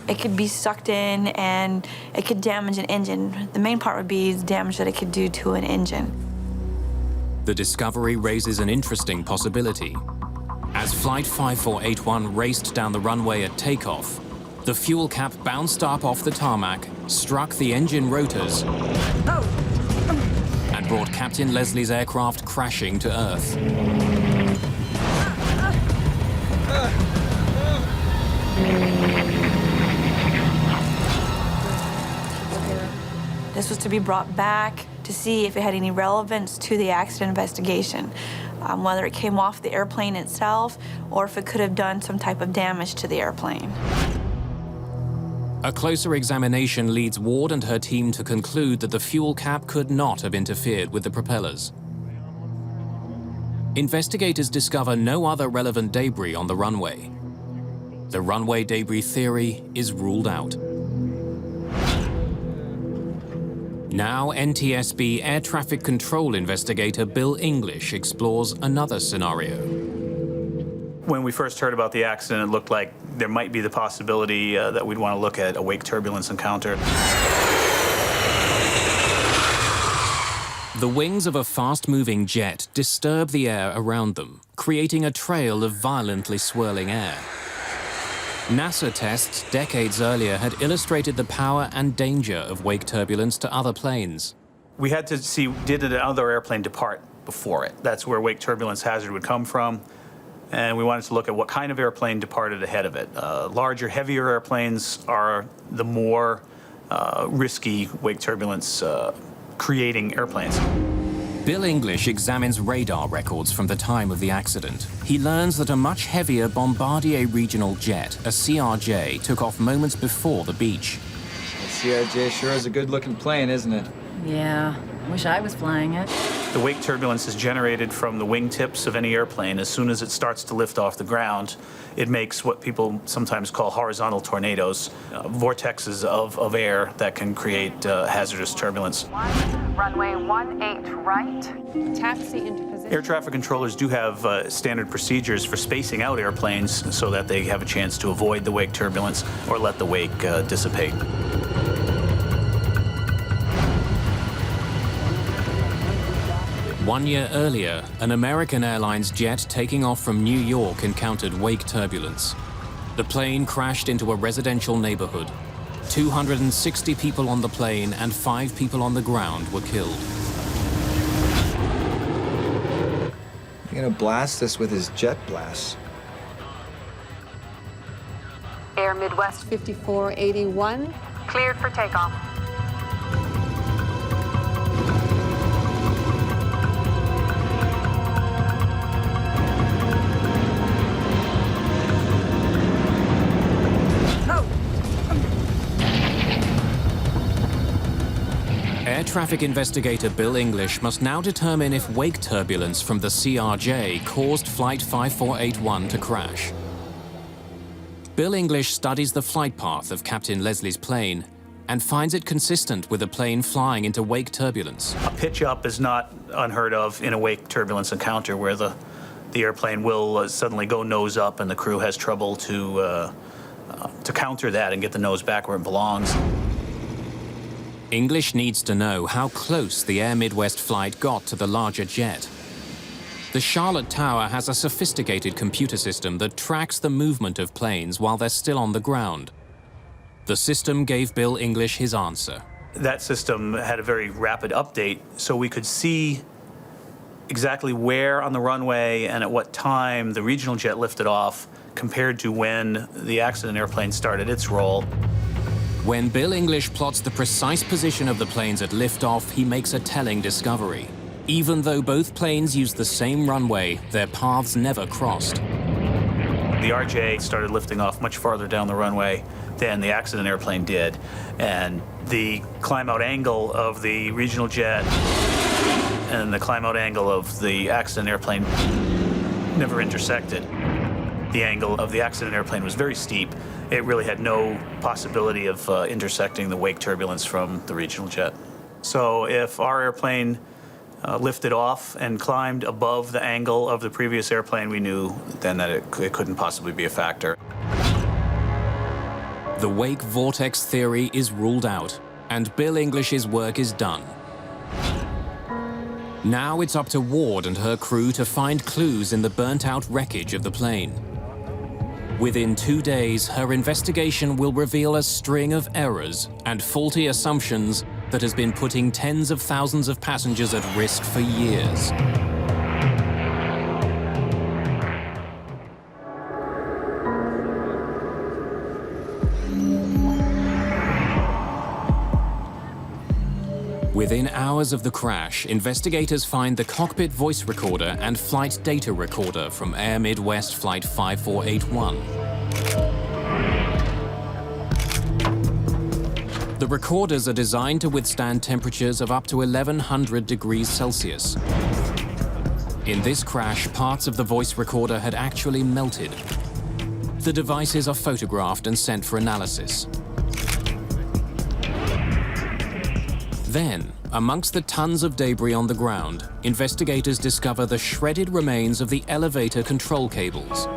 T: It could be sucked in and it could damage an engine. The main part would be the damage that it could do to an engine.
A: The discovery raises an interesting possibility. As Flight 5481 raced down the runway at takeoff, the fuel cap bounced up off the tarmac, struck the engine rotors, and brought Captain Leslie's aircraft crashing to Earth.
T: This was to be brought back to see if it had any relevance to the accident investigation, whether it came off the airplane itself or if it could have done some type of damage to the airplane.
A: A closer examination leads Ward and her team to conclude that the fuel cap could not have interfered with the propellers. Investigators discover no other relevant debris on the runway. The runway debris theory is ruled out. Now, NTSB air traffic control investigator Bill English explores another scenario.
G: When we first heard about the accident, it looked like there might be the possibility that we'd want to look at a wake turbulence encounter.
A: The wings of a fast-moving jet disturb the air around them, creating a trail of violently swirling air. NASA tests decades earlier had illustrated the power and danger of wake turbulence to other planes.
G: We had to see, did another airplane depart before it? That's where wake turbulence hazard would come from. And we wanted to look at what kind of airplane departed ahead of it. Larger, heavier airplanes are the more risky wake turbulence creating airplanes.
A: Bill English examines radar records from the time of the accident. He learns that a much heavier Bombardier regional jet, a CRJ, took off moments before the beach.
B: The CRJ sure is a good-looking plane, isn't it?
D: Yeah, wish I was flying it.
G: The wake turbulence is generated from the wingtips of any airplane. As soon as it starts to lift off the ground, it makes what people sometimes call horizontal tornadoes, vortexes of air that can create hazardous turbulence.
U: Runway 18 right. Taxi into position.
G: Air traffic controllers do have standard procedures for spacing out airplanes so that they have a chance to avoid the wake turbulence or let the wake dissipate.
A: 1 year earlier, an American Airlines jet taking off from New York encountered wake turbulence. The plane crashed into a residential neighborhood. 260 people on the plane and 5 people on the ground were killed.
B: You're gonna blast us with his jet blasts.
Z: Air Midwest 5481, cleared for takeoff.
A: Air traffic investigator Bill English must now determine if wake turbulence from the CRJ caused Flight 5481 to crash. Bill English studies the flight path of Captain Leslie's plane and finds it consistent with a plane flying into wake turbulence.
G: A pitch up is not unheard of in a wake turbulence encounter where the airplane will suddenly go nose up and the crew has trouble to counter that and get the nose back where it belongs.
A: English needs to know how close the Air Midwest flight got to the larger jet. The Charlotte Tower has a sophisticated computer system that tracks the movement of planes while they're still on the ground. The system gave Bill English his answer.
G: That system had a very rapid update, so we could see exactly where on the runway and at what time the regional jet lifted off compared to when the accident airplane started its roll.
A: When Bill English plots the precise position of the planes at liftoff, he makes a telling discovery. Even though both planes used the same runway, their paths never crossed.
G: The RJ started lifting off much farther down the runway than the accident airplane did, and the climb-out angle of the regional jet and the climb-out angle of the accident airplane never intersected. The angle of the accident airplane was very steep. It really had no possibility of intersecting the wake turbulence from the regional jet. So if our airplane lifted off and climbed above the angle of the previous airplane, we knew then that it couldn't possibly be a factor.
A: The wake vortex theory is ruled out, and Bill English's work is done. Now it's up to Ward and her crew to find clues in the burnt-out wreckage of the plane. Within 2 days, her investigation will reveal a string of errors and faulty assumptions that has been putting tens of thousands of passengers at risk for years. Within hours of the crash, investigators find the cockpit voice recorder and flight data recorder from Air Midwest Flight 5481. The recorders are designed to withstand temperatures of up to 1100 degrees Celsius. In this crash, parts of the voice recorder had actually melted. The devices are photographed and sent for analysis. Then, amongst the tons of debris on the ground, investigators discover the shredded remains of the elevator control cables.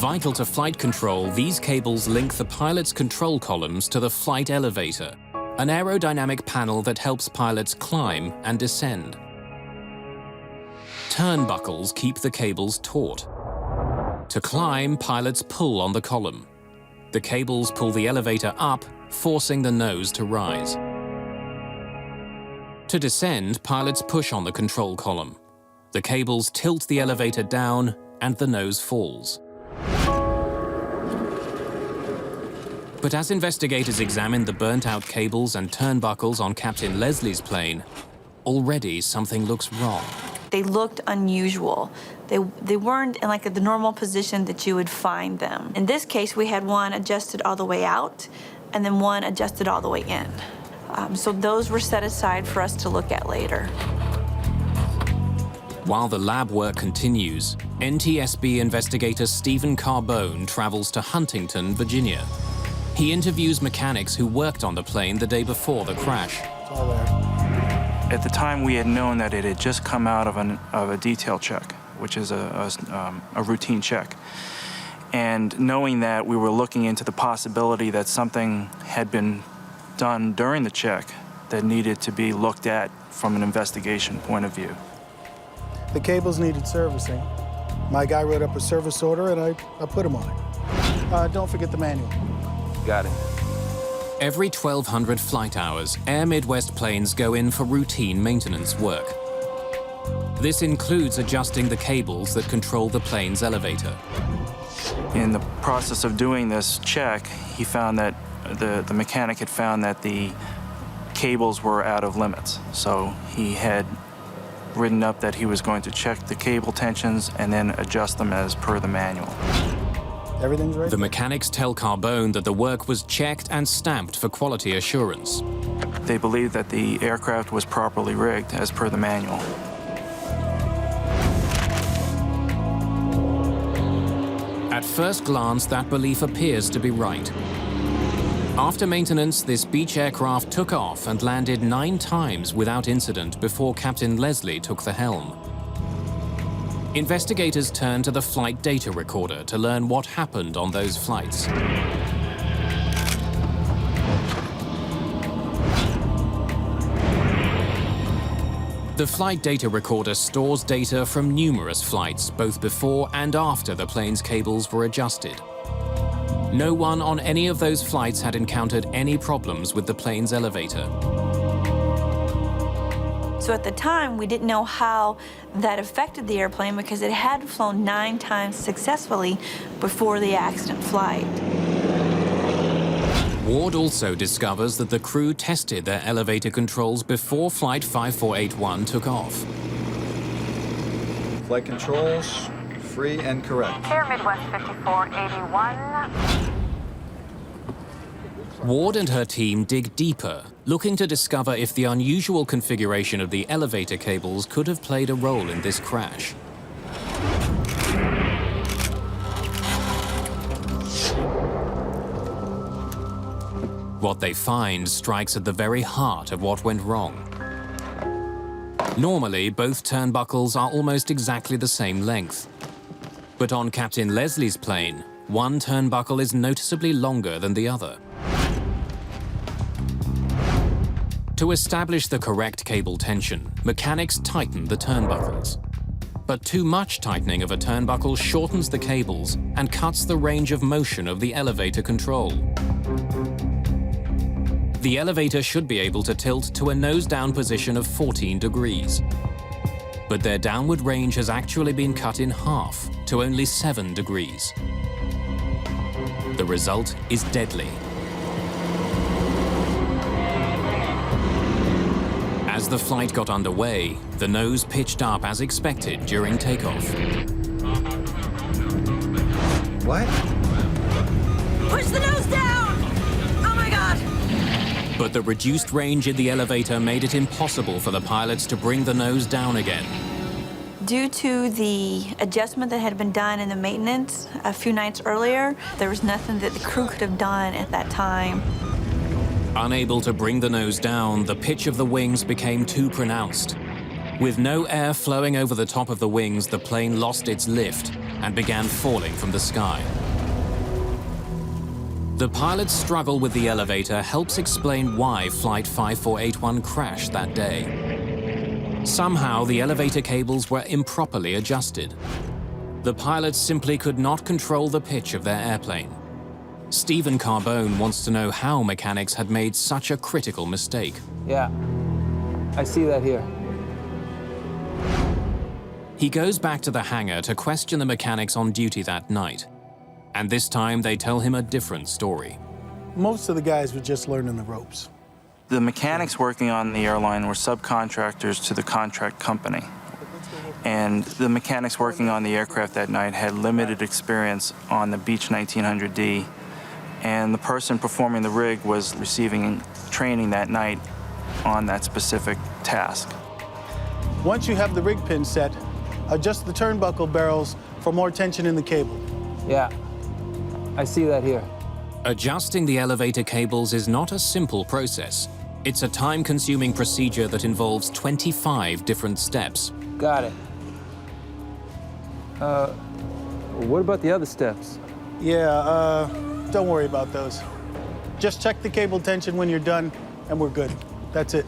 A: Vital to flight control, these cables link the pilot's control columns to the flight elevator, an aerodynamic panel that helps pilots climb and descend. Turnbuckles keep the cables taut. To climb, pilots pull on the column. The cables pull the elevator up, forcing the nose to rise. To descend, pilots push on the control column. The cables tilt the elevator down, and the nose falls. But as investigators examine the burnt-out cables and turnbuckles on Captain Leslie's plane, already something looks wrong.
T: They looked unusual. They weren't in like the normal position that you would find them. In this case, we had one adjusted all the way out and then one adjusted all the way in. So those were set aside for us to look at later.
A: While the lab work continues, NTSB investigator Stephen Carbone travels to Huntington, Virginia. He interviews mechanics who worked on the plane the day before the crash.
H: At the time, we had known that it had just come out of a detail check, which is a routine check. And knowing that, we were looking into the possibility that something had been done during the check that needed to be looked at from an investigation point of view.
N: The cables needed servicing. My guy wrote up a service order, and I put him on it. Don't forget the manual.
B: Got it.
A: Every 1,200 flight hours, Air Midwest planes go in for routine maintenance work. This includes adjusting the cables that control the plane's elevator.
H: In the process of doing this check, he found that the mechanic had found that the cables were out of limits. So he had written up that he was going to check the cable tensions and then adjust them as per the manual.
N: Everything's right.
A: The mechanics tell Carbone that the work was checked and stamped for quality assurance.
H: They believed that the aircraft was properly rigged as per the manual.
A: At first glance, that belief appears to be right. After maintenance, this Beech aircraft took off and landed 9 times without incident before Captain Leslie took the helm. Investigators turned to the flight data recorder to learn what happened on those flights. The flight data recorder stores data from numerous flights, both before and after the plane's cables were adjusted. No one on any of those flights had encountered any problems with the plane's elevator.
T: So at the time, we didn't know how that affected the airplane because it had flown 9 times successfully before the accident flight.
A: Ward also discovers that the crew tested their elevator controls before Flight 5481 took off.
B: Flight controls, free and correct.
Z: Air Midwest 5481.
A: Ward and her team dig deeper, looking to discover if the unusual configuration of the elevator cables could have played a role in this crash. What they find strikes at the very heart of what went wrong. Normally, both turnbuckles are almost exactly the same length. But on Captain Leslie's plane, one turnbuckle is noticeably longer than the other. To establish the correct cable tension, mechanics tighten the turnbuckles. But too much tightening of a turnbuckle shortens the cables and cuts the range of motion of the elevator control. The elevator should be able to tilt to a nose-down position of 14 degrees. But their downward range has actually been cut in half to only 7 degrees. The result is deadly. As the flight got underway, the nose pitched up as expected during takeoff.
B: What?
T: Push the nose down! Oh my God!
A: But the reduced range in the elevator made it impossible for the pilots to bring the nose down again.
T: Due to the adjustment that had been done in the maintenance a few nights earlier, there was nothing that the crew could have done at that time.
A: Unable to bring the nose down, the pitch of the wings became too pronounced. With no air flowing over the top of the wings, the plane lost its lift and began falling from the sky. The pilot's struggle with the elevator helps explain why Flight 5481 crashed that day. Somehow, the elevator cables were improperly adjusted. The pilots simply could not control the pitch of their airplane. Stephen Carbone wants to know how mechanics had made such a critical mistake.
O: Yeah, I see that here.
A: He goes back to the hangar to question the mechanics on duty that night. And this time they tell him a different story.
N: Most of the guys were just learning the ropes.
H: The mechanics working on the airline were subcontractors to the contract company. And the mechanics working on the aircraft that night had limited experience on the Beech 1900D. And the person performing the rig was receiving training that night on that specific task.
N: Once you have the rig pin set, adjust the turnbuckle barrels for more tension in the cable.
O: Yeah, I see that here.
A: Adjusting the elevator cables is not a simple process. It's a time-consuming procedure that involves 25 different steps.
O: Got it. What about the other steps?
N: Yeah, don't worry about those. Just check the cable tension when you're done, and we're good. That's it.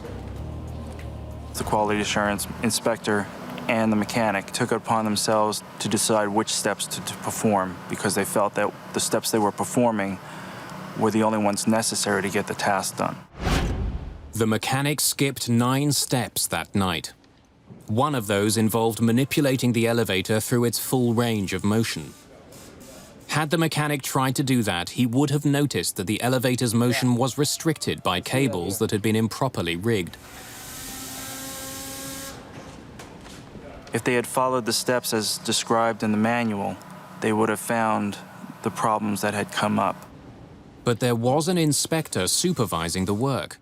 H: The quality assurance inspector and the mechanic took it upon themselves to decide which steps to perform because they felt that the steps they were performing were the only ones necessary to get the task done.
A: The mechanic skipped 9 steps that night. One of those involved manipulating the elevator through its full range of motion. Had the mechanic tried to do that, he would have noticed that the elevator's motion was restricted by cables that had been improperly rigged.
H: If they had followed the steps as described in the manual, they would have found the problems that had come up.
A: But there was an inspector supervising the work.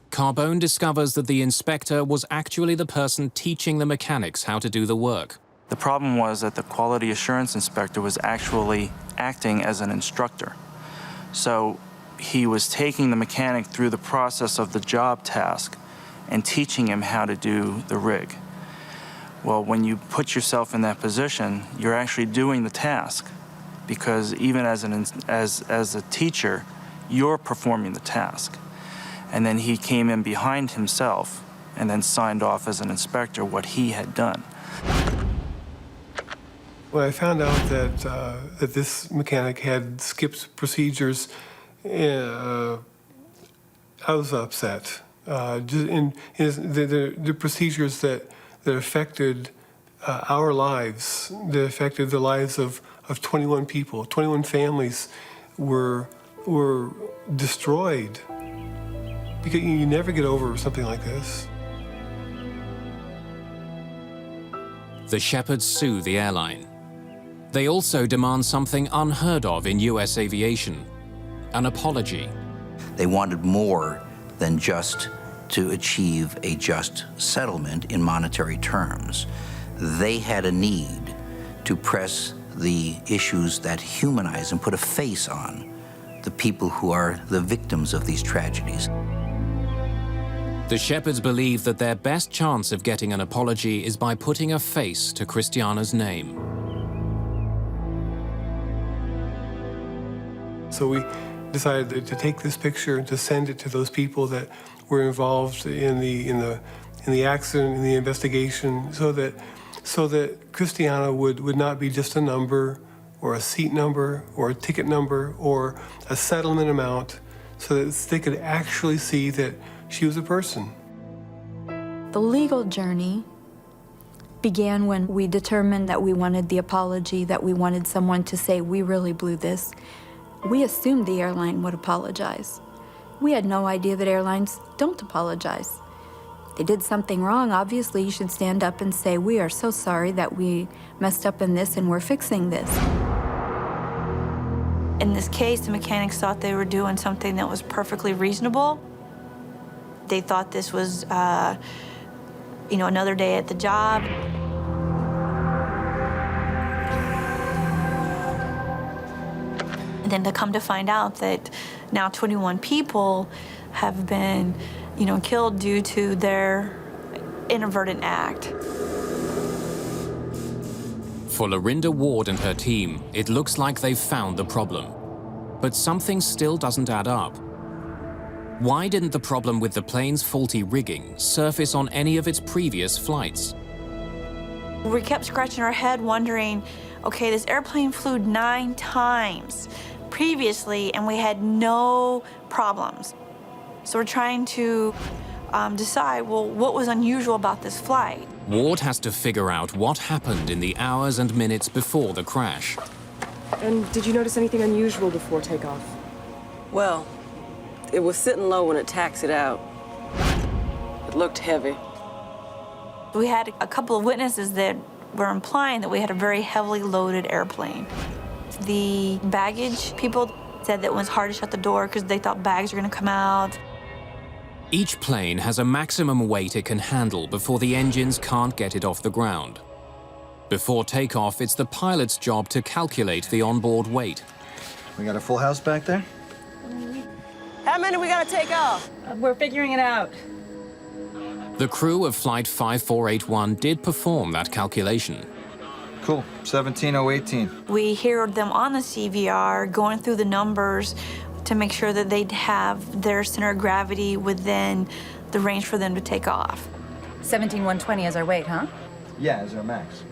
A: Carbone discovers that the inspector was actually the person teaching the mechanics how to do the work.
H: The problem was that the quality assurance inspector was actually acting as an instructor. So he was taking the mechanic through the process of the job task and teaching him how to do the rig. Well, when you put yourself in that position, you're actually doing the task because even as a teacher, you're performing the task. And then he came in behind himself and then signed off as an inspector what he had done.
R: When I found out that this mechanic had skipped procedures, I was upset. The procedures that affected our lives, that affected the lives of 21 people, 21 families were destroyed. Because you never get over something like this.
A: The Shepherds sue the airline. They also demand something unheard of in US aviation, an apology.
I: They wanted more than just to achieve a just settlement in monetary terms. They had a need to press the issues that humanize and put a face on the people who are the victims of these tragedies.
A: The Shepherds believe that their best chance of getting an apology is by putting a face to Christiana's name.
R: So we decided to take this picture and to send it to those people that were involved in the accident, in the investigation, so that Christiana would not be just a number or a seat number or a ticket number or a settlement amount, so that they could actually see that she was a person.
K: The legal journey began when we determined that we wanted the apology, that we wanted someone to say, we really blew this. We assumed the airline would apologize. We had no idea that airlines don't apologize. They did something wrong, obviously you should stand up and say, we are so sorry that we messed up in this and we're fixing this.
T: In this case, the mechanics thought they were doing something that was perfectly reasonable. They thought this was, another day at the job. And then to come to find out that now 21 people have been, killed due to their inadvertent act.
A: For Lorinda Ward and her team, it looks like they've found the problem. But something still doesn't add up. Why didn't the problem with the plane's faulty rigging surface on any of its previous flights?
T: We kept scratching our head wondering, okay, this airplane flew 9 times previously and we had no problems. So we're trying to decide, well, what was unusual about this flight?
A: Ward has to figure out what happened in the hours and minutes before the crash.
M: And did you notice anything unusual before takeoff? Well, it was sitting low when it taxied out. It looked heavy.
T: We had a couple of witnesses that were implying that we had a very heavily loaded airplane. The baggage people said that it was hard to shut the door because they thought bags were going to come out.
A: Each plane has a maximum weight it can handle before the engines can't get it off the ground. Before takeoff, it's the pilot's job to calculate the onboard weight.
B: We got a full house back there?
M: How many we gotta take off?
D: We're figuring it out.
A: The crew of Flight 5481 did perform that calculation.
B: Cool, 17,018.
T: We heard them on the CVR going through the numbers to make sure that they'd have their center of gravity within the range for them to take off.
D: 17,120 is our weight, huh?
B: Yeah, is our max.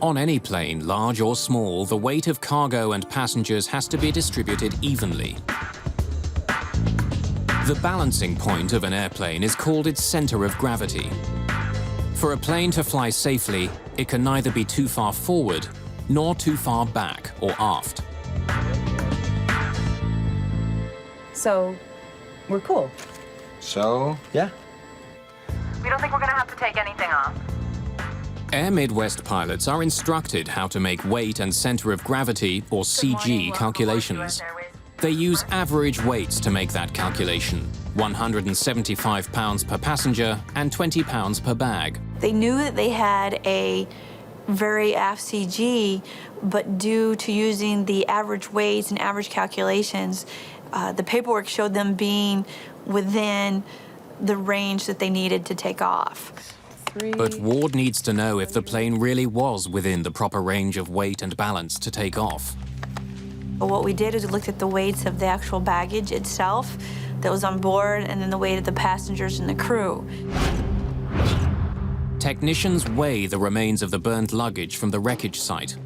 A: On any plane, large or small, the weight of cargo and passengers has to be distributed evenly. The balancing point of an airplane is called its center of gravity. For a plane to fly safely, it can neither be too far forward nor too far back or aft.
D: So, we're cool.
B: So, yeah.
D: We don't think we're gonna have to take anything off.
A: Air Midwest pilots are instructed how to make weight and center of gravity, or CG, calculations. They use average weights to make that calculation, 175 pounds per passenger and 20 pounds per bag.
T: They knew that they had a very aft CG, but due to using the average weights and average calculations, the paperwork showed them being within the range that they needed to take off.
A: But Ward needs to know if the plane really was within the proper range of weight and balance to take off.
T: What we did is we looked at the weights of the actual baggage itself that was on board, and then the weight of the passengers and the crew.
A: Technicians weigh the remains of the burnt luggage from the wreckage site.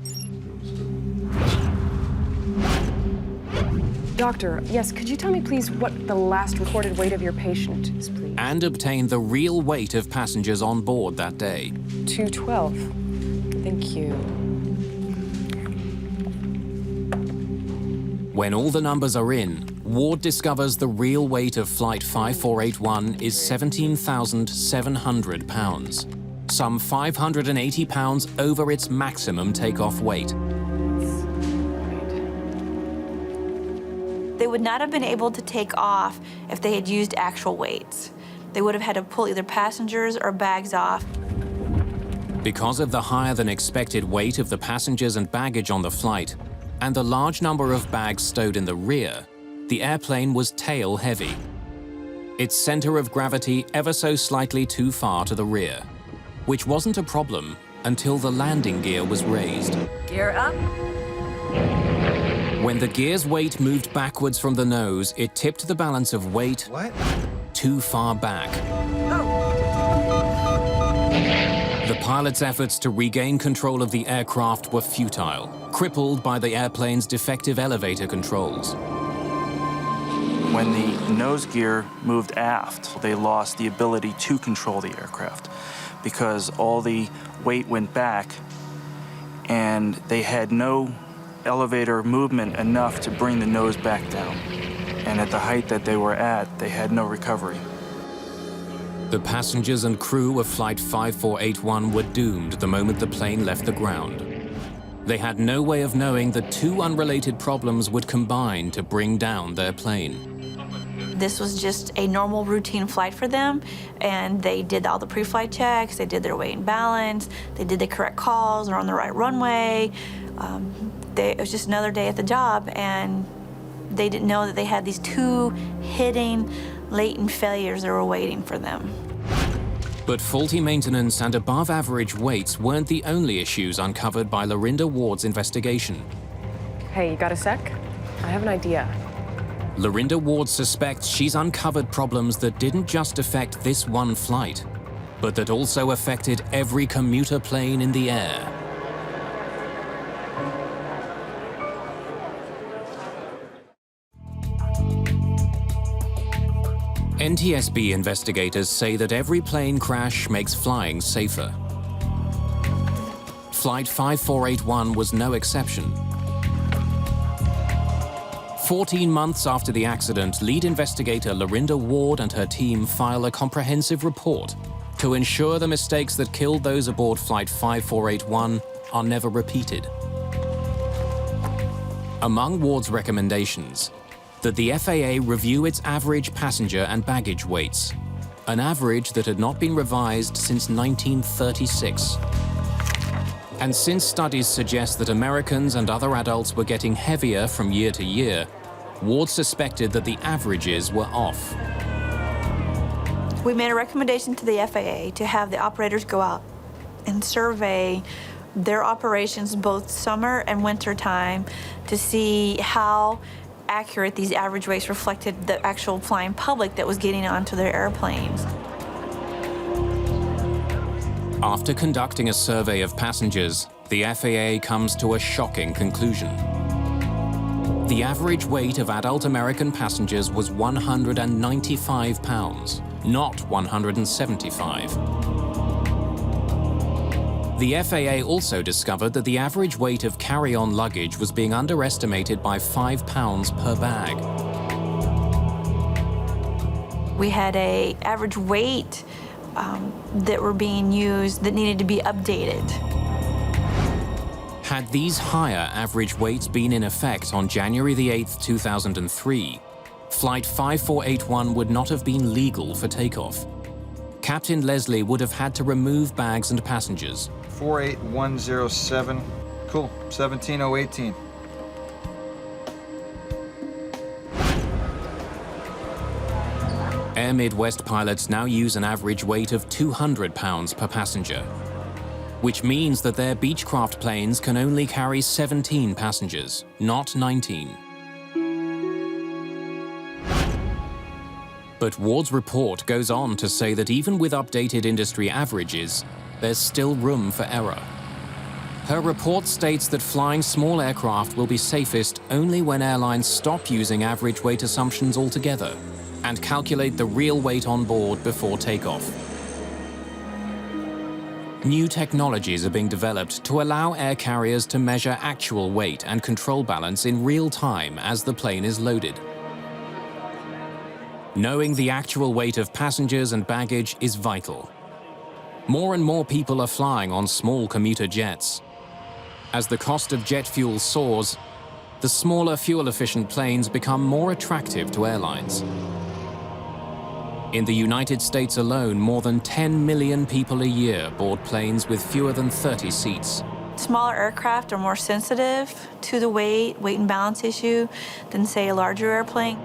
U: Doctor, yes, could you tell me please what the last recorded weight of your patient is, please?
A: And obtain the real weight of passengers on board that day.
U: 212. Thank you.
A: When all the numbers are in, Ward discovers the real weight of Flight 5481 is 17,700 pounds, some 580 pounds over its maximum takeoff weight.
T: They would not have been able to take off if they had used actual weights. They would have had to pull either passengers or bags off.
A: Because of the higher than expected weight of the passengers and baggage on the flight, and the large number of bags stowed in the rear, the airplane was tail heavy. Its center of gravity ever so slightly too far to the rear, which wasn't a problem until the landing gear was raised.
D: Gear up.
A: When the gear's weight moved backwards from the nose, it tipped the balance of weight too far back. The pilot's efforts to regain control of the aircraft were futile, crippled by the airplane's defective elevator controls.
H: When the nose gear moved aft, they lost the ability to control the aircraft because all the weight went back and they had no elevator movement enough to bring the nose back down. And at the height that they were at, they had no recovery.
A: The passengers and crew of Flight 5481 were doomed the moment the plane left the ground. They had no way of knowing that two unrelated problems would combine to bring down their plane.
T: This was just a normal routine flight for them, and they did all the pre-flight checks, they did their weight and balance, they did the correct calls, they're on the right runway. It was just another day at the job, and they didn't know that they had these two hidden, latent failures that were waiting for them.
A: But faulty maintenance and above-average weights weren't the only issues uncovered by Lorinda Ward's investigation.
U: Hey, you got a sec? I have an idea.
A: Lorinda Ward suspects she's uncovered problems that didn't just affect this one flight, but that also affected every commuter plane in the air. NTSB investigators say that every plane crash makes flying safer. Flight 5481 was no exception. 14 months after the accident, lead investigator Lorinda Ward and her team file a comprehensive report to ensure the mistakes that killed those aboard Flight 5481 are never repeated. Among Ward's recommendations, that the FAA review its average passenger and baggage weights, an average that had not been revised since 1936. And since studies suggest that Americans and other adults were getting heavier from year to year, Ward suspected that the averages were off.
T: We made a recommendation to the FAA to have the operators go out and survey their operations both summer and winter time to see how accurate these average weights reflected the actual flying public that was getting onto their airplanes.
A: After conducting a survey of passengers, the FAA comes to a shocking conclusion. The average weight of adult American passengers was 195 pounds, not 175. The FAA also discovered that the average weight of carry-on luggage was being underestimated by 5 pounds per bag.
T: We had an average weight that were being used that needed to be updated.
A: Had these higher average weights been in effect on January the 8th, 2003, Flight 5481 would not have been legal for takeoff. Captain Leslie would have had to remove bags and passengers.
B: 48107. Cool. 17018.
A: Air Midwest pilots now use an average weight of 200 pounds per passenger, which means that their Beechcraft planes can only carry 17 passengers, not 19. But Ward's report goes on to say that even with updated industry averages, there's still room for error. Her report states that flying small aircraft will be safest only when airlines stop using average weight assumptions altogether and calculate the real weight on board before takeoff. New technologies are being developed to allow air carriers to measure actual weight and control balance in real time as the plane is loaded. Knowing the actual weight of passengers and baggage is vital. More and more people are flying on small commuter jets. As the cost of jet fuel soars, the smaller fuel-efficient planes become more attractive to airlines. In the United States alone, more than 10 million people a year board planes with fewer than 30 seats.
T: Smaller aircraft are more sensitive to the weight and balance issue than, say, a larger airplane.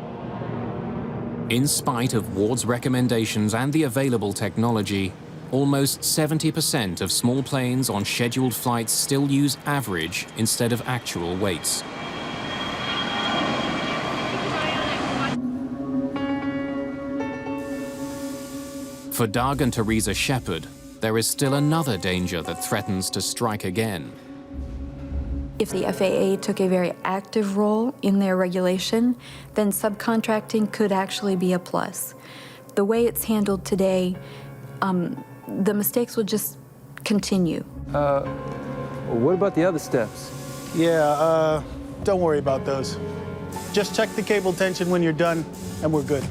A: In spite of Ward's recommendations and the available technology, almost 70% of small planes on scheduled flights still use average instead of actual weights. For Doug and Teresa Shepard, there is still another danger that threatens to strike again.
K: If the FAA took a very active role in their regulation, then subcontracting could actually be a plus. The way it's handled today, the mistakes will just continue.
O: What about the other steps?
N: Yeah, don't worry about those. Just check the cable tension when you're done, and we're good.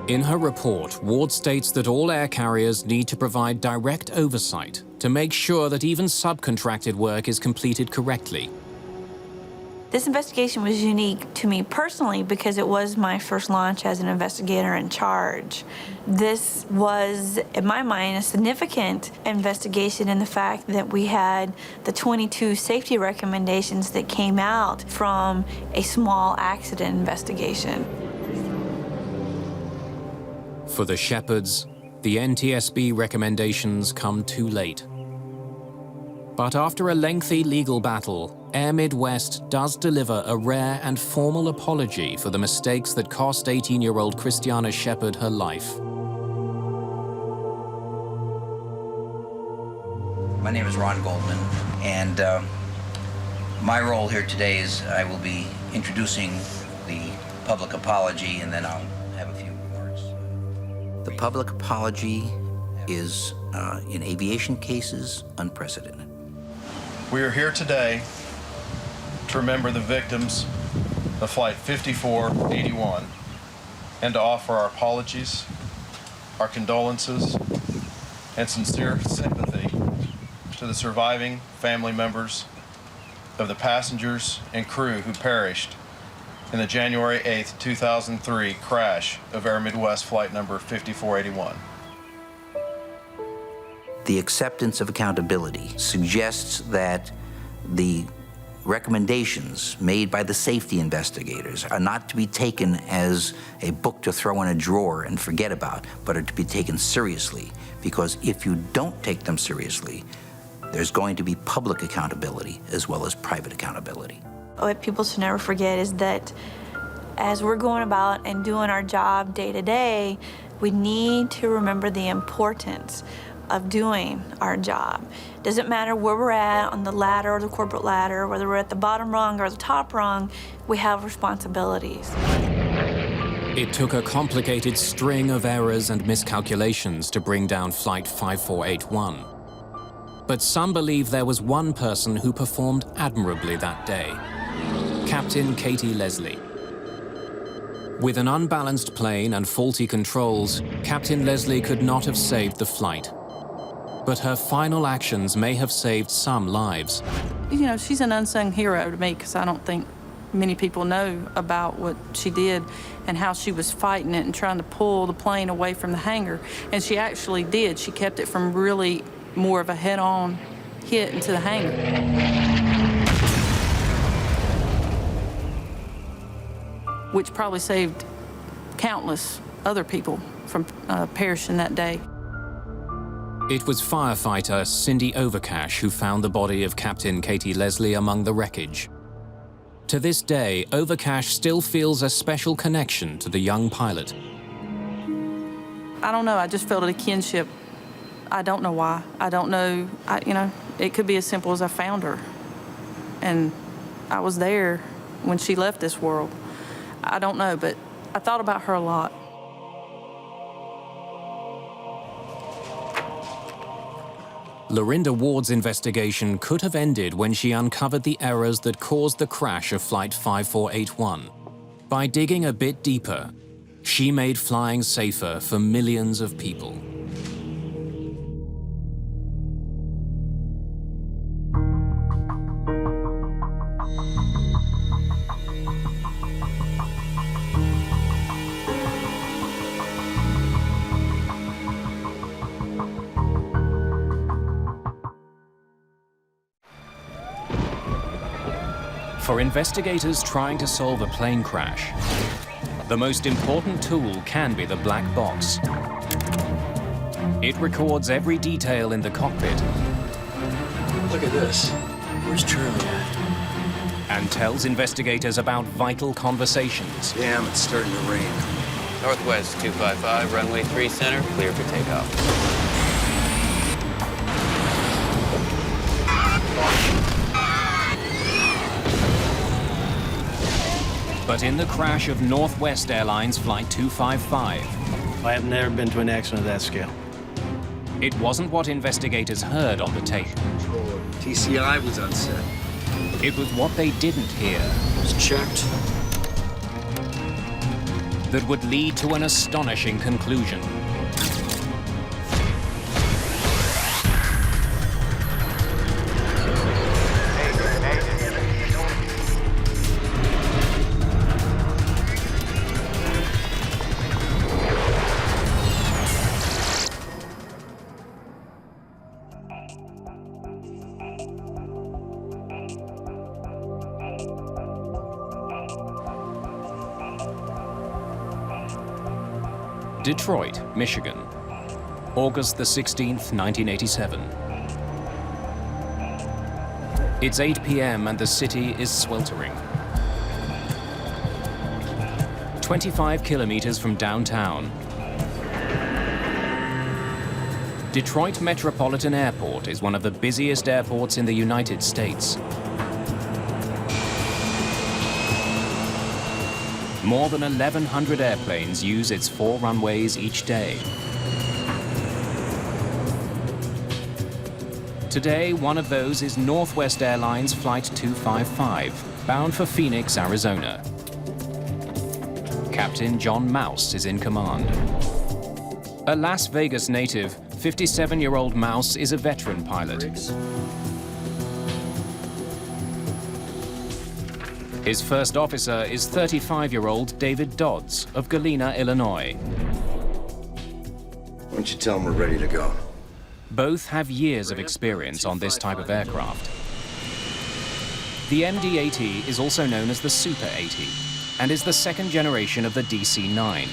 A: In her report, Ward states that all air carriers need to provide direct oversight to make sure that even subcontracted work is completed correctly.
T: This investigation was unique to me personally because it was my first launch as an investigator in charge. This was, in my mind, a significant investigation in the fact that we had the 22 safety recommendations that came out from a small accident investigation.
A: For the Shepards, the NTSB recommendations come too late. But after a lengthy legal battle, Air Midwest does deliver a rare and formal apology for the mistakes that cost 18-year-old Christiana Shepard her life.
I: My name is Ron Goldman, and my role here today is I will be introducing the public apology, and then I'll have a few remarks. The public apology is, in aviation cases, unprecedented.
C: We are here today to remember the victims of Flight 5481 and to offer our apologies, our condolences, and sincere sympathy to the surviving family members of the passengers and crew who perished in the January 8th, 2003 crash of Air Midwest flight number 5481.
I: The acceptance of accountability suggests that the recommendations made by the safety investigators are not to be taken as a book to throw in a drawer and forget about, but are to be taken seriously, because if you don't take them seriously, there's going to be public accountability as well as private accountability.
T: What people should never forget is that as we're going about and doing our job day to day, we need to remember the importance of doing our job. Doesn't matter where we're at on the ladder or the corporate ladder, whether we're at the bottom rung or the top rung, we have responsibilities.
A: It took a complicated string of errors and miscalculations to bring down Flight 5481. But some believe there was one person who performed admirably that day, Captain Katie Leslie. With an unbalanced plane and faulty controls, Captain Leslie could not have saved the flight. But her final actions may have saved some lives.
S: You know, she's an unsung hero to me because I don't think many people know about what she did and how she was fighting it and trying to pull the plane away from the hangar. And she actually did. She kept it from really more of a head-on hit into the hangar. Which probably saved countless other people from perishing that day.
A: It was firefighter Cindy Overcash who found the body of Captain Katie Leslie among the wreckage. To this day, Overcash still feels a special connection to the young pilot.
S: I don't know, I just felt a kinship. I don't know why. I don't know, you know, it could be as simple as I found her. And I was there when she left this world. I don't know, but I thought about her a lot.
A: Lorinda Ward's investigation could have ended when she uncovered the errors that caused the crash of Flight 5481. By digging a bit deeper, she made flying safer for millions of people. For investigators trying to solve a plane crash, the most important tool can be the black box. It records every detail in the cockpit.
L: Look at this. Where's Charlie at?
A: And tells investigators about vital conversations.
L: Damn, it's starting to rain.
P: Northwest 255, runway 3 center, clear for takeoff.
A: But in the crash of Northwest Airlines Flight 255...
L: I have never been to an accident of that scale.
A: It wasn't what investigators heard on the tape.
L: TCI was on set.
A: It was what they didn't hear.
L: It was checked.
A: That would lead to an astonishing conclusion. Detroit, Michigan, August the 16th, 1987. It's 8 p.m. and the city is sweltering. 25 kilometers from downtown, Detroit Metropolitan Airport is one of the busiest airports in the United States. More than 1,100 airplanes use its 4 runways each day. Today, one of those is Northwest Airlines Flight 255, bound for Phoenix, Arizona. Captain John Mouse is in command. A Las Vegas native, 57-year-old Mouse is a veteran pilot. His first officer is 35-year-old David Dodds of Galena, Illinois.
L: Why don't you tell them we're ready to go?
A: Both have years of experience on this type of aircraft. The MD-80 is also known as the Super 80 and is the second generation of the DC-9.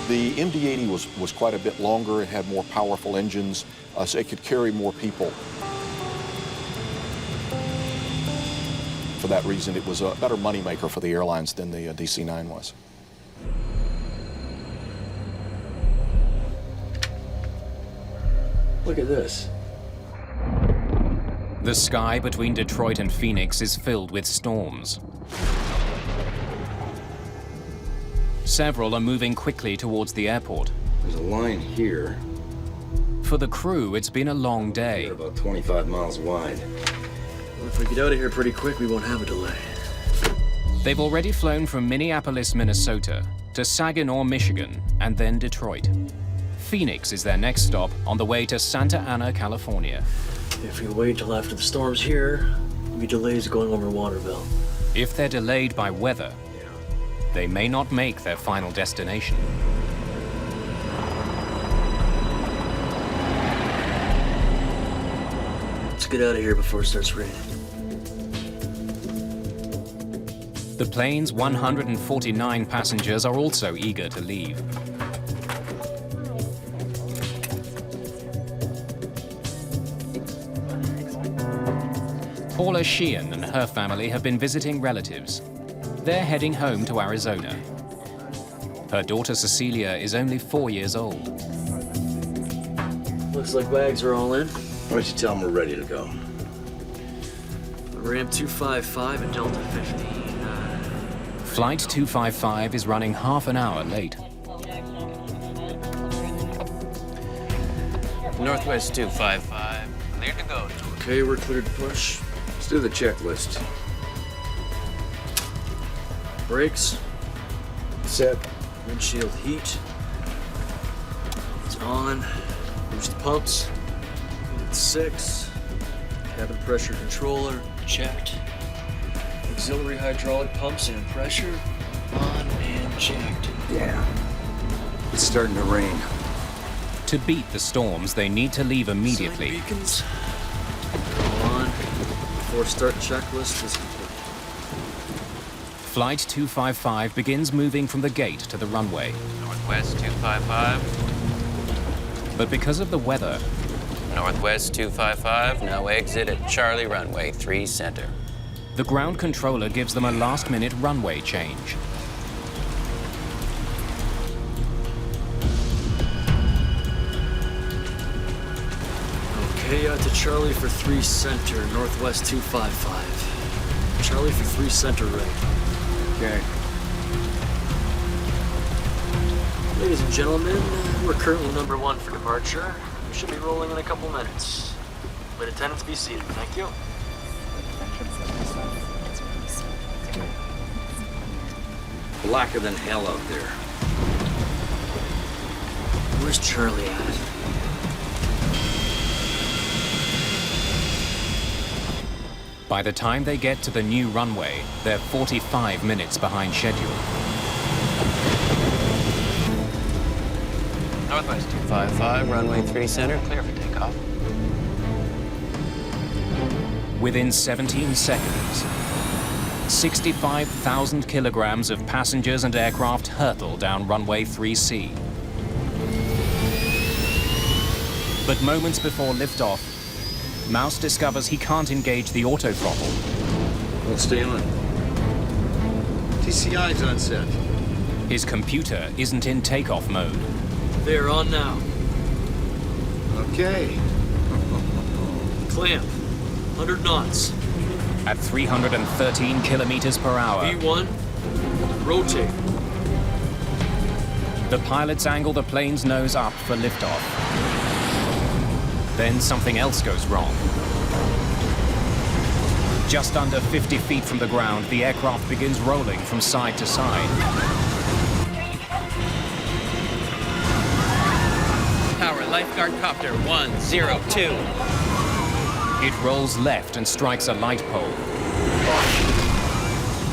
J: The MD-80 was quite a bit longer. It had more powerful engines, so it could carry more people. For that reason, it was a better moneymaker for the airlines than the DC-9 was.
L: Look at this.
A: The sky between Detroit and Phoenix is filled with storms. Several are moving quickly towards the airport.
Q: There's a line here.
A: For the crew, it's been a long day.
Q: They're about 25 miles wide.
L: Well, if we get out of here pretty quick, we won't have a delay.
A: They've already flown from Minneapolis, Minnesota, to Saginaw, Michigan, and then Detroit. Phoenix is their next stop on the way to Santa Ana, California.
L: If we wait till after the storm's here, there'll be delays going over Waterville.
A: If they're delayed by weather, they may not make their final destination.
L: Let's get out of here before it starts raining.
A: The plane's 149 passengers are also eager to leave. Paula Sheehan and her family have been visiting relatives. They're heading home to Arizona. Her daughter Cecilia is only 4 years old.
L: Looks like bags are all in.
Q: Why don't you tell them we're ready to go?
L: Ramp 255 and Delta 15.
A: Flight 255 is running half an hour late.
P: Northwest 255, cleared to go.
L: Okay, we're cleared to push.
Q: Let's do the checklist.
L: Brakes.
Q: Set.
L: Windshield heat. It's on. Boost the pumps. Unit 6. Cabin pressure controller. Checked. Auxiliary hydraulic pumps and pressure. On and checked.
Q: Yeah. It's starting to rain.
A: To beat the storms, they need to leave immediately.
L: Sign beacons. Go on. Before start checklist is complete.
A: Flight 255 begins moving from the gate to the runway.
P: Northwest 255.
A: But because of the weather...
P: Northwest 255, now exit at Charlie runway 3 center.
A: The ground controller gives them a last-minute runway change.
L: Okay, out to Charlie for 3 center, Northwest 255. Charlie for 3 center right.
Q: Okay.
L: Ladies and gentlemen, we're currently number 1 for departure. We should be rolling in a couple minutes. Flight attendants, be seated. Thank you.
Q: Blacker than hell out there.
L: Where's Charlie at?
A: By the time they get to the new runway, they're 45 minutes behind schedule.
P: Northwest 255, runway 3 center, clear for takeoff.
A: Within 17 seconds, 65,000 kilograms of passengers and aircraft hurtle down runway 3C. But moments before liftoff, Mouse discovers he can't engage the auto throttle.
Q: Won't stay on. TCI's on set.
A: His computer isn't in takeoff mode.
L: They're on now.
Q: Okay.
L: Clamp. 100 knots.
A: At 313 kilometers per hour.
L: V1. Rotate.
A: The pilots angle the plane's nose up for liftoff. Then something else goes wrong. Just under 50 feet from the ground, the aircraft begins rolling from side to side.
P: Tower, lifeguard copter 102.
A: It rolls left and strikes a light pole.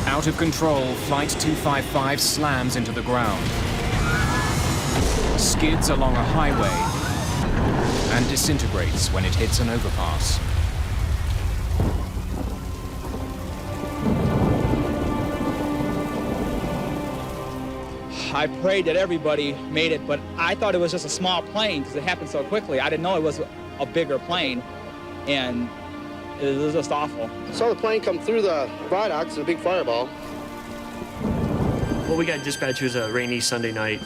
A: Out of control, Flight 255 slams into the ground, skids along a highway, and disintegrates when it hits an overpass.
E: I prayed that everybody made it, but I thought it was just a small plane because it happened so quickly. I didn't know it was a bigger plane, and it was just awful.
F: Saw the plane come through the viaducts, a big fireball.
L: Well, we got dispatched. It was a rainy Sunday night.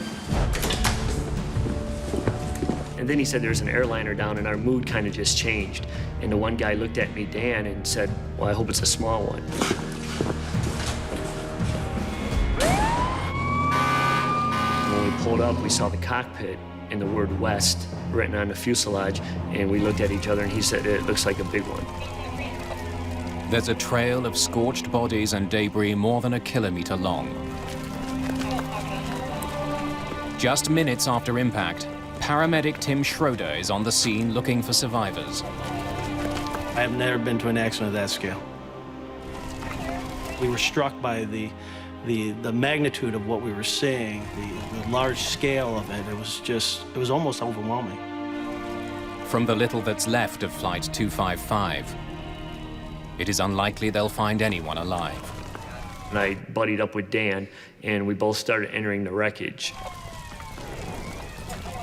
L: And then he said there was an airliner down, and our mood kind of just changed. And the one guy looked at me, Dan, and said, well, I hope it's a small one. When we pulled up, we saw the cockpit and the word West written on the fuselage, and we looked at each other, and he said, it looks like a big one.
A: There's a trail of scorched bodies and debris more than a kilometer long. Just minutes after impact, paramedic Tim Schroeder is on the scene looking for survivors.
V: I have never been to an accident of that scale. We were struck by the magnitude of what we were seeing, the large scale of it. It was almost overwhelming.
A: From the little that's left of Flight 255, it is unlikely they'll find anyone alive.
L: And I buddied up with Dan, and we both started entering the wreckage.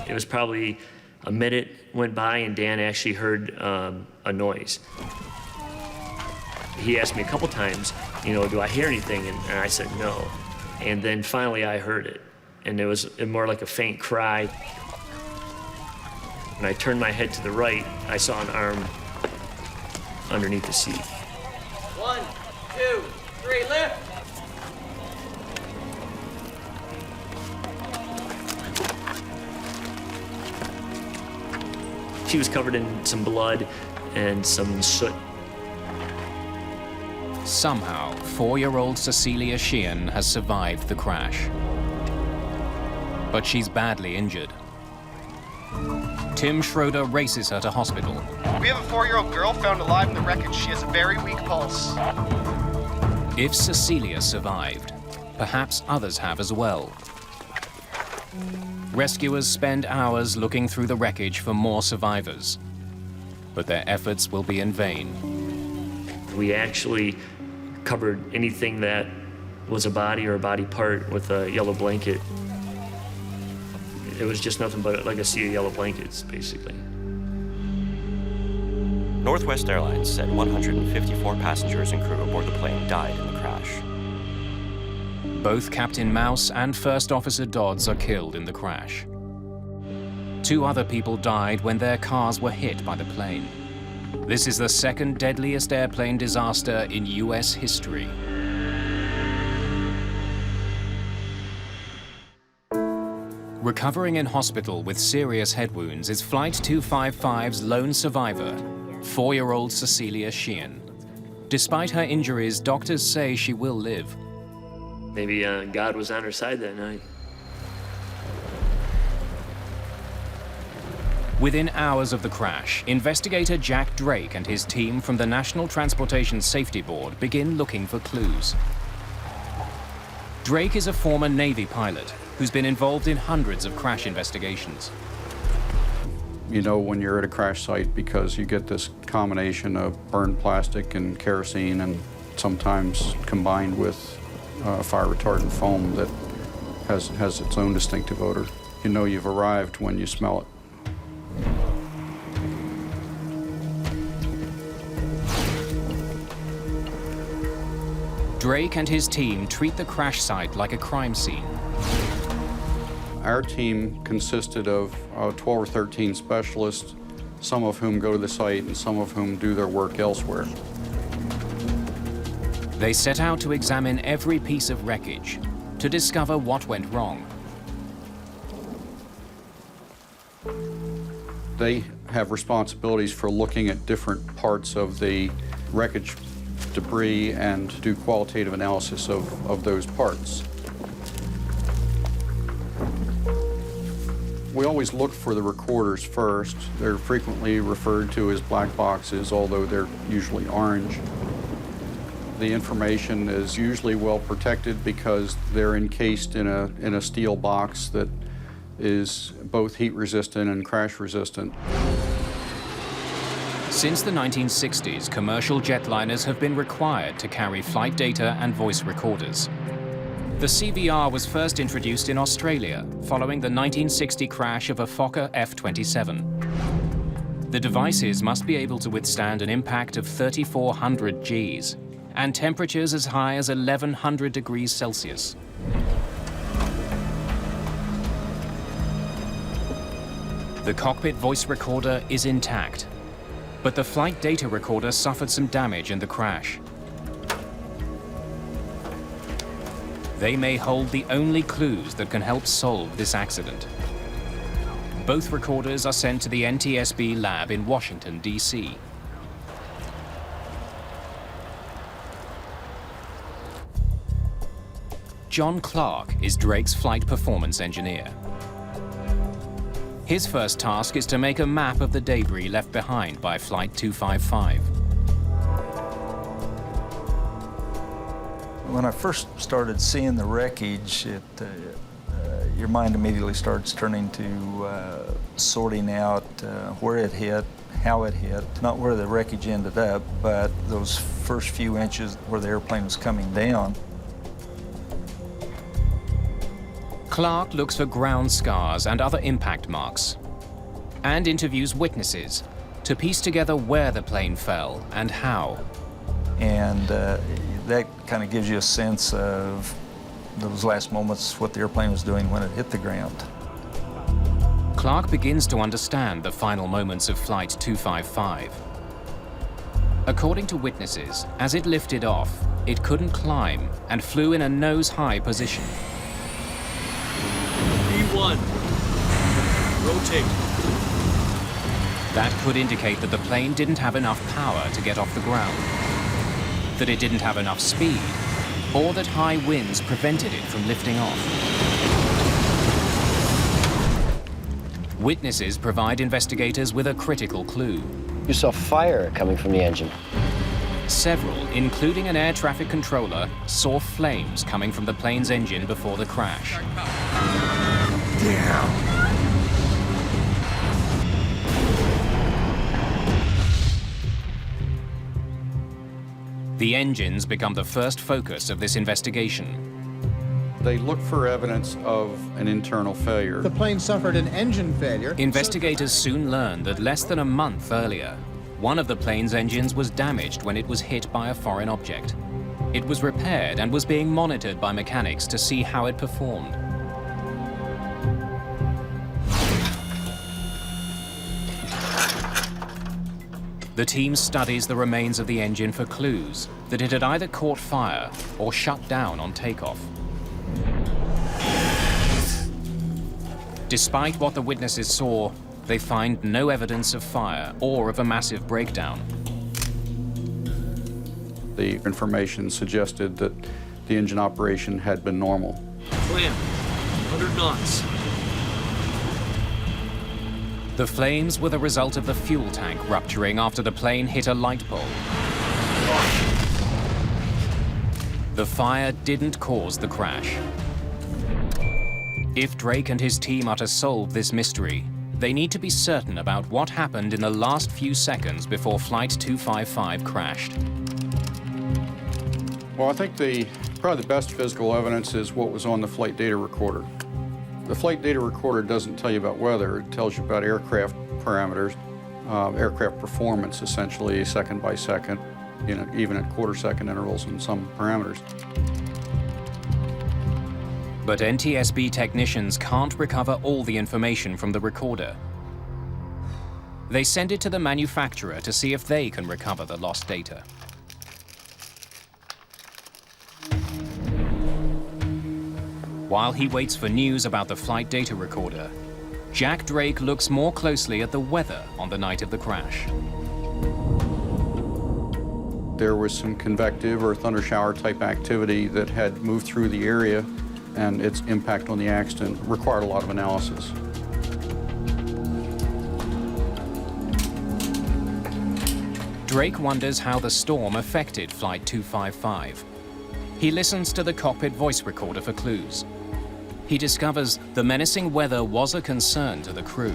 L: It was probably a minute went by, and Dan actually heard a noise. He asked me a couple times, do I hear anything? And I said no. And then finally I heard it, and it was more like a faint cry. When I turned my head to the right, I saw an arm underneath the seat. 1, 2, 3, lift! She was covered in some blood and some soot.
A: Somehow, 4-year-old Cecilia Sheehan has survived the crash. But she's badly injured. Tim Schroeder races her to hospital.
W: We have a 4-year-old girl found alive in the wreckage. She has a very weak pulse.
A: If Cecilia survived, perhaps others have as well. Rescuers spend hours looking through the wreckage for more survivors, but their efforts will be in vain.
L: We actually covered anything that was a body or a body part with a yellow blanket. It was just nothing but like a sea of yellow blankets, basically.
X: Northwest Airlines said 154 passengers and crew aboard the plane died in the crash.
A: Both Captain Mouse and First Officer Dodds are killed in the crash. 2 other people died when their cars were hit by the plane. This is the second deadliest airplane disaster in US history. Recovering in hospital with serious head wounds is Flight 255's lone survivor, 4-year-old Cecilia Sheehan. Despite her injuries, doctors say she will live.
L: Maybe God was on her side that night.
A: Within hours of the crash, investigator Jack Drake and his team from the National Transportation Safety Board begin looking for clues. Drake is a former Navy pilot who's been involved in hundreds of crash investigations.
Y: You know when you're at a crash site because you get this combination of burned plastic and kerosene, and sometimes combined with fire retardant foam that has its own distinctive odor. You know you've arrived when you smell it.
A: Drake and his team treat the crash site like a crime scene.
Y: Our team consisted of 12 or 13 specialists, some of whom go to the site and some of whom do their work elsewhere.
A: They set out to examine every piece of wreckage to discover what went wrong.
Y: They have responsibilities for looking at different parts of the wreckage debris and do qualitative analysis of those parts. We always look for the recorders first. They're frequently referred to as black boxes, although they're usually orange. The information is usually well protected because they're encased in a steel box that is both heat resistant and crash resistant.
A: Since the 1960s, commercial jetliners have been required to carry flight data and voice recorders. The CVR was first introduced in Australia following the 1960 crash of a Fokker F-27. The devices must be able to withstand an impact of 3,400 Gs and temperatures as high as 1,100 degrees Celsius. The cockpit voice recorder is intact, but the flight data recorder suffered some damage in the crash. They may hold the only clues that can help solve this accident. Both recorders are sent to the NTSB lab in Washington, D.C. John Clark is Drake's flight performance engineer. His first task is to make a map of the debris left behind by Flight 255.
D: When I first started seeing the wreckage, your mind immediately starts turning to sorting out where it hit, how it hit, not where the wreckage ended up, but those first few inches where the airplane was coming down.
A: Clark looks for ground scars and other impact marks, and interviews witnesses to piece together where the plane fell and how.
D: And that kind of gives you a sense of those last moments, what the airplane was doing when it hit the ground.
A: Clark begins to understand the final moments of Flight 255. According to witnesses, as it lifted off, it couldn't climb and flew in a nose-high position.
L: B1, rotate.
A: That could indicate that the plane didn't have enough power to get off the ground, that it didn't have enough speed, or that high winds prevented it from lifting off. Witnesses provide investigators with a critical clue.
G: You saw fire coming from the engine.
A: Several, including an air traffic controller, saw flames coming from the plane's engine before the crash.
G: Damn.
A: The engines become the first focus of this investigation.
Y: They look for evidence of an internal failure.
H: The plane suffered an engine failure.
A: Investigators soon learned that less than a month earlier, one of the plane's engines was damaged when it was hit by a foreign object. It was repaired and was being monitored by mechanics to see how it performed. The team studies the remains of the engine for clues that it had either caught fire or shut down on takeoff. Despite what the witnesses saw, they find no evidence of fire or of a massive breakdown.
Y: The information suggested that the engine operation had been normal.
L: Plan, 100 knots.
A: The flames were the result of the fuel tank rupturing after the plane hit a light pole. The fire didn't cause the crash. If Drake and his team are to solve this mystery, they need to be certain about what happened in the last few seconds before Flight 255 crashed.
Y: Well, I think probably the best physical evidence is what was on the flight data recorder. The flight data recorder doesn't tell you about weather, it tells you about aircraft parameters, aircraft performance essentially, second by second, even at quarter-second intervals in some parameters.
A: But NTSB technicians can't recover all the information from the recorder. They send it to the manufacturer to see if they can recover the lost data. While he waits for news about the flight data recorder, Jack Drake looks more closely at the weather on the night of the crash.
Y: There was some convective or thundershower type activity that had moved through the area, and its impact on the accident required a lot of analysis.
A: Drake wonders how the storm affected Flight 255. He listens to the cockpit voice recorder for clues. He discovers the menacing weather was a concern to the crew.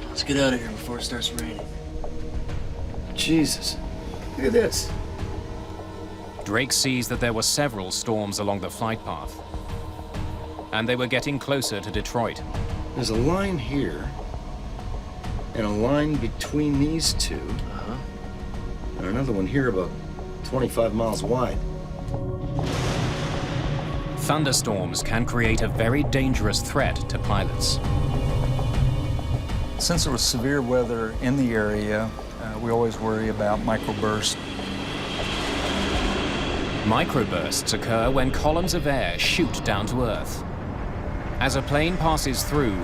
L: Let's get out of here before it starts raining. Jesus, look at this.
A: Drake sees that there were several storms along the flight path, and they were getting closer to Detroit.
Q: There's a line here, and a line between these two, and another one here about 25 miles wide.
A: Thunderstorms can create a very dangerous threat to pilots.
D: Since there was severe weather in the area, we always worry about microbursts.
A: Microbursts occur when columns of air shoot down to Earth. As a plane passes through,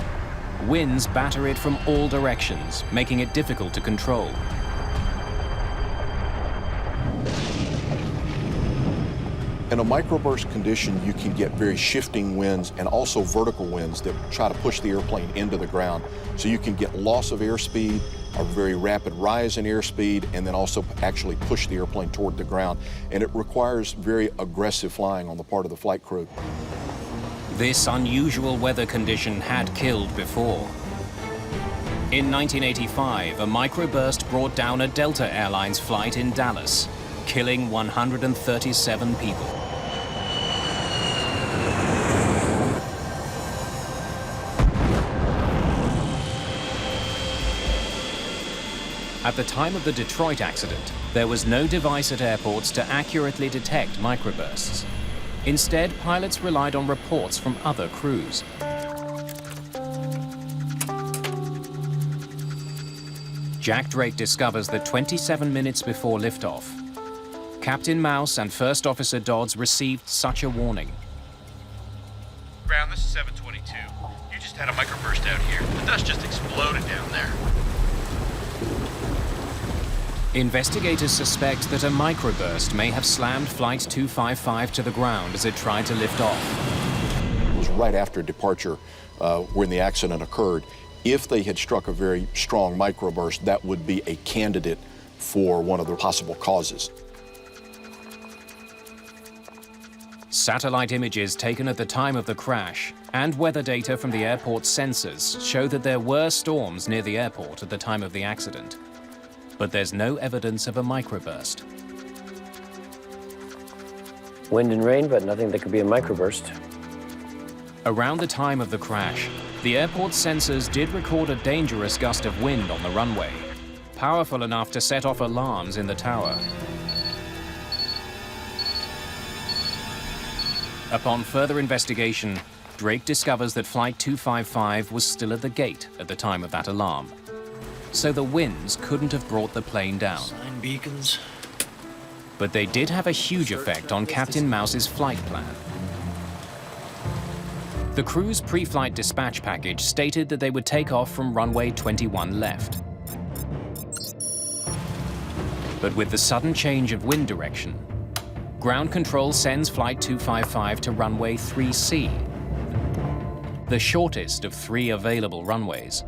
A: winds batter it from all directions, making it difficult to control.
J: In a microburst condition, you can get very shifting winds and also vertical winds that try to push the airplane into the ground. So you can get loss of airspeed, a very rapid rise in airspeed, and then also actually push the airplane toward the ground. And it requires very aggressive flying on the part of the flight crew.
A: This unusual weather condition had killed before. In 1985, a microburst brought down a Delta Airlines flight in Dallas, killing 137 people. At the time of the Detroit accident, there was no device at airports to accurately detect microbursts. Instead, pilots relied on reports from other crews. Jack Drake discovers that 27 minutes before liftoff, Captain Mouse and First Officer Dodds received such a warning.
B: Ground, this is 722. You just had a microburst out here. The dust just exploded down there.
A: Investigators suspect that a microburst may have slammed Flight 255 to the ground as it tried to lift off.
J: It was right after departure when the accident occurred. If they had struck a very strong microburst, that would be a candidate for one of the possible causes.
A: Satellite images taken at the time of the crash and weather data from the airport's sensors show that there were storms near the airport at the time of the accident. But there's no evidence of a microburst.
G: Wind and rain, but nothing that could be a microburst.
A: Around the time of the crash, the airport's sensors did record a dangerous gust of wind on the runway, powerful enough to set off alarms in the tower. Upon further investigation, Drake discovers that Flight 255 was still at the gate at the time of that alarm. So the winds couldn't have brought the plane down.
V: Sign beacons.
A: But they did have a huge effect on Captain Mouse's flight plan. The crew's pre-flight dispatch package stated that they would take off from runway 21 left. But with the sudden change of wind direction, ground control sends Flight 255 to runway 3C, the shortest of 3 available runways.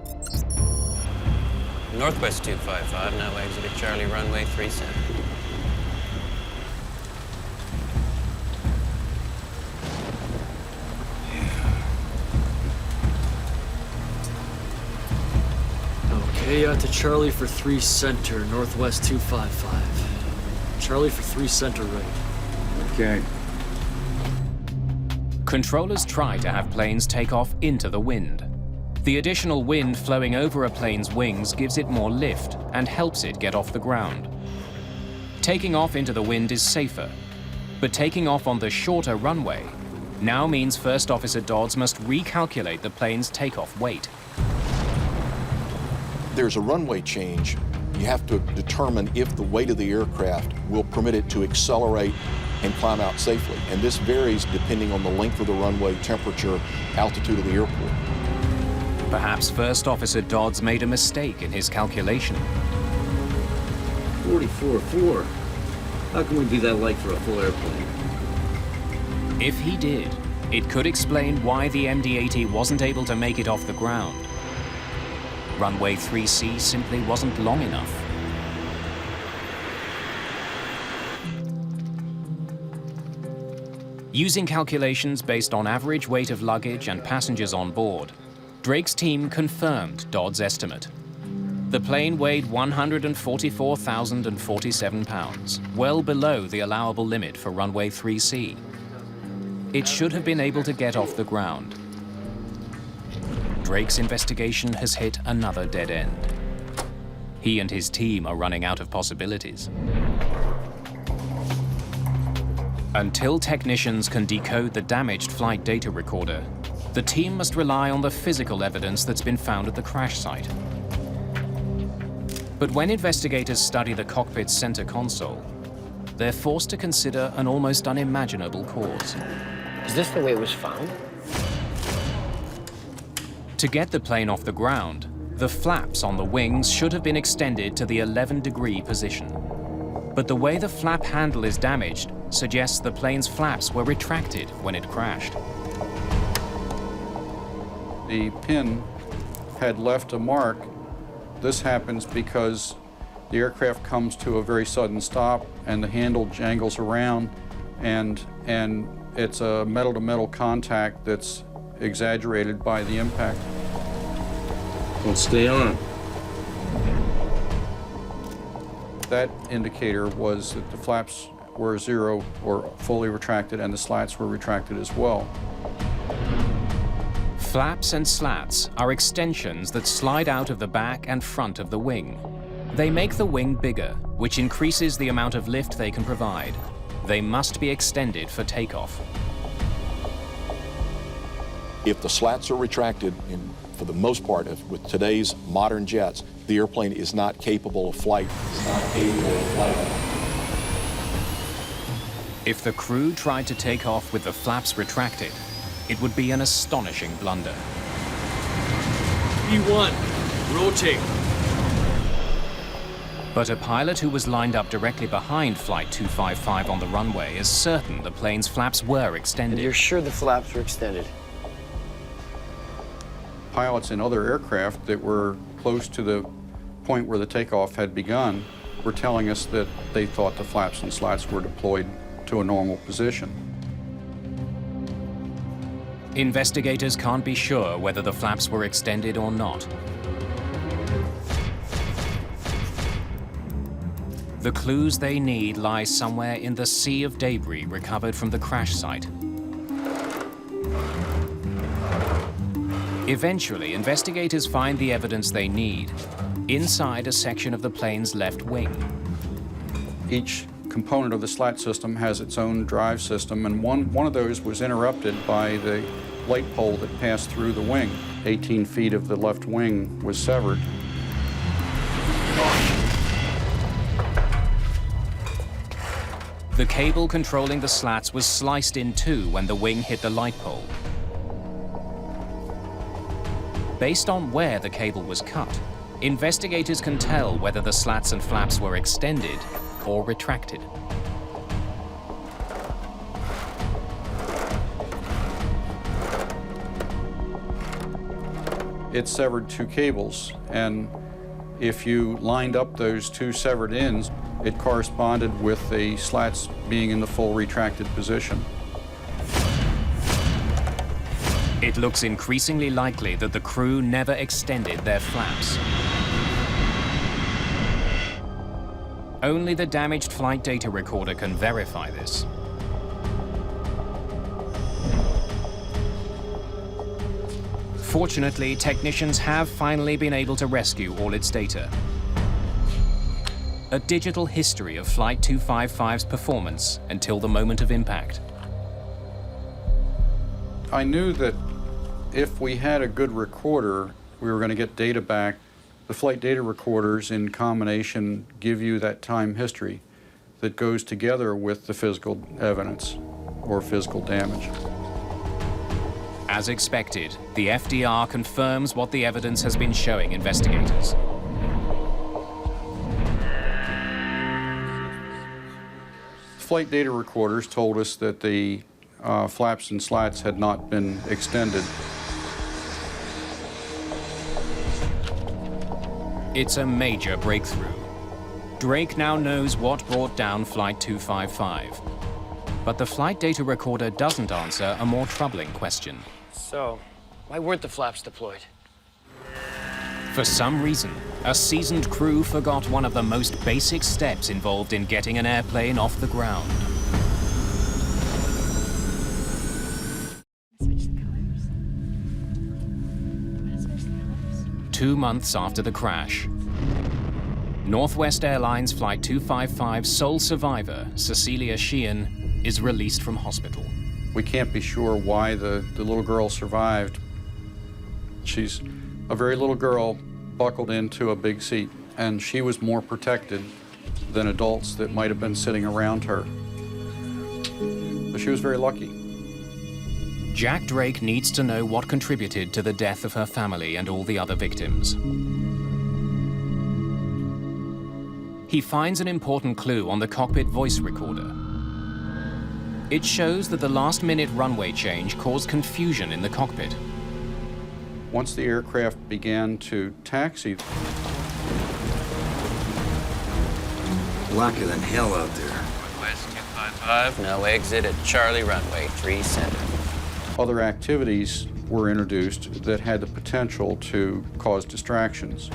P: Northwest 255, now exit at Charlie runway 3 center.
L: Okay, out to Charlie for 3 center, Northwest 255. Charlie for 3 center right.
Q: Okay.
A: Controllers try to have planes take off into the wind. The additional wind flowing over a plane's wings gives it more lift and helps it get off the ground. Taking off into the wind is safer, but taking off on the shorter runway now means First Officer Dodds must recalculate the plane's takeoff weight.
J: There's a runway change. You have to determine if the weight of the aircraft will permit it to accelerate and climb out safely. And this varies depending on the length of the runway, temperature, altitude of the airport.
A: Perhaps First Officer Dodds made a mistake in his calculation.
Q: 44.4. How can we be that light for a full airplane?
A: If he did, it could explain why the MD-80 wasn't able to make it off the ground. Runway 3C simply wasn't long enough. Using calculations based on average weight of luggage and passengers on board, Drake's team confirmed Dodds' estimate. The plane weighed 144,047 pounds, well below the allowable limit for runway 3C. It should have been able to get off the ground. Drake's investigation has hit another dead end. He and his team are running out of possibilities. Until technicians can decode the damaged flight data recorder, the team must rely on the physical evidence that's been found at the crash site. But when investigators study the cockpit's center console, they're forced to consider an almost unimaginable cause.
G: Is this the way it was found?
A: To get the plane off the ground, the flaps on the wings should have been extended to the 11-degree position. But the way the flap handle is damaged suggests the plane's flaps were retracted when it crashed.
Y: The pin had left a mark. This happens because the aircraft comes to a very sudden stop and the handle jangles around, and it's a metal-to-metal contact that's exaggerated by the impact.
Q: Well, stay on.
Y: That indicator was that the flaps were zero or fully retracted and the slats were retracted as well.
A: Flaps and slats are extensions that slide out of the back and front of the wing. They make the wing bigger, which increases the amount of lift they can provide. They must be extended for takeoff.
J: If the slats are retracted, for the most part, with today's modern jets, the airplane is not capable of flight. It's not capable of flight.
A: If the crew tried to take off with the flaps retracted, it would be an astonishing blunder.
L: B1, rotate.
A: But a pilot who was lined up directly behind Flight 255 on the runway is certain the plane's flaps were extended.
G: And you're sure the flaps were extended?
Y: Pilots in other aircraft that were close to the point where the takeoff had begun were telling us that they thought the flaps and slats were deployed to a normal position.
A: Investigators can't be sure whether the flaps were extended or not. The clues they need lie somewhere in the sea of debris recovered from the crash site. Eventually, investigators find the evidence they need inside a section of the plane's left wing.
Y: Each component of the slat system has its own drive system, and one of those was interrupted by the light pole that passed through the wing. 18 feet of the left wing was severed.
A: The cable controlling the slats was sliced in two when the wing hit the light pole. Based on where the cable was cut, investigators can tell whether the slats and flaps were extended or retracted.
Y: It severed two cables, and if you lined up those two severed ends, it corresponded with the slats being in the full retracted position.
A: It looks increasingly likely that the crew never extended their flaps. Only the damaged flight data recorder can verify this. Fortunately, technicians have finally been able to rescue all its data. A digital history of Flight 255's performance until the moment of impact.
Y: I knew that if we had a good recorder, we were going to get data back. The flight data recorders in combination give you that time history that goes together with the physical evidence or physical damage.
A: As expected, the FDR confirms what the evidence has been showing investigators.
Y: Flight data recorders told us that the flaps and slats had not been extended.
A: It's a major breakthrough. Drake now knows what brought down Flight 255. But the flight data recorder doesn't answer a more troubling question.
G: So, why weren't the flaps deployed?
A: For some reason, a seasoned crew forgot one of the most basic steps involved in getting an airplane off the ground.
K: Switch the colors.
A: 2 months after the crash, Northwest Airlines Flight 255 sole survivor, Cecilia Sheehan, is released from hospital.
Y: We can't be sure why the little girl survived. She's a very little girl buckled into a big seat, and she was more protected than adults that might have been sitting around her. But she was very lucky.
A: Jack Drake needs to know what contributed to the death of her family and all the other victims. He finds an important clue on the cockpit voice recorder. It shows that the last-minute runway change caused confusion in the cockpit.
Y: Once the aircraft began to taxi,
Q: blacker than hell out there.
P: Northwest 255, no exit at Charlie runway 3 center.
Y: other activities were introduced that had the potential to cause distractions.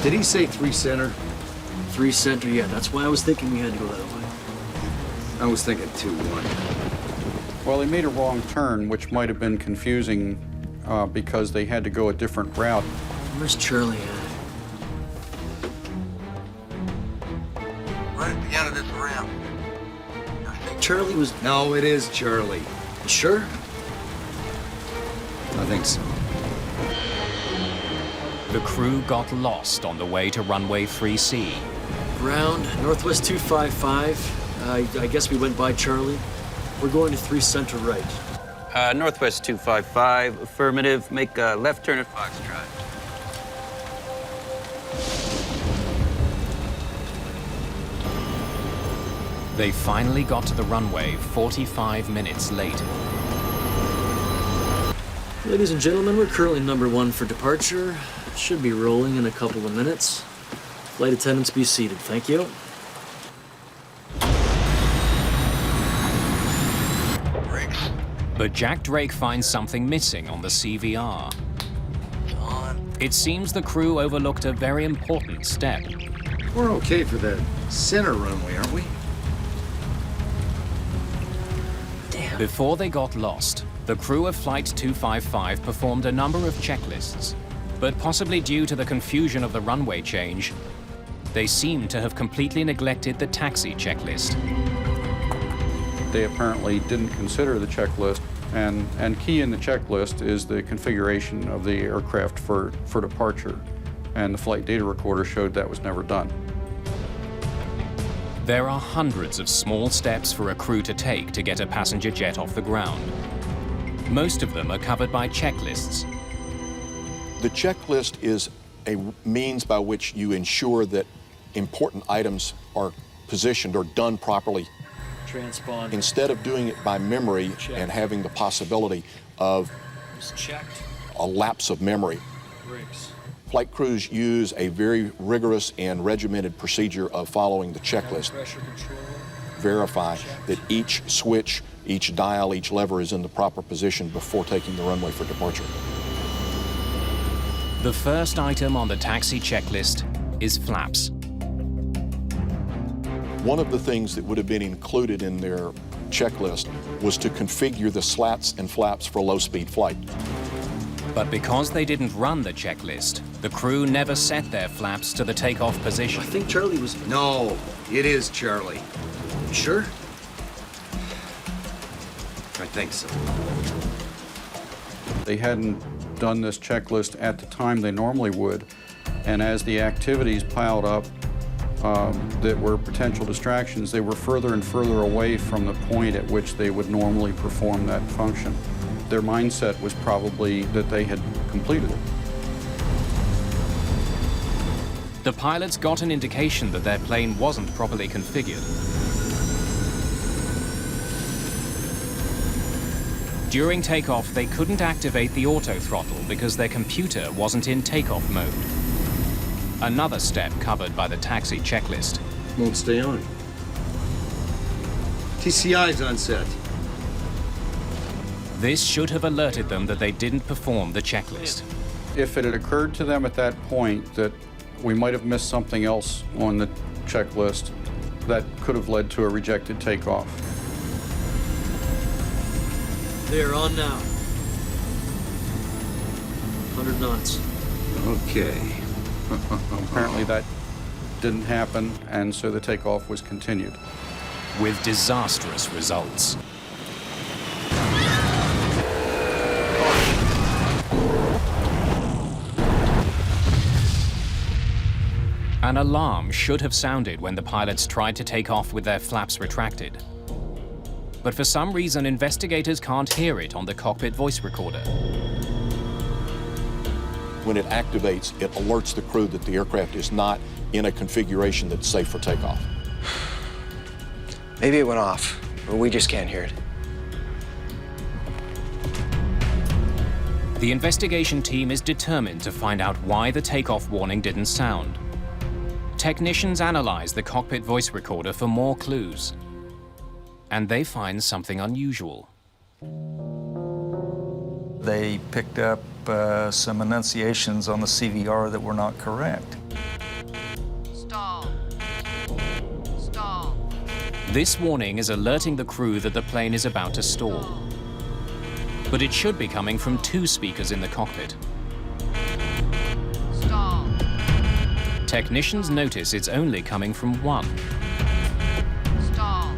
Q: Did he say 3 center?
L: 3 center, yeah. That's why I was thinking we had to go that way.
Q: I was thinking 2-1.
Y: Well, they made a wrong turn, which might have been confusing because they had to go a different route.
L: Where's Charlie at?
Q: Right at the end of this ramp.
L: I think Charlie was...
Q: No, it is Charlie.
L: You sure?
Q: I think so.
A: The crew got lost on the way to runway 3C.
L: Ground, Northwest 255. I guess we went by Charlie. We're going to 3 center right.
P: Northwest 255, affirmative. Make a left turn at Foxtrot.
A: They finally got to the runway 45 minutes late.
L: Ladies and gentlemen, we're currently number 1 for departure. Should be rolling in a couple of minutes. Flight attendants, be seated. Thank you.
A: But Jack Drake finds something missing on the CVR. It seems the crew overlooked a very important step.
Q: We're okay for the center runway, aren't we?
A: Before they got lost, the crew of Flight 255 performed a number of checklists. But possibly due to the confusion of the runway change, they seem to have completely neglected the taxi checklist.
Y: They apparently didn't consider the checklist, and key in the checklist is the configuration of the aircraft for departure, and the flight data recorder showed that was never done.
A: There are hundreds of small steps for a crew to take to get a passenger jet off the ground. Most of them are covered by checklists.
J: The checklist is a means by which you ensure that important items are positioned or done properly.
L: Transponder.
J: Instead of doing it by memory and having the possibility of a lapse of memory.
L: Brakes.
J: Flight crews use a very rigorous and regimented procedure of following the checklist.
L: Pressure control.
J: Verify that each switch, each dial, each lever is in the proper position before taking the runway for departure.
A: The first item on the taxi checklist is flaps.
J: One of the things that would have been included in their checklist was to configure the slats and flaps for low-speed flight.
A: But because they didn't run the checklist, the crew never set their flaps to the takeoff position.
L: I think Charlie was...
Q: No, it is Charlie.
L: You sure?
Q: I think so.
Y: They hadn't done this checklist at the time they normally would, and as the activities piled up that were potential distractions, they were further and further away from the point at which they would normally perform that function. Their mindset was probably that they had completed it.
A: The pilots got an indication that their plane wasn't properly configured. During takeoff, they couldn't activate the auto throttle because their computer wasn't in takeoff mode. Another step covered by the taxi checklist.
Q: Won't stay on. TCI's on set.
A: This should have alerted them that they didn't perform the checklist.
Y: If it had occurred to them at that point that we might have missed something else on the checklist, that could have led to a rejected takeoff.
L: They're on now. 100 knots.
Y: Okay. Apparently that didn't happen, and so the takeoff was continued.
A: With disastrous results. An alarm should have sounded when the pilots tried to take off with their flaps retracted. But for some reason, investigators can't hear it on the cockpit voice recorder.
J: When it activates, it alerts the crew that the aircraft is not in a configuration that's safe for takeoff.
G: Maybe it went off, or we just can't hear it.
A: The investigation team is determined to find out why the takeoff warning didn't sound. Technicians analyze the cockpit voice recorder for more clues. And they find something unusual.
D: They picked up some enunciations on the CVR that were not correct.
S: Stall. Stall.
A: This warning is alerting the crew that the plane is about to stall. But it should be coming from 2 speakers in the cockpit.
S: Stall.
A: Technicians notice it's only coming from 1.
S: Stall.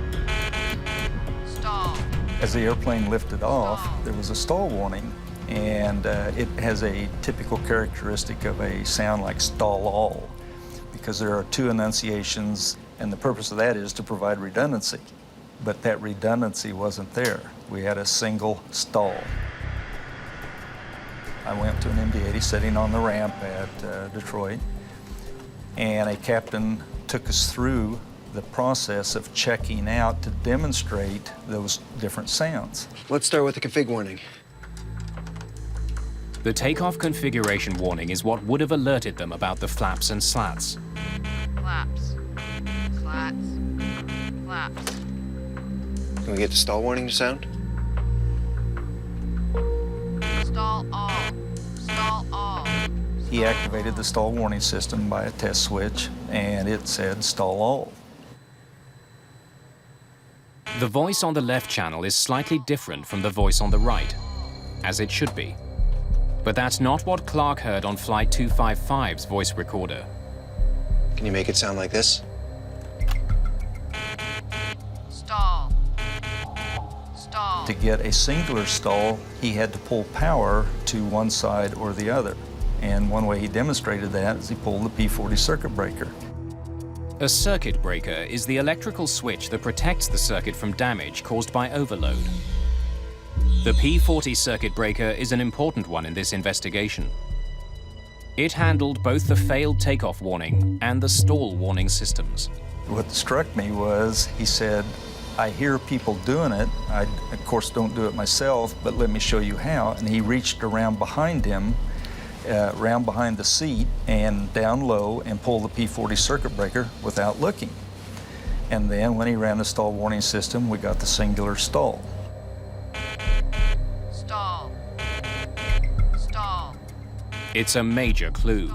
S: Stall.
D: As the airplane lifted off, there was a stall warning, and it has a typical characteristic of a sound like stall all, because there are 2 enunciations, and the purpose of that is to provide redundancy. But that redundancy wasn't there. We had a single stall. I went to an MD-80 sitting on the ramp at Detroit, and a captain took us through the process of checking out to demonstrate those different sounds.
G: Let's start with the config warning.
A: The takeoff configuration warning is what would have alerted them about the flaps and slats.
S: Flaps. Slats. Flaps.
G: Can we get the stall warning to sound?
S: Stall all. Stall all.
D: He activated the stall warning system by a test switch, and it said stall all.
A: The voice on the left channel is slightly different from the voice on the right, as it should be. But that's not what Clark heard on Flight 255's voice recorder.
G: Can you make it sound like this?
S: Stall. Stall.
D: To get a singular stall, he had to pull power to one side or the other. And one way he demonstrated that is he pulled the P40 circuit breaker.
A: A circuit breaker is the electrical switch that protects the circuit from damage caused by overload. The P40 circuit breaker is an important one in this investigation. It handled both the failed takeoff warning and the stall warning systems.
D: What struck me was, he said, I hear people doing it. I, of course, don't do it myself, but let me show you how. And he reached around behind him, around behind the seat and down low and pulled the P40 circuit breaker without looking. And then when he ran the stall warning system, we got the singular stall.
S: Stall. Stall.
A: It's a major clue.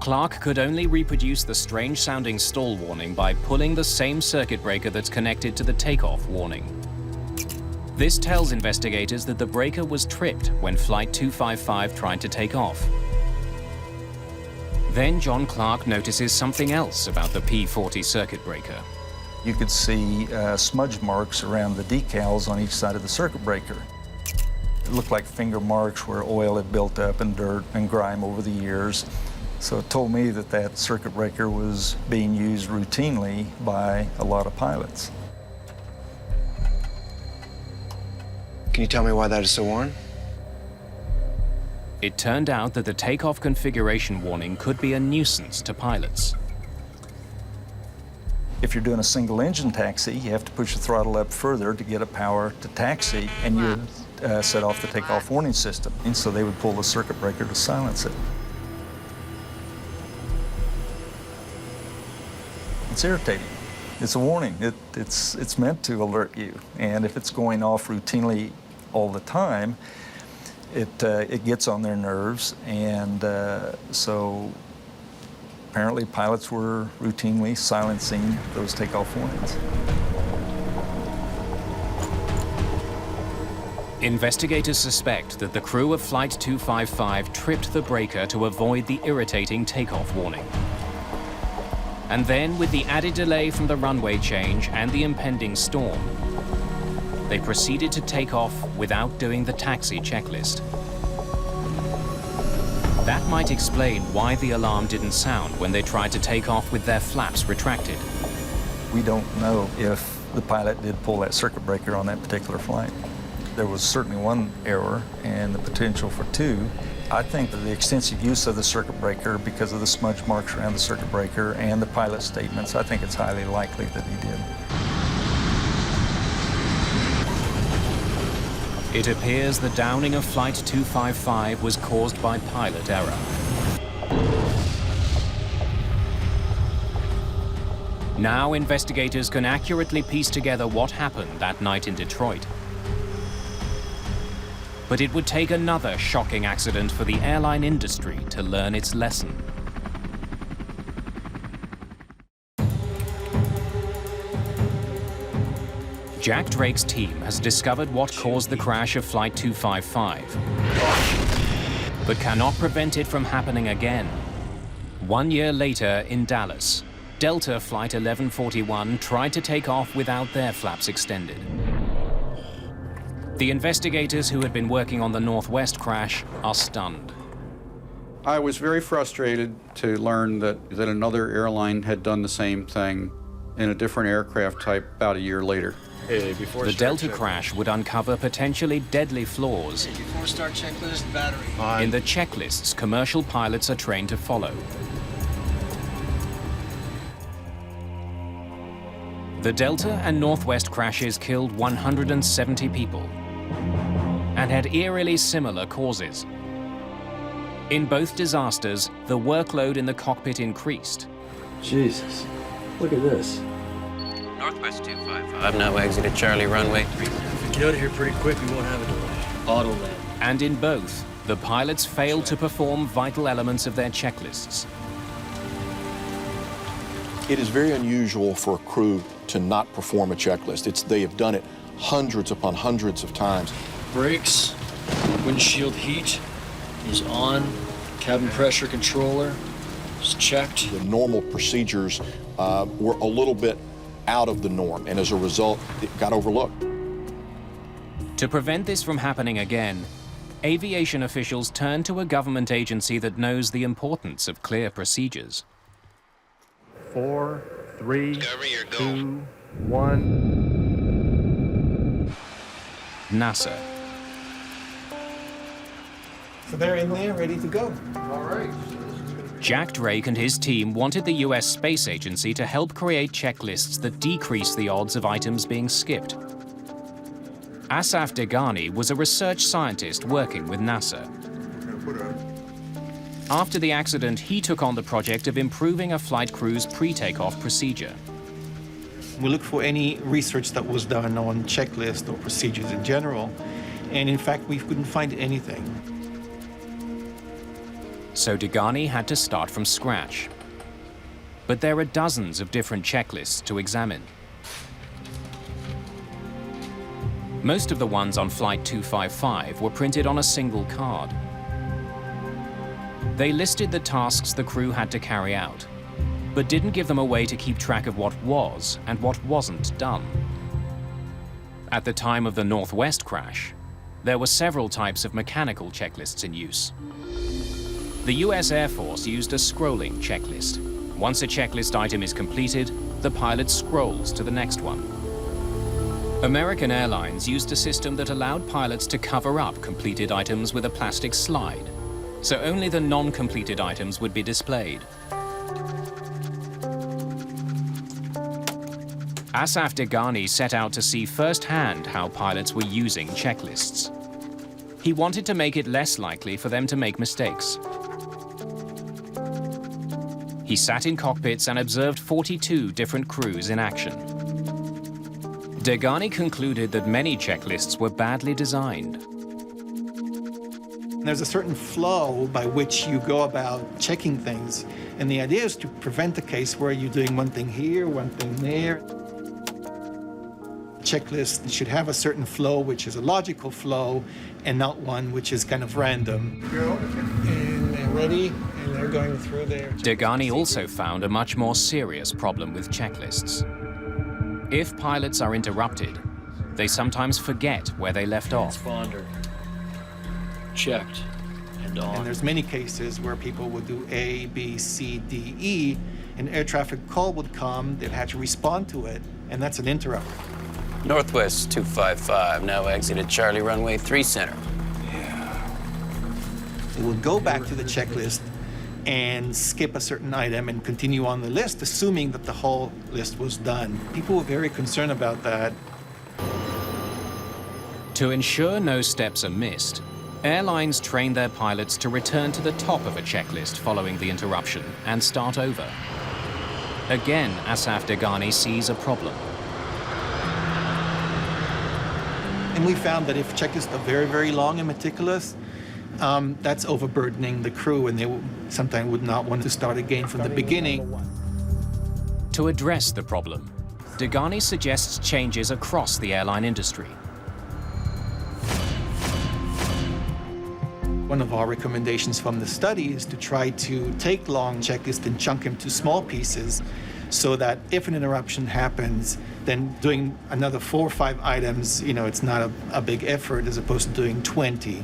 A: Clark could only reproduce the strange-sounding stall warning by pulling the same circuit breaker that's connected to the takeoff warning. This tells investigators that the breaker was tripped when Flight 255 tried to take off. Then John Clark notices something else about the P40 circuit breaker.
D: You could see smudge marks around the decals on each side of the circuit breaker. It looked like finger marks where oil had built up and dirt and grime over the years. So it told me that that circuit breaker was being used routinely by a lot of pilots.
G: Can you tell me why that is so worn?
A: It turned out that the takeoff configuration warning could be a nuisance to pilots.
D: If you're doing a single engine taxi, you have to push the throttle up further to get a power to taxi, and you would set off the takeoff warning system. And so they would pull the circuit breaker to silence it. It's irritating. It's a warning. It's meant to alert you. And if it's going off routinely all the time, It gets on their nerves, and so apparently pilots were routinely silencing those takeoff warnings.
A: Investigators suspect that the crew of Flight 255 tripped the breaker to avoid the irritating takeoff warning. And then, with the added delay from the runway change and the impending storm, they proceeded to take off without doing the taxi checklist. That might explain why the alarm didn't sound when they tried to take off with their flaps retracted.
D: We don't know if the pilot did pull that circuit breaker on that particular flight. There was certainly one error and the potential for two. I think that the extensive use of the circuit breaker because of the smudge marks around the circuit breaker and the pilot's statements, I think it's highly likely that he did.
A: It appears the downing of Flight 255 was caused by pilot error. Now investigators can accurately piece together what happened that night in Detroit. But it would take another shocking accident for the airline industry to learn its lesson. Jack Drake's team has discovered what caused the crash of Flight 255, but cannot prevent it from happening again. 1 year later in Dallas, Delta Flight 1141 tried to take off without their flaps extended. The investigators who had been working on the Northwest crash are stunned.
Y: I was very frustrated to learn that another airline had done the same thing in a different aircraft type about a year later.
A: The Delta crash would uncover potentially deadly flaws
L: Before start checklist, battery.
A: in the checklists commercial pilots are trained to follow. The Delta and Northwest crashes killed 170 people and had eerily similar causes. In both disasters, the workload in the cockpit increased.
L: Jesus, look at this.
P: Northwest 255, now exited Charlie runway 3.
L: If we get out of here pretty quick, we won't have a delay. Auto land.
A: And in both, the pilots failed to perform vital elements of their checklists.
J: It is very unusual for a crew to not perform a checklist. They have done it hundreds upon hundreds of times.
L: Brakes, windshield heat is on, cabin pressure controller is checked.
J: The normal procedures were a little bit out of the norm, and as a result, it got overlooked.
A: To prevent this from happening again, aviation officials turned to a government agency that knows the importance of clear procedures.
K: 4, 3, 2, 1.
A: NASA.
H: So they're in there, ready to go. All right.
A: Jack Drake and his team wanted the US Space Agency to help create checklists that decrease the odds of items being skipped. Asaf Degani was a research scientist working with NASA. After the accident, he took on the project of improving a flight crew's pre-takeoff procedure.
M: We looked for any research that was done on checklists or procedures in general, and in fact, we couldn't find anything.
A: So Degani had to start from scratch. But there are dozens of different checklists to examine. Most of the ones on Flight 255 were printed on a single card. They listed the tasks the crew had to carry out, but didn't give them a way to keep track of what was and what wasn't done. At the time of the Northwest crash, there were several types of mechanical checklists in use. The US Air Force used a scrolling checklist. Once a checklist item is completed, the pilot scrolls to the next one. American Airlines used a system that allowed pilots to cover up completed items with a plastic slide, so only the non-completed items would be displayed. Asaf Degani set out to see firsthand how pilots were using checklists. He wanted to make it less likely for them to make mistakes. He sat in cockpits and observed 42 different crews in action. Degani concluded that many checklists were badly designed.
M: There's a certain flow by which you go about checking things. And the idea is to prevent a case where you're doing one thing here, one thing there. Checklist should have a certain flow, which is a logical flow, and not one which is kind of random.
H: Go, and they're ready, and they're going through there.
A: Degani also found a much more serious problem with checklists. If pilots are interrupted, they sometimes forget where they left off.
V: Transponder. Checked. And on.
M: And there's many cases where people would do A, B, C, D, E, an air traffic call would come, they'd have to respond to it, and that's an interrupt.
P: Northwest 255, now exited Charlie runway 3 center.
M: They would go back to the checklist and skip a certain item and continue on the list, assuming that the whole list was done. People were very concerned about that.
A: To ensure no steps are missed, airlines train their pilots to return to the top of a checklist following the interruption and start over. Again, Asaf Degani sees a problem.
M: And we found that if checklists are very, very long and meticulous, that's overburdening the crew, and they sometimes would not want to start again from the beginning.
A: To address the problem, Degani suggests changes across the airline industry.
M: One of our recommendations from the study is to try to take long checklists and chunk them to small pieces so that if an interruption happens, then doing another 4 or 5 items, it's not a big effort as opposed to doing 20.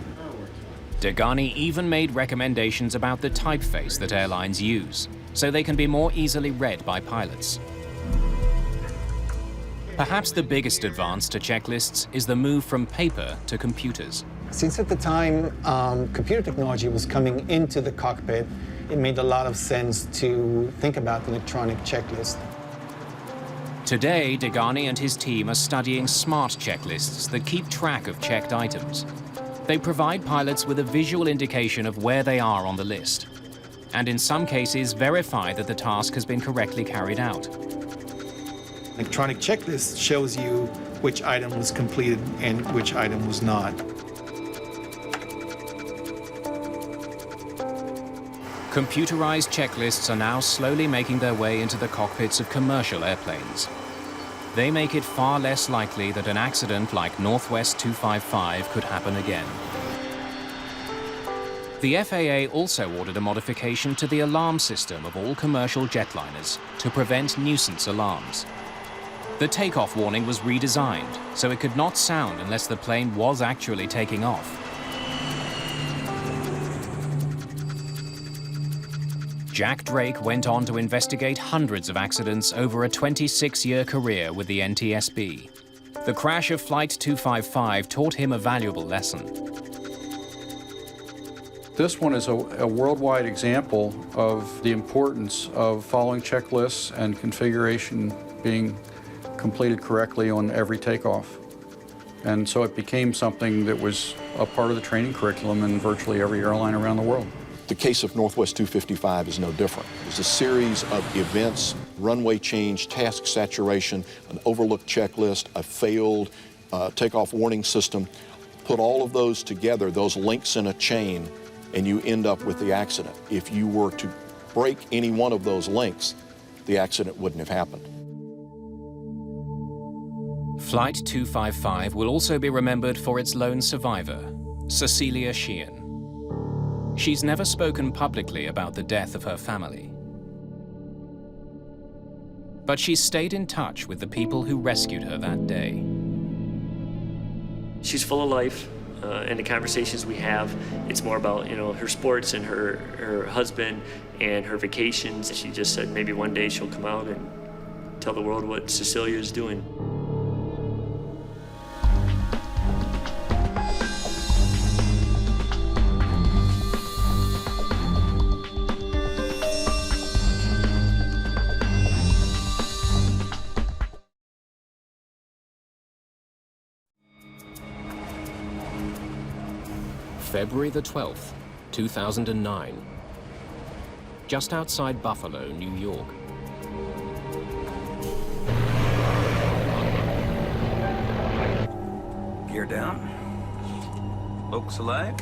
A: Degani even made recommendations about the typeface that airlines use, so they can be more easily read by pilots. Perhaps the biggest advance to checklists is the move from paper to computers.
H: Since at the time computer technology was coming into the cockpit, it made a lot of sense to think about the electronic checklist.
A: Today, Degani and his team are studying smart checklists that keep track of checked items. They provide pilots with a visual indication of where they are on the list, and in some cases verify that the task has been correctly carried out.
M: Electronic checklist shows you which item was completed and which item was not.
A: Computerized checklists are now slowly making their way into the cockpits of commercial airplanes. They make it far less likely that an accident like Northwest 255 could happen again. The FAA also ordered a modification to the alarm system of all commercial jetliners to prevent nuisance alarms. The takeoff warning was redesigned, so it could not sound unless the plane was actually taking off. Jack Drake went on to investigate hundreds of accidents over a 26-year career with the NTSB. The crash of Flight 255 taught him a valuable lesson.
Y: This one is a worldwide example of the importance of following checklists and configuration being completed correctly on every takeoff. And so it became something that was a part of the training curriculum in virtually every airline around the world.
J: The case of Northwest 255 is no different. It's a series of events, runway change, task saturation, an overlooked checklist, a failed takeoff warning system. Put all of those together, those links in a chain, and you end up with the accident. If you were to break any one of those links, the accident wouldn't have happened.
A: Flight 255 will also be remembered for its lone survivor, Cecilia Sheehan. She's never spoken publicly about the death of her family. But she's stayed in touch with the people who rescued her that day.
L: She's full of life, and the conversations we have, it's more about, her sports and her husband and her vacations. She just said maybe one day she'll come out and tell the world what Cecilia is doing.
A: February the 12th, 2009. Just outside Buffalo, New York.
C: Gear down. Folks alive.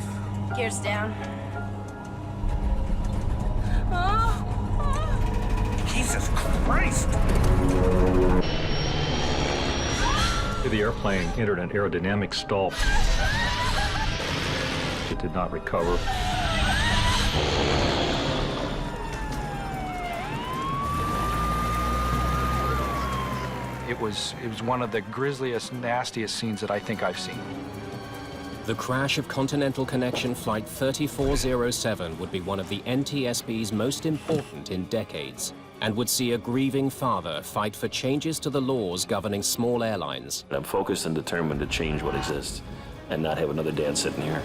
T: Gears down.
C: Jesus Christ!
K: The airplane entered an aerodynamic stall. It did not recover.
N: It was one of the grisliest, nastiest scenes that I think I've seen.
A: The crash of Continental Connection Flight 3407 would be one of the NTSB's most important in decades, and would see a grieving father fight for changes to the laws governing small airlines.
O: I'm focused and determined to change what exists and not have another dad sitting here.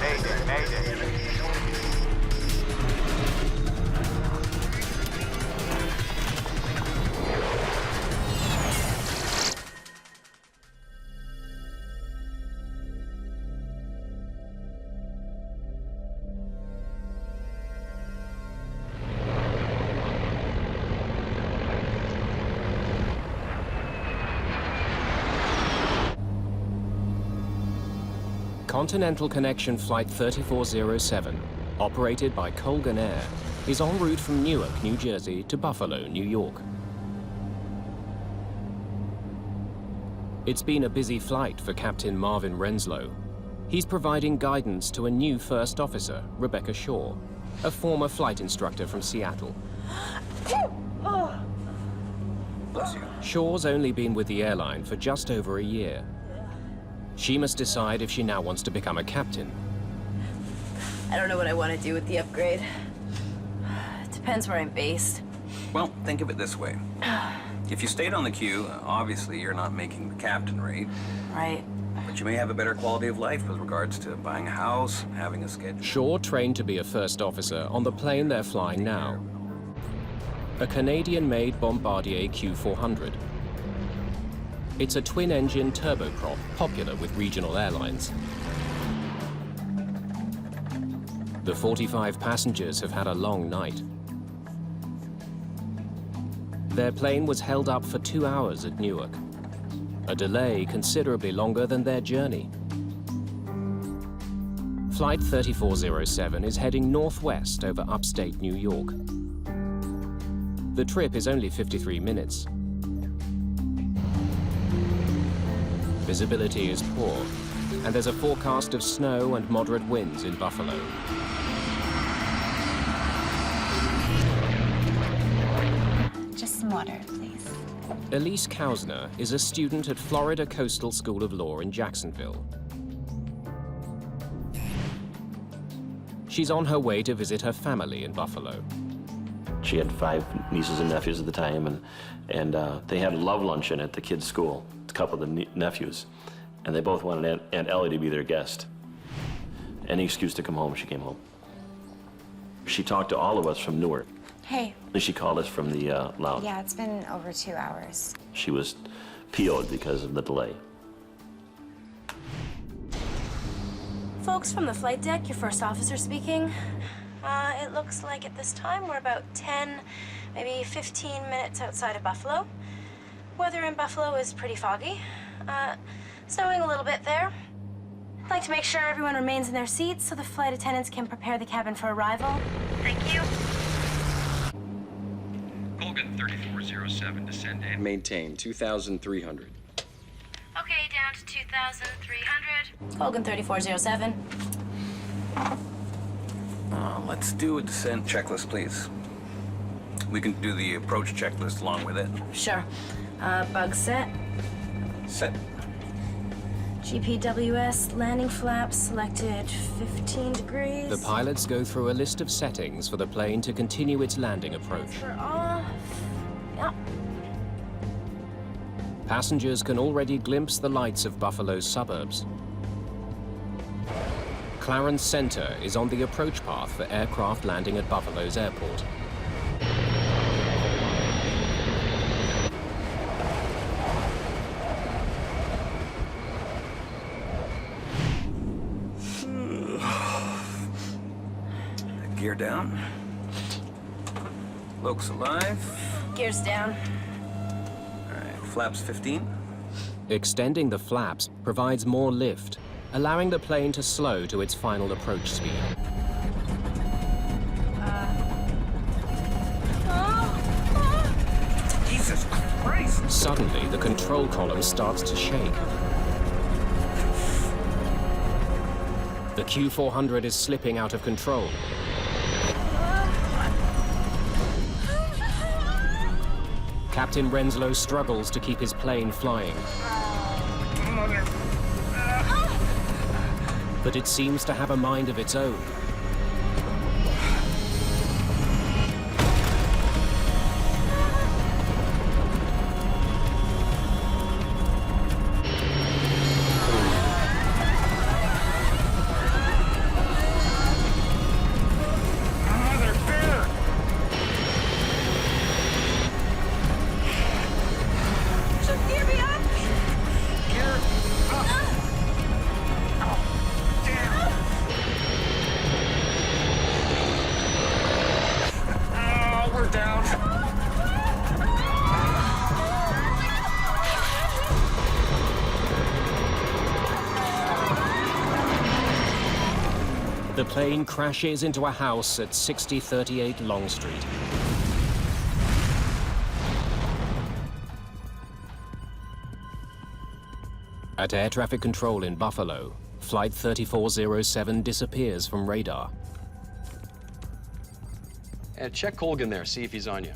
W: Mayday, mayday.
A: Continental Connection Flight 3407, operated by Colgan Air, is en route from Newark, New Jersey to Buffalo, New York. It's been a busy flight for Captain Marvin Renslow. He's providing guidance to a new first officer, Rebecca Shaw, a former flight instructor from Seattle.
C: Bless you.
A: Shaw's only been with the airline for just over a year. She must decide if she now wants to become a captain.
R: I don't know what I want to do with the upgrade. It depends where I'm based.
C: Well, think of it this way. If you stayed on the queue, obviously you're not making the captain rate.
R: Right.
C: But you may have a better quality of life with regards to buying a house, having a schedule.
A: Shaw trained to be a first officer on the plane they're flying now. A Canadian-made Bombardier Q400. It's a twin-engine turboprop, popular with regional airlines. The 45 passengers have had a long night. Their plane was held up for 2 hours at Newark, a delay considerably longer than their journey. Flight 3407 is heading northwest over upstate New York. The trip is only 53 minutes. Visibility is poor, and there's a forecast of snow and moderate winds in Buffalo.
U: Just some water, please.
A: Elise Kausner is a student at Florida Coastal School of Law in Jacksonville. She's on her way to visit her family in Buffalo.
O: She had 5 nieces and nephews at the time, and they had love luncheon at the kids' school, a couple of the nephews, and they both wanted Aunt Ellie to be their guest. Any excuse to come home, she came home. She talked to all of us from Newark.
U: Hey.
O: And she called us from the lounge.
U: Yeah, it's been over 2 hours.
O: She was PO'd because of the delay.
R: Folks from the flight deck, your first officer speaking. It looks like at this time we're about 10, maybe 15 minutes outside of Buffalo. Weather in Buffalo is pretty foggy. Snowing a little bit there. I'd like to make sure everyone remains in their seats so the flight attendants can prepare the cabin for arrival. Thank you.
X: Colgan 3407, descend and maintain 2,300.
R: Okay, down to 2,300. Colgan 3407.
C: Let's do a descent checklist, please. We can do the approach checklist along with it.
R: Sure. Bug set.
C: Set.
R: GPWS landing flaps selected 15 degrees.
A: The pilots go through a list of settings for the plane to continue its landing approach.
R: We're off. Yep.
A: Passengers can already glimpse the lights of Buffalo's suburbs. Clarence Center is on the approach path for aircraft landing at Buffalo's airport.
C: Gear down. Lokes alive.
R: Gears down.
C: All right, flaps 15.
A: Extending the flaps provides more lift, allowing the plane to slow to its final approach speed.
C: Jesus Christ!
A: Suddenly, the control column starts to shake. The Q400 is slipping out of control. Captain Renslow struggles to keep his plane flying. But it seems to have a mind of its own. The plane crashes into a house at 6038 Long Street. At air traffic control in Buffalo, Flight 3407 disappears from radar.
B: Check Colgan there, see if he's on you.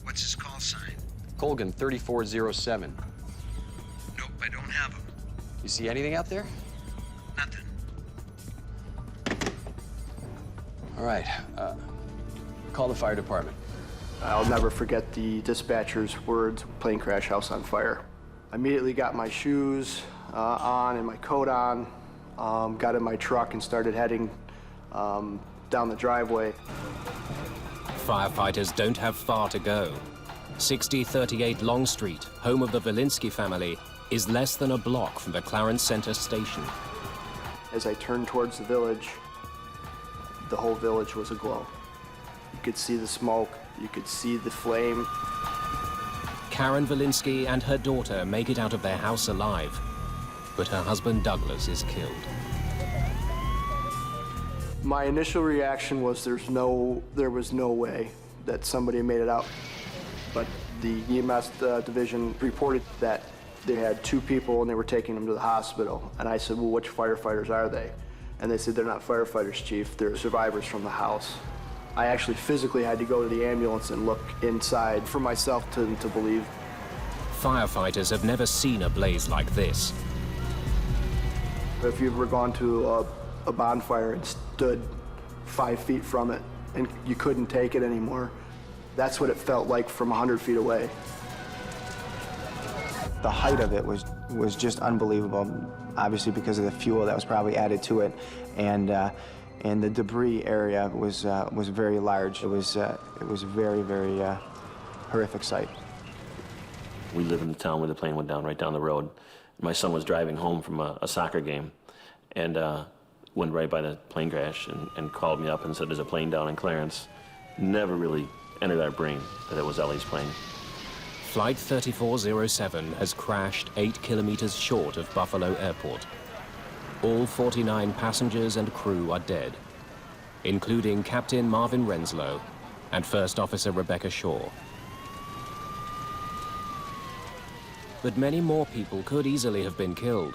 G: What's his call sign?
B: Colgan 3407.
G: Nope, I don't have him.
B: You see anything out there?
G: Nothing.
B: All right, call the fire department.
E: I'll never forget the dispatcher's words, plane crash, house on fire. I immediately got my shoes on and my coat on, got in my truck and started heading down the driveway.
A: Firefighters don't have far to go. 6038 Long Street, home of the Velinsky family, is less than a block from the Clarence Center station.
E: As I turned towards the village, the whole village was aglow. You could see the smoke, you could see the flame.
A: Karen Velinsky and her daughter make it out of their house alive, but her husband Douglas is killed.
E: My initial reaction was there was no way that somebody made it out. But the EMS division reported that they had 2 people and they were taking them to the hospital. And I said, well, which firefighters are they? And they said, they're not firefighters, Chief, they're survivors from the house. I actually physically had to go to the ambulance and look inside for myself to believe.
A: Firefighters have never seen a blaze like this.
E: If you've ever gone to a bonfire and stood 5 feet from it and you couldn't take it anymore, that's what it felt like from 100 feet away.
F: The height of it was just unbelievable, obviously because of the fuel that was probably added to it, and the debris area was very large. It was a very, very horrific sight.
O: We live in the town where the plane went down, right down the road. My son was driving home from a soccer game and went right by the plane crash and called me up and said, there's a plane down in Clarence. Never really entered our brain that it was Ellie's plane.
A: Flight 3407 has crashed 8 kilometers short of Buffalo Airport. All 49 passengers and crew are dead, including Captain Marvin Renslow and First Officer Rebecca Shaw. But many more people could easily have been killed.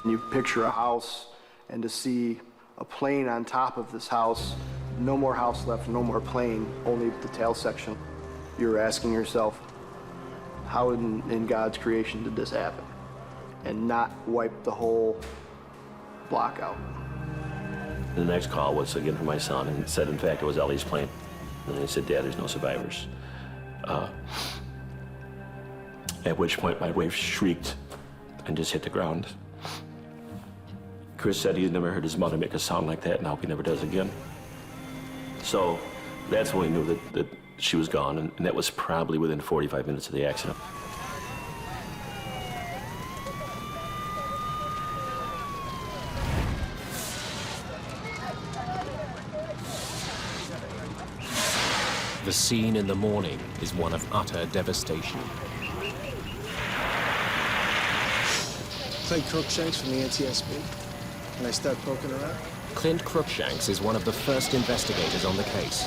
E: You picture a house, and to see a plane on top of this house, no more house left, no more plane, only the tail section. You're asking yourself, how in God's creation did this happen? And not wipe the whole block out.
O: The next call was again from my son and said, in fact, it was Ellie's plane. And he said, Dad, there's no survivors. At which point my wife shrieked and just hit the ground. Chris said he's never heard his mother make a sound like that and I hope he never does again. So that's when we knew that she was gone, and that was probably within 45 minutes of the accident.
A: The scene in the morning is one of utter devastation.
D: Clint Crookshanks from the NTSB. Can I start poking around?
A: Clint Crookshanks is one of the first investigators on the case.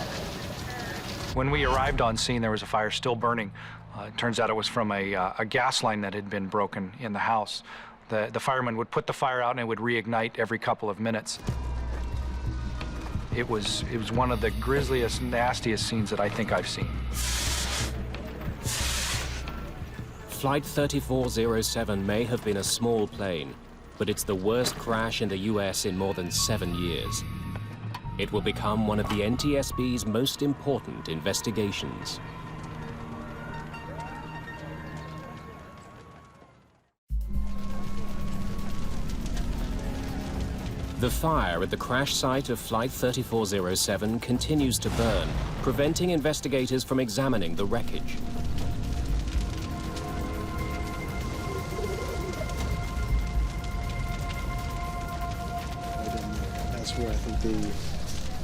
N: When we arrived on scene, there was a fire still burning. It turns out it was from a gas line that had been broken in the house. The fireman would put the fire out and it would reignite every couple of minutes. It was one of the grisliest, nastiest scenes that I think I've seen.
A: Flight 3407 may have been a small plane, but it's the worst crash in the US in more than 7 years. It will become one of the NTSB's most important investigations. The fire at the crash site of Flight 3407 continues to burn, preventing investigators from examining the wreckage.
D: That's where I think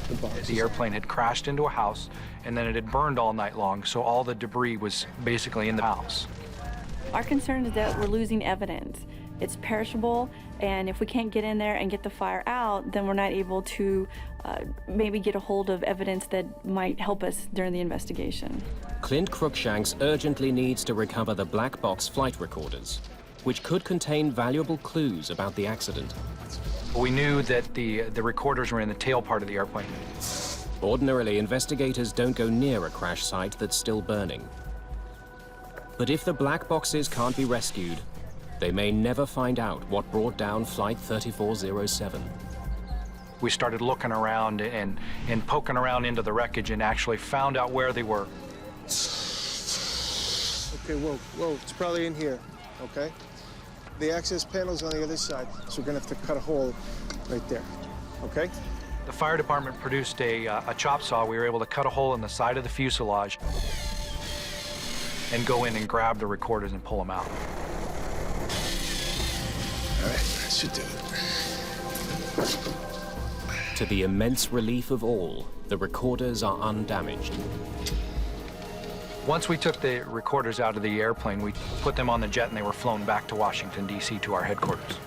D: the box.
N: The airplane had crashed into a house, and then it had burned all night long, so all the debris was basically in the house.
T: Our concern is that we're losing evidence. It's perishable, and if we can't get in there and get the fire out, then we're not able to maybe get a hold of evidence that might help us during the investigation.
A: Clint Crookshanks urgently needs to recover the black box flight recorders, which could contain valuable clues about the accident.
N: We knew that the recorders were in the tail part of the airplane.
A: Ordinarily, investigators don't go near a crash site that's still burning. But if the black boxes can't be rescued, they may never find out what brought down Flight 3407.
N: We started looking around and poking around into the wreckage and actually found out where they were.
D: Okay, whoa, it's probably in here, okay? The access panel's on the other side, so we're gonna have to cut a hole right there, okay?
N: The fire department produced a chop saw. We were able to cut a hole in the side of the fuselage and go in and grab the recorders and pull them out.
D: All right, that should do it.
A: To the immense relief of all, the recorders are undamaged.
N: Once we took the recorders out of the airplane, we put them on the jet and they were flown back to Washington, D.C. to our headquarters.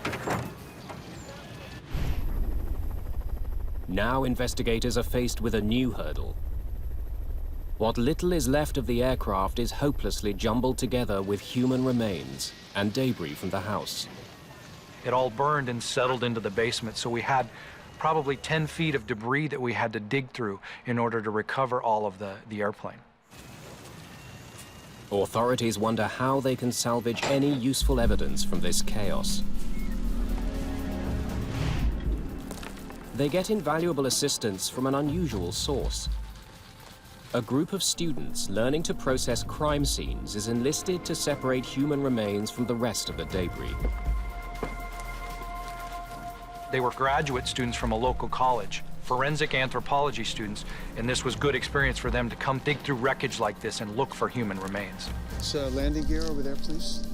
A: Now investigators are faced with a new hurdle. What little is left of the aircraft is hopelessly jumbled together with human remains and debris from the house.
N: It all burned and settled into the basement, so we had probably 10 feet of debris that we had to dig through in order to recover all of the airplane.
A: Authorities wonder how they can salvage any useful evidence from this chaos. They get invaluable assistance from an unusual source. A group of students learning to process crime scenes is enlisted to separate human remains from the rest of the debris.
N: They were graduate students from a local college, forensic anthropology students, and this was good experience for them to come dig through wreckage like this and look for human remains.
D: Landing gear over there, please.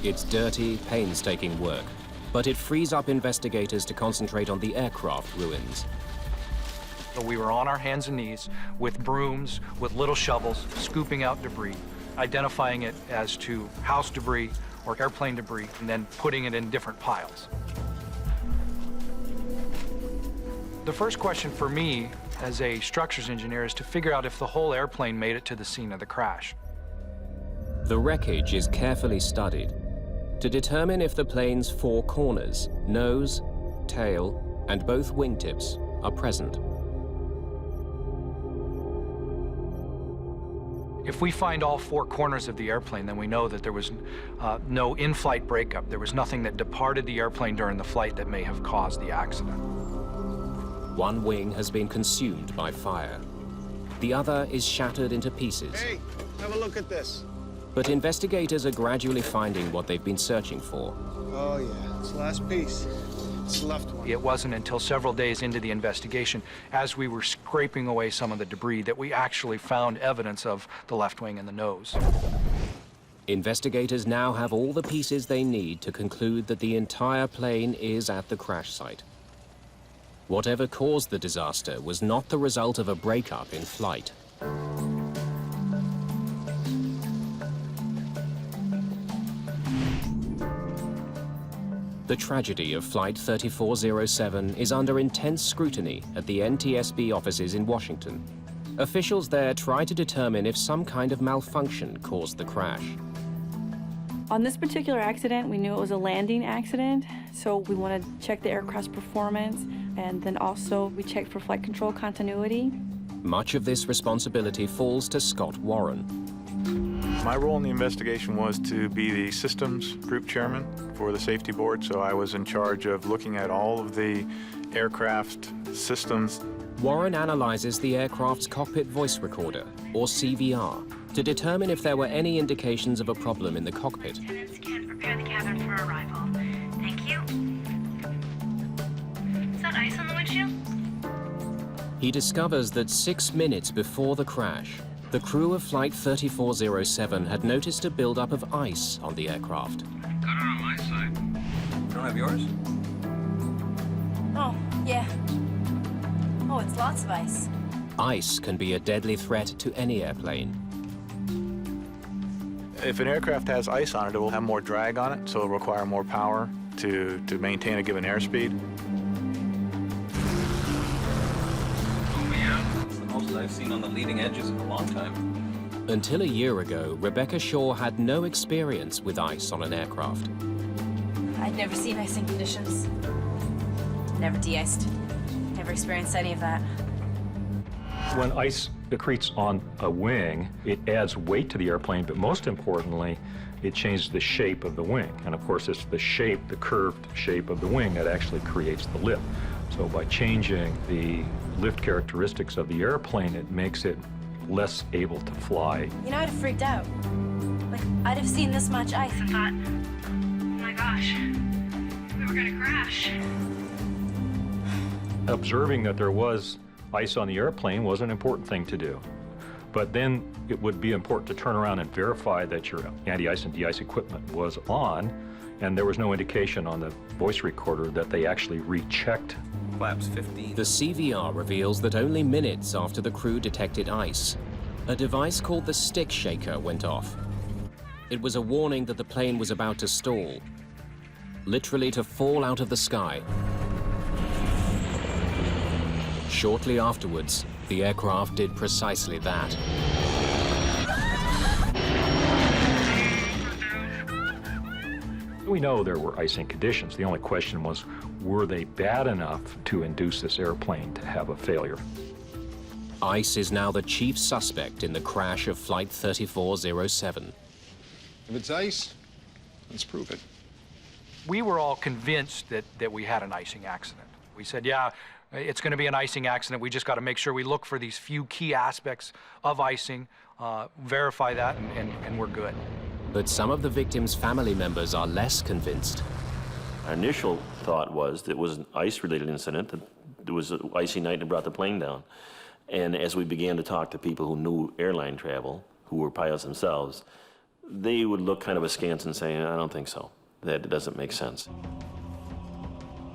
A: It's dirty, painstaking work, but it frees up investigators to concentrate on the aircraft ruins.
N: So we were on our hands and knees with brooms, with little shovels, scooping out debris, identifying it as to house debris or airplane debris, and then putting it in different piles. The first question for me as a structures engineer is to figure out if the whole airplane made it to the scene of the crash.
A: The wreckage is carefully studied to determine if the plane's four corners, nose, tail, and both wingtips are present.
N: If we find all four corners of the airplane, then we know that there was no in-flight breakup. There was nothing that departed the airplane during the flight that may have caused the accident.
A: One wing has been consumed by fire. The other is shattered into pieces.
D: Hey, have a look at this.
A: But investigators are gradually finding what they've been searching for.
D: Oh yeah, it's the last piece. It's the left one.
N: It wasn't until several days into the investigation, as we were scraping away some of the debris, that we actually found evidence of the left wing and the nose.
A: Investigators now have all the pieces they need to conclude that the entire plane is at the crash site. Whatever caused the disaster was not the result of a breakup in flight. The tragedy of Flight 3407 is under intense scrutiny at the NTSB offices in Washington. Officials there try to determine if some kind of malfunction caused the crash.
T: On this particular accident, we knew it was a landing accident, so we wanted to check the aircraft's performance, and then also we checked for flight control continuity.
A: Much of this responsibility falls to Scott Warren.
I: My role in the investigation was to be the systems group chairman for the safety board, so I was in charge of looking at all of the aircraft systems.
A: Warren analyzes the aircraft's cockpit voice recorder, or CVR, to determine if there were any indications of a problem in the cockpit.
R: Lieutenants can prepare the cabin for arrival. Thank you. Is that ice on the windshield?
A: He discovers that 6 minutes before the crash, the crew of Flight 3407 had noticed a buildup of ice on the aircraft.
C: Got it on my side. You don't have yours?
R: Oh, yeah. Oh, it's lots of ice.
A: Ice can be a deadly threat to any airplane.
I: If an aircraft has ice on it, it will have more drag on it, so it'll require more power to maintain a given airspeed.
C: Oh yeah, it's the most I've seen on the leading edges in a long time.
A: Until a year ago, Rebecca Shaw had no experience with ice on an aircraft.
R: I'd never seen icing conditions. Never de-iced. Never experienced any of that.
K: When ice accretes on a wing, it adds weight to the airplane, but most importantly, it changes the shape of the wing. And of course, it's the shape, the curved shape of the wing that actually creates the lift. So by changing the lift characteristics of the airplane, it makes it less able to fly.
R: You know, I'd have freaked out. Like, I'd have seen this much ice and thought, oh my gosh, we were gonna crash.
K: Observing that there was ice on the airplane was an important thing to do. But then it would be important to turn around and verify that your anti-ice and de-ice equipment was on, and there was no indication on the voice recorder that they actually rechecked.
C: Flaps 15.
A: The CVR reveals that only minutes after the crew detected ice, a device called the stick shaker went off. It was a warning that the plane was about to stall, literally to fall out of the sky. Shortly afterwards, the aircraft did precisely that.
K: We know there were icing conditions. The only question was, were they bad enough to induce this airplane to have a failure?
A: Ice is now the chief suspect in the crash of Flight 3407.
J: If it's ice, let's prove it.
N: We were all convinced that we had an icing accident. We said, yeah, it's going to be an icing accident. We just got to make sure we look for these few key aspects of icing, verify that, and we're good.
A: But some of the victims' family members are less convinced.
O: Our initial thought was that it was an ice-related incident, that there was an icy night and brought the plane down. And as we began to talk to people who knew airline travel, who were pilots themselves, they would look kind of askance and say, I don't think so. That doesn't make sense.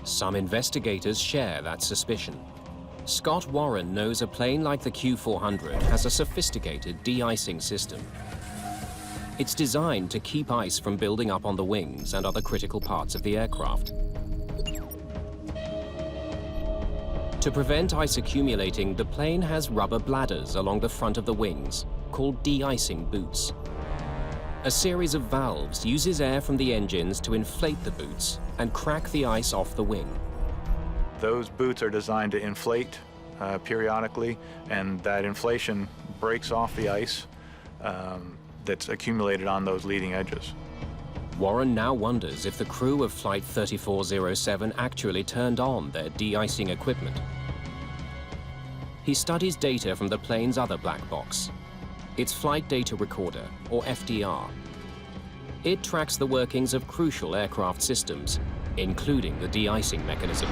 A: Some investigators share that suspicion. Scott Warren knows a plane like the Q400 has a sophisticated de-icing system. It's designed to keep ice from building up on the wings and other critical parts of the aircraft. To prevent ice accumulating, the plane has rubber bladders along the front of the wings, called de-icing boots. A series of valves uses air from the engines to inflate the boots and crack the ice off the wing.
I: Those boots are designed to inflate periodically, and that inflation breaks off the ice that's accumulated on those leading edges.
A: Warren now wonders if the crew of Flight 3407 actually turned on their de-icing equipment. He studies data from the plane's other black box, its Flight Data Recorder, or FDR. It tracks the workings of crucial aircraft systems, including the de-icing mechanism.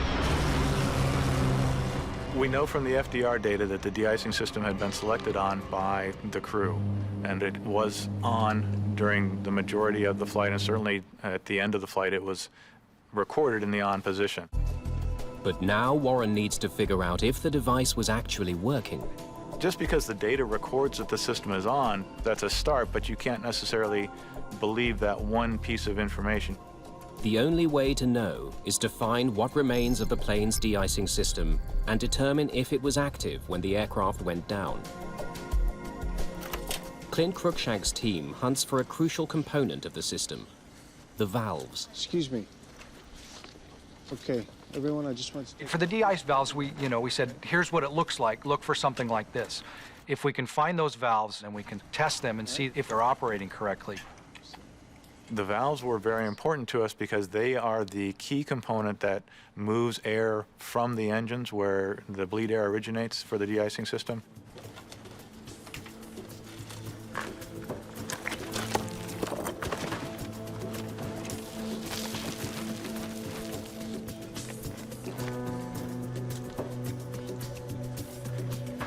I: We know from the FDR data that the de-icing system had been selected on by the crew, and it was on during the majority of the flight, and certainly at the end of the flight it was recorded in the on position.
A: But now Warren needs to figure out if the device was actually working.
I: Just because the data records that the system is on, that's a start, but you can't necessarily believe that one piece of information.
A: The only way to know is to find what remains of the plane's de-icing system and determine if it was active when the aircraft went down. Clint Cruikshank's team hunts for a crucial component of the system, the valves.
D: Excuse me. Okay, everyone, I just want to...
N: For the de-ice valves, we said, here's what it looks like. Look for something like this. If we can find those valves and we can test them and see if they're operating correctly.
I: The valves were very important to us because they are the key component that moves air from the engines where the bleed air originates for the de-icing system.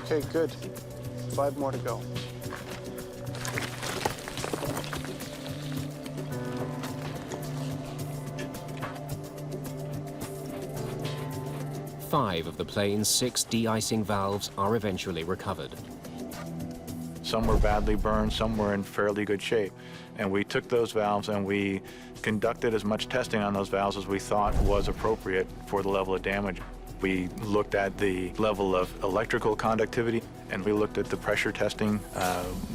D: Okay, good. 5 more to go.
A: Five of the plane's 6 de-icing valves are eventually recovered.
I: Some were badly burned, some were in fairly good shape. And we took those valves and we conducted as much testing on those valves as we thought was appropriate for the level of damage. We looked at the level of electrical conductivity, and we looked at the pressure testing.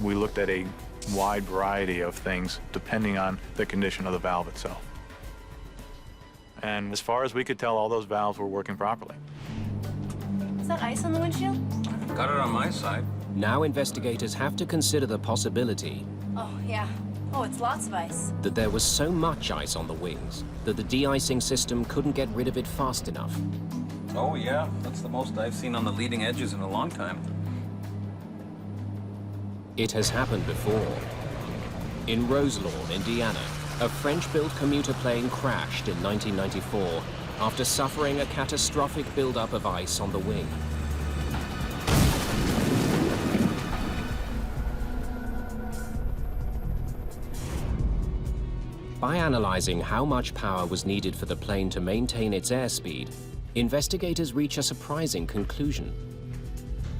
I: We looked at a wide variety of things depending on the condition of the valve itself. And as far as we could tell, all those valves were working properly.
R: Is that ice on the windshield?
C: Got it on my side.
A: Now investigators have to consider the possibility
R: Oh, yeah. Oh, it's lots of ice.
A: that there was so much ice on the wings that the de-icing system couldn't get rid of it fast enough.
C: Oh, yeah. That's the most I've seen on the leading edges in a long time.
A: It has happened before. In Roselawn, Indiana, a French-built commuter plane crashed in 1994 after suffering a catastrophic buildup of ice on the wing. By analyzing how much power was needed for the plane to maintain its airspeed, investigators reach a surprising conclusion.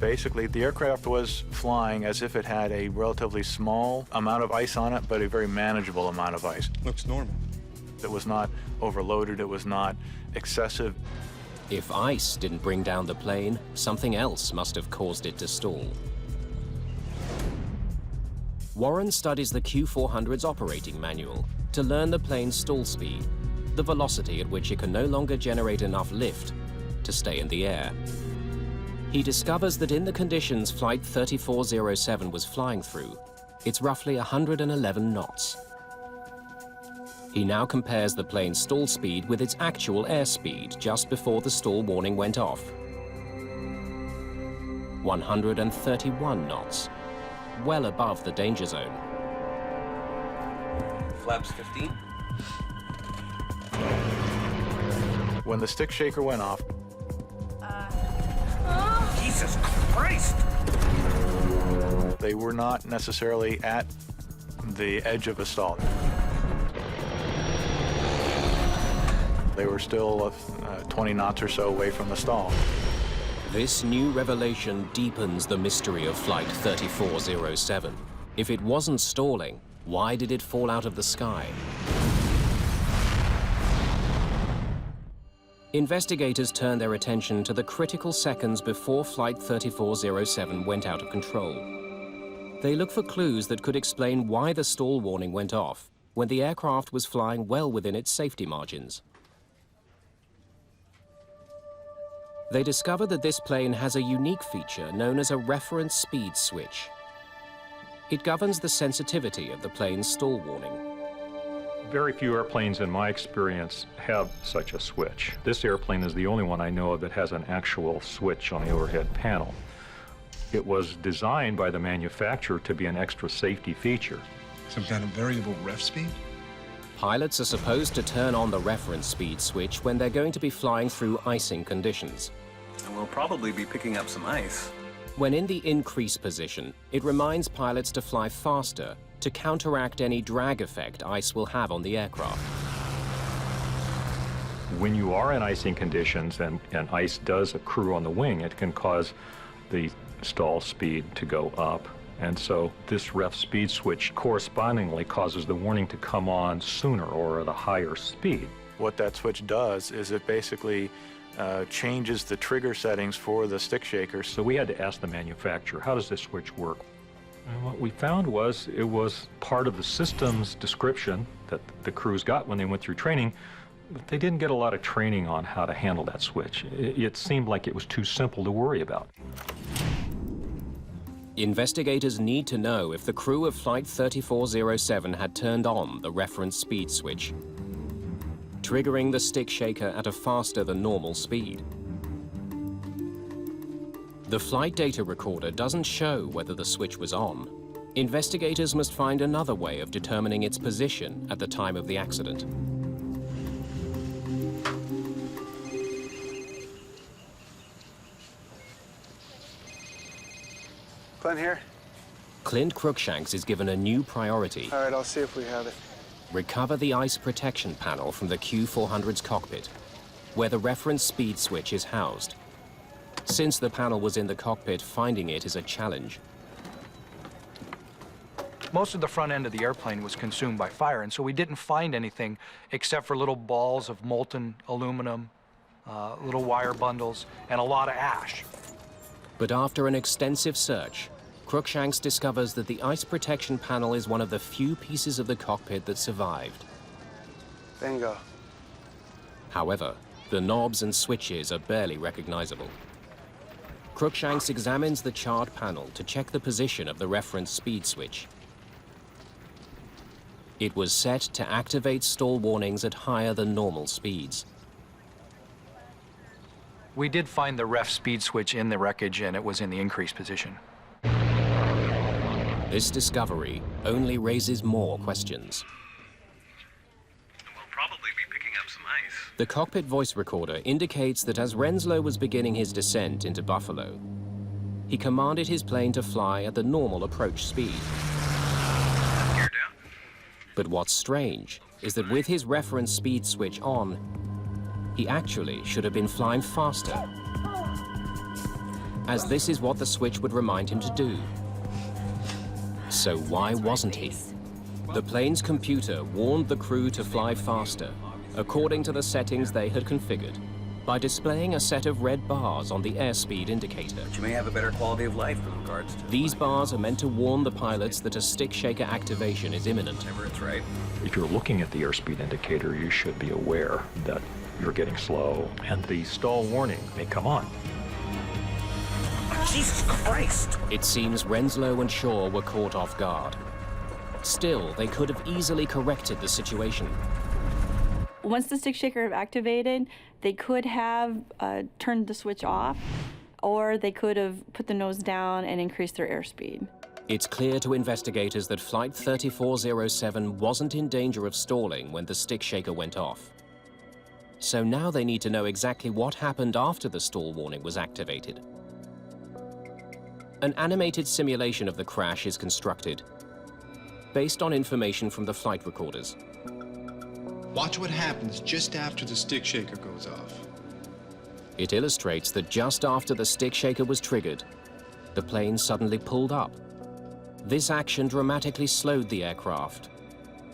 I: Basically, the aircraft was flying as if it had a relatively small amount of ice on it, but a very manageable amount of ice.
J: Looks normal.
I: It was not overloaded, it was not excessive.
A: If ice didn't bring down the plane, something else must have caused it to stall. Warren studies the Q400's operating manual to learn the plane's stall speed, the velocity at which it can no longer generate enough lift to stay in the air. He discovers that in the conditions Flight 3407 was flying through, it's roughly 111 knots. He now compares the plane's stall speed with its actual airspeed just before the stall warning went off. 131 knots, well above the danger zone.
C: Flaps 15.
I: When the stick shaker went off,
C: Jesus Christ!
I: they were not necessarily at the edge of a stall. They were still 20 knots or so away from the stall.
A: This new revelation deepens the mystery of Flight 3407. If it wasn't stalling, why did it fall out of the sky? Investigators turned their attention to the critical seconds before Flight 3407 went out of control. They look for clues that could explain why the stall warning went off when the aircraft was flying well within its safety margins. They discover that this plane has a unique feature known as a reference speed switch. It governs the sensitivity of the plane's stall warning.
K: Very few airplanes, in my experience, have such a switch. This airplane is the only one I know of that has an actual switch on the overhead panel. It was designed by the manufacturer to be an extra safety feature.
H: Some kind of variable ref speed?
A: Pilots are supposed to turn on the reference speed switch when they're going to be flying through icing conditions.
C: And we'll probably be picking up some ice.
A: When in the increase position, it reminds pilots to fly faster to counteract any drag effect ice will have on the aircraft.
K: When you are in icing conditions and ice does accrue on the wing, it can cause the stall speed to go up And so this ref speed switch correspondingly causes the warning to come on sooner or at a higher speed.
I: What that switch does is it basically changes the trigger settings for the stick shaker.
K: So we had to ask the manufacturer, how does this switch work? And what we found was it was part of the system's description that the crews got when they went through training, but they didn't get a lot of training on how to handle that switch. It seemed like it was too simple to worry about.
A: Investigators need to know if the crew of Flight 3407 had turned on the reference speed switch, triggering the stick shaker at a faster than normal speed. The flight data recorder doesn't show whether the switch was on. Investigators must find another way of determining its position at the time of the accident.
D: Glenn here.
A: Clint Cruikshanks is given a new priority.
D: All right, I'll see if we have it.
A: Recover the ice protection panel from the Q400's cockpit, where the reference speed switch is housed. Since the panel was in the cockpit, finding it is a challenge.
N: Most of the front end of the airplane was consumed by fire, and so we didn't find anything except for little balls of molten aluminum, little wire bundles, and a lot of ash.
A: But after an extensive search, Cruikshanks discovers that the ice protection panel is one of the few pieces of the cockpit that survived.
D: Bingo.
A: However, the knobs and switches are barely recognizable. Cruikshanks examines the charred panel to check the position of the reference speed switch. It was set to activate stall warnings at higher than normal speeds.
N: We did find the ref speed switch in the wreckage, and it was in the increased position.
A: This discovery only raises more questions.
C: We'll probably be picking up some ice.
A: The cockpit voice recorder indicates that as Renslow was beginning his descent into Buffalo, he commanded his plane to fly at the normal approach speed.
C: Geared down.
A: But what's strange is that with his reference speed switch on, he actually should have been flying faster, as this is what the switch would remind him to do. So why wasn't he? The plane's computer warned the crew to fly faster, according to the settings they had configured, by displaying a set of red bars on the airspeed indicator.
C: But you may have a better quality of life with regards to...
A: These bars are meant to warn the pilots that a stick shaker activation is imminent.
C: Whenever it's right.
K: If you're looking at the airspeed indicator, you should be aware that you're getting slow, and the stall warning may come on.
C: Jesus Christ!
A: It seems Renslow and Shaw were caught off guard. Still, they could have easily corrected the situation.
T: Once the stick shaker activated, they could have turned the switch off, or they could have put the nose down and increased their airspeed.
A: It's clear to investigators that Flight 3407 wasn't in danger of stalling when the stick shaker went off. So now they need to know exactly what happened after the stall warning was activated. An animated simulation of the crash is constructed, based on information from the flight recorders.
H: Watch what happens just after the stick shaker goes off.
A: It illustrates that just after the stick shaker was triggered, the plane suddenly pulled up. This action dramatically slowed the aircraft,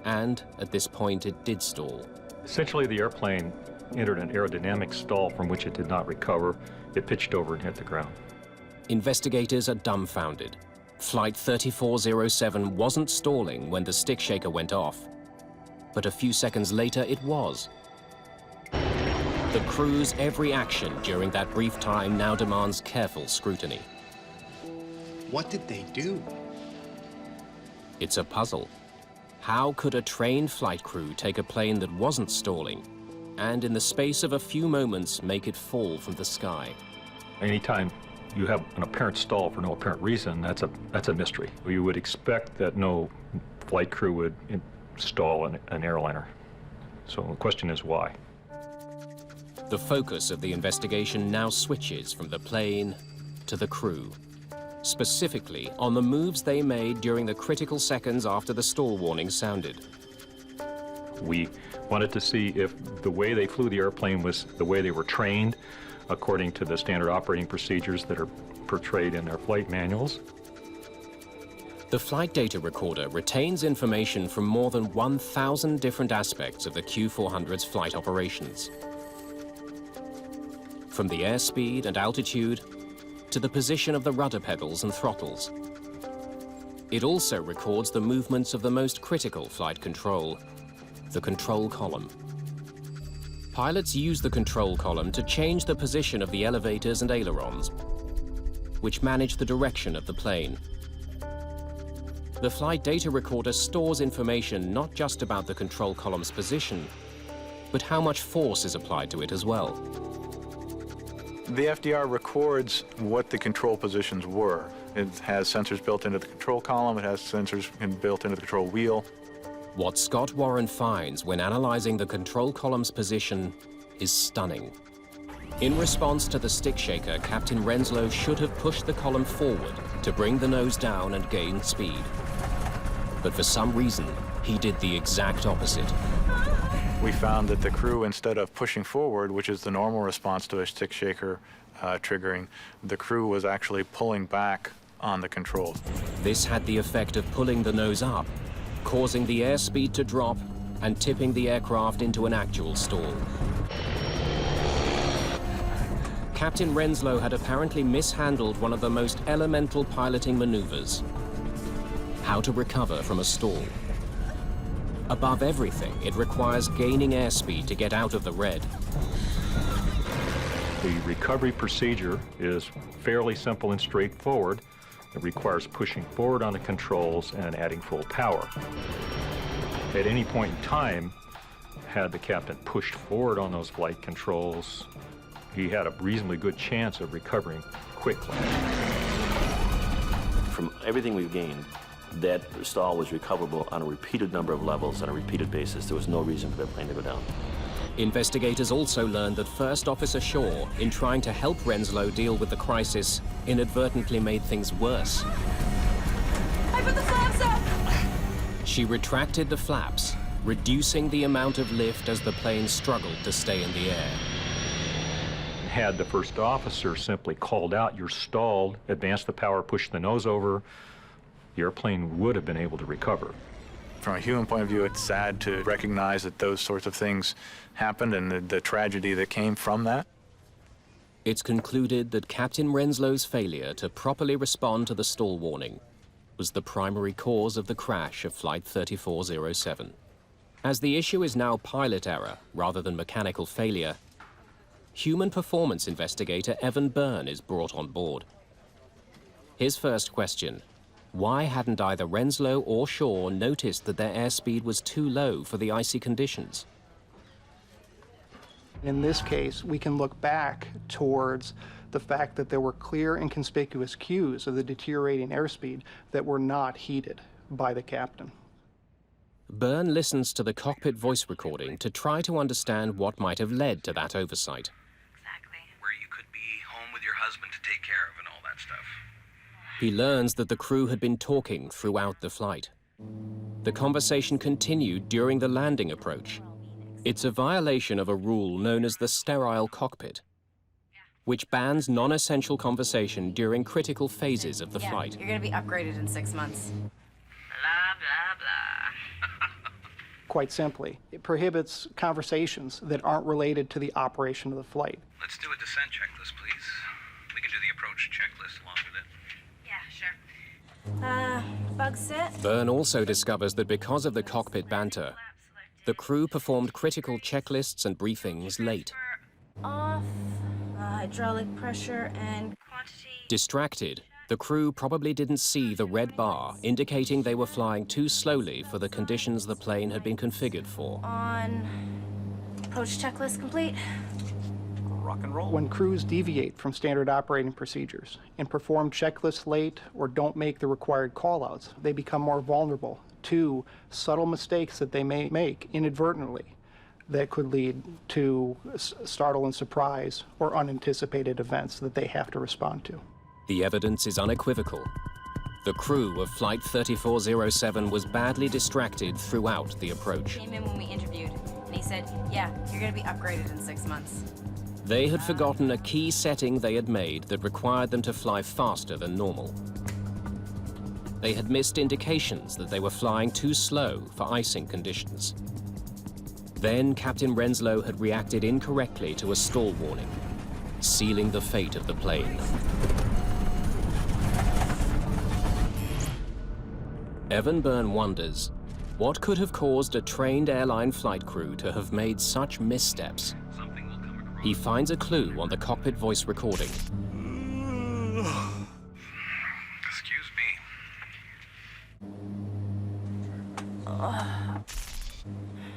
A: and at this point it did stall.
K: Essentially, the airplane entered an aerodynamic stall from which it did not recover. It pitched over and hit the ground.
A: Investigators are dumbfounded. Flight 3407 wasn't stalling when the stick shaker went off, but a few seconds later it was. The crew's every action during that brief time now demands careful scrutiny.
H: What did they do?
A: It's a puzzle. How could a trained flight crew take a plane that wasn't stalling and in the space of a few moments make it fall from the sky?
K: Anytime you have an apparent stall for no apparent reason, that's a mystery. You would expect that no flight crew would stall an airliner. So the question is why?
A: The focus of the investigation now switches from the plane to the crew, specifically on the moves they made during the critical seconds after the stall warning sounded.
K: We wanted to see if the way they flew the airplane was the way they were trained, according to the standard operating procedures that are portrayed in their flight manuals.
A: The flight data recorder retains information from more than 1,000 different aspects of the Q400's flight operations. From the airspeed and altitude to the position of the rudder pedals and throttles. It also records the movements of the most critical flight control, the control column. Pilots use the control column to change the position of the elevators and ailerons, which manage the direction of the plane. The flight data recorder stores information not just about the control column's position, but how much force is applied to it as well.
I: The FDR records what the control positions were. It has sensors built into the control column, it has sensors built into the control wheel.
A: What Scott Warren finds when analyzing the control column's position is stunning. In response to the stick shaker, Captain Renslow should have pushed the column forward to bring the nose down and gain speed. But for some reason, he did the exact opposite.
I: We found that the crew, instead of pushing forward, which is the normal response to a stick shaker triggering, the crew was actually pulling back on the controls.
A: This had the effect of pulling the nose up, causing the airspeed to drop and tipping the aircraft into an actual stall. Captain Renslow had apparently mishandled one of the most elemental piloting maneuvers: how to recover from a stall. Above everything, it requires gaining airspeed to get out of the red.
K: The recovery procedure is fairly simple and straightforward. It requires pushing forward on the controls and adding full power. At any point in time, had the captain pushed forward on those flight controls, he had a reasonably good chance of recovering quickly.
O: From everything we've gained, that stall was recoverable on a repeated number of levels on a repeated basis. There was no reason for the plane to go down.
A: Investigators also learned that First Officer Shaw, in trying to help Renslow deal with the crisis, inadvertently made things worse.
R: I put the flaps up!
A: She retracted the flaps, reducing the amount of lift as the plane struggled to stay in the air.
K: Had the first officer simply called out, "You're stalled," advanced the power, pushed the nose over, the airplane would have been able to recover.
I: From a human point of view, it's sad to recognize that those sorts of things happened and the tragedy that came from that.
A: It's concluded that Captain Renslow's failure to properly respond to the stall warning was the primary cause of the crash of Flight 3407. As the issue is now pilot error rather than mechanical failure, human performance investigator Evan Byrne is brought on board. His first question: why hadn't either Renslow or Shaw noticed that their airspeed was too low for the icy conditions?
E: In this case, we can look back towards the fact that there were clear and conspicuous cues of the deteriorating airspeed that were not heeded by the captain.
A: Byrne listens to the cockpit voice recording to try to understand what might have led to that oversight.
G: Where you could be home with your husband to take care of and all that stuff.
A: He learns that the crew had been talking throughout the flight. The conversation continued during the landing approach. It's a violation of a rule known as the sterile cockpit, which bans non-essential conversation during critical phases of the flight.
R: You're gonna be upgraded in 6 months. Blah, blah, blah.
E: Quite simply, it prohibits conversations that aren't related to the operation of the flight.
G: Let's do a descent checklist, please. We can do the approach checklist along with it.
R: Yeah, sure. Bug set.
A: Byrne also discovers that because of the cockpit banter, the crew performed critical checklists and briefings late.
R: Off. Hydraulic pressure and quantity.
A: Distracted, the crew probably didn't see the red bar indicating they were flying too slowly for the conditions the plane had been configured for.
R: On. Approach checklist complete.
G: Rock and roll.
E: When crews deviate from standard operating procedures and perform checklists late or don't make the required callouts, they become more vulnerable to subtle mistakes that they may make inadvertently that could lead to startle and surprise or unanticipated events that they have to respond to.
A: The evidence is unequivocal. The crew of Flight 3407 was badly distracted throughout the approach.
R: He came in when we interviewed, and he said, yeah, you're gonna be upgraded in 6 months.
A: They had forgotten a key setting they had made that required them to fly faster than normal. they had missed indications that they were flying too slow for icing conditions. Then Captain Renslow had reacted incorrectly to a stall warning, sealing the fate of the plane. Evan Byrne wonders, what could have caused a trained airline flight crew to have made such missteps? He finds a clue on the cockpit voice recording.
G: Excuse me.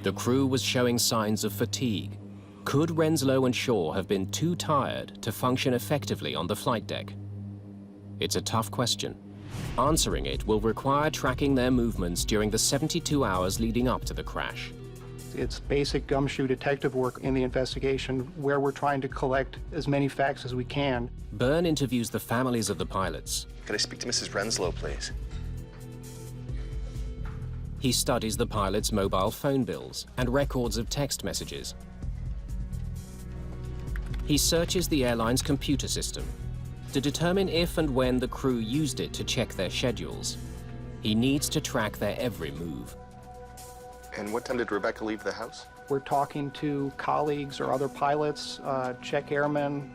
A: The crew was showing signs of fatigue. Could Renslow and Shaw have been too tired to function effectively on the flight deck? It's a tough question. Answering it will require tracking their movements during the 72 hours leading up to the crash.
M: It's basic gumshoe detective work in the investigation where we're trying to collect as many facts as we can.
A: Byrne interviews the families of the pilots.
B: Could I speak to Mrs. Renslow, please?
A: He studies the pilots' mobile phone bills and records of text messages. He searches the airline's computer system to determine if and when the crew used it to check their schedules. He needs to track their every move.
B: And what time did Rebecca leave the house?
M: We're talking to colleagues or other pilots, check airmen,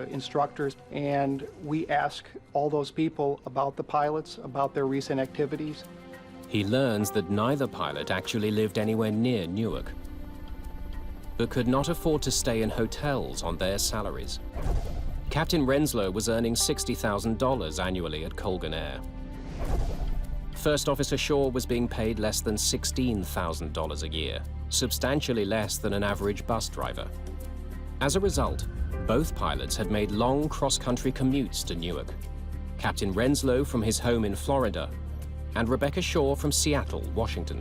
M: instructors, and we ask all those people about the pilots, about their recent activities.
A: He learns that neither pilot actually lived anywhere near Newark, but could not afford to stay in hotels on their salaries. Captain Renslow was earning $60,000 annually at Colgan Air. First Officer Shaw was being paid less than $16,000 a year, substantially less than an average bus driver. As a result, both pilots had made long cross-country commutes to Newark. Captain Renslow from his home in Florida, and Rebecca Shaw from Seattle, Washington.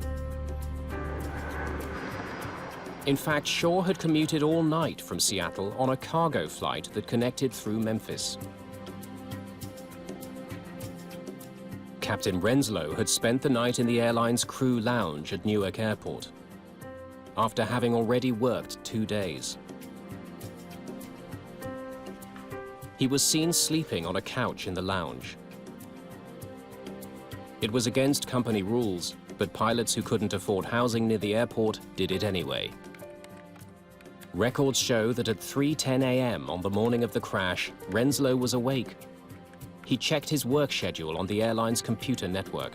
A: In fact, Shaw had commuted all night from Seattle on a cargo flight that connected through Memphis. Captain Renslow had spent the night in the airline's crew lounge at Newark Airport, after having already worked 2 days. He was seen sleeping on a couch in the lounge. It was against company rules, but pilots who couldn't afford housing near the airport did it anyway. Records show that at 3:10 a.m. on the morning of the crash, Renslow was awake. He checked his work schedule on the airline's computer network.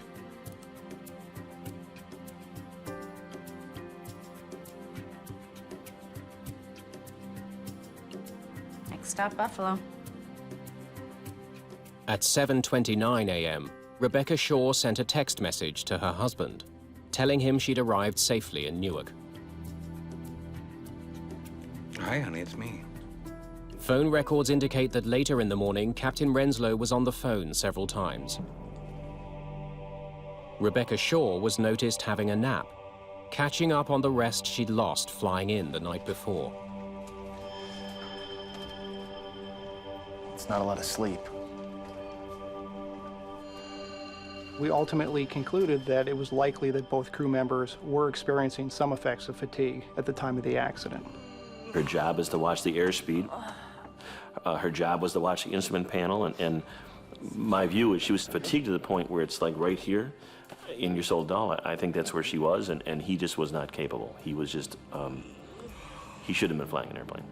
R: Next stop, Buffalo.
A: At 7:29 a.m., Rebecca Shaw sent a text message to her husband, telling him she'd arrived safely in Newark.
C: Hi, honey, it's me.
A: Phone records indicate that later in the morning, Captain Renslow was on the phone several times. Rebecca Shaw was noticed having a nap, catching up on the rest she'd lost flying in the night before.
B: It's not a lot of sleep.
M: We ultimately concluded that it was likely that both crew members were experiencing some effects of fatigue at the time of the accident.
O: Her job is to watch the airspeed. Her job was to watch the instrument panel, and my view is she was fatigued to the point where it's like right here in your soul dull. I think that's where she was, and he just was not capable. He was just, he should have been flying an airplane.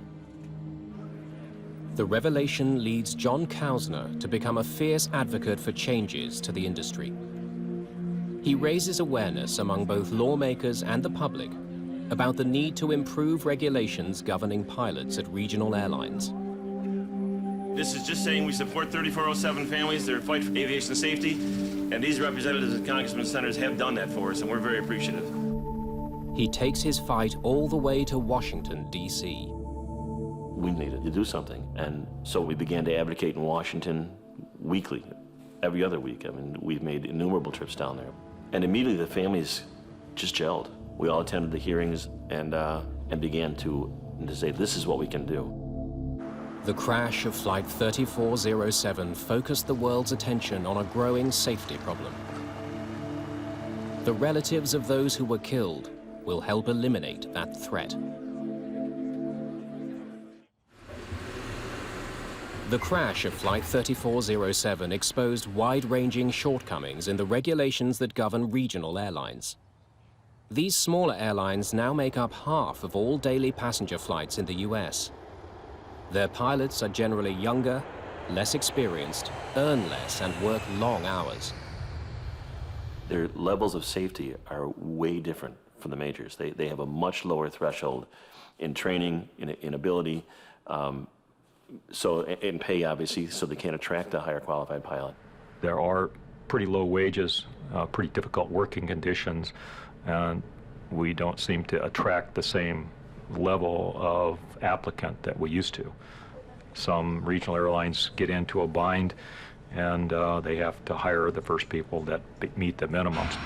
A: The revelation leads John Kausner to become a fierce advocate for changes to the industry. He raises awareness among both lawmakers and the public about the need to improve regulations governing pilots at regional airlines.
P: This is just saying we support 3407 families, their fight for aviation safety, and these representatives and congressmen and senators have done that for us, and we're very appreciative.
A: He takes his fight all the way to Washington, D.C.
O: We needed to do something, and so we began to advocate in Washington weekly, every other week. I mean, we've made innumerable trips down there. And immediately the families just gelled. We all attended the hearings and began to say, this is what we can do.
A: The crash of Flight 3407 focused the world's attention on a growing safety problem. The relatives of those who were killed will help eliminate that threat. The crash of Flight 3407 exposed wide-ranging shortcomings in the regulations that govern regional airlines. These smaller airlines now make up half of all daily passenger flights in the US. Their pilots are generally younger, less experienced, earn less, and work long hours.
O: Their levels of safety are way different from the majors. They have a much lower threshold in training, in ability, so in pay, obviously, so they can't attract a higher qualified pilot.
K: There are pretty low wages, pretty difficult working conditions, and we don't seem to attract the same level of applicant that we used to. Some regional airlines get into a bind, and they have to hire the first people that meet the minimums.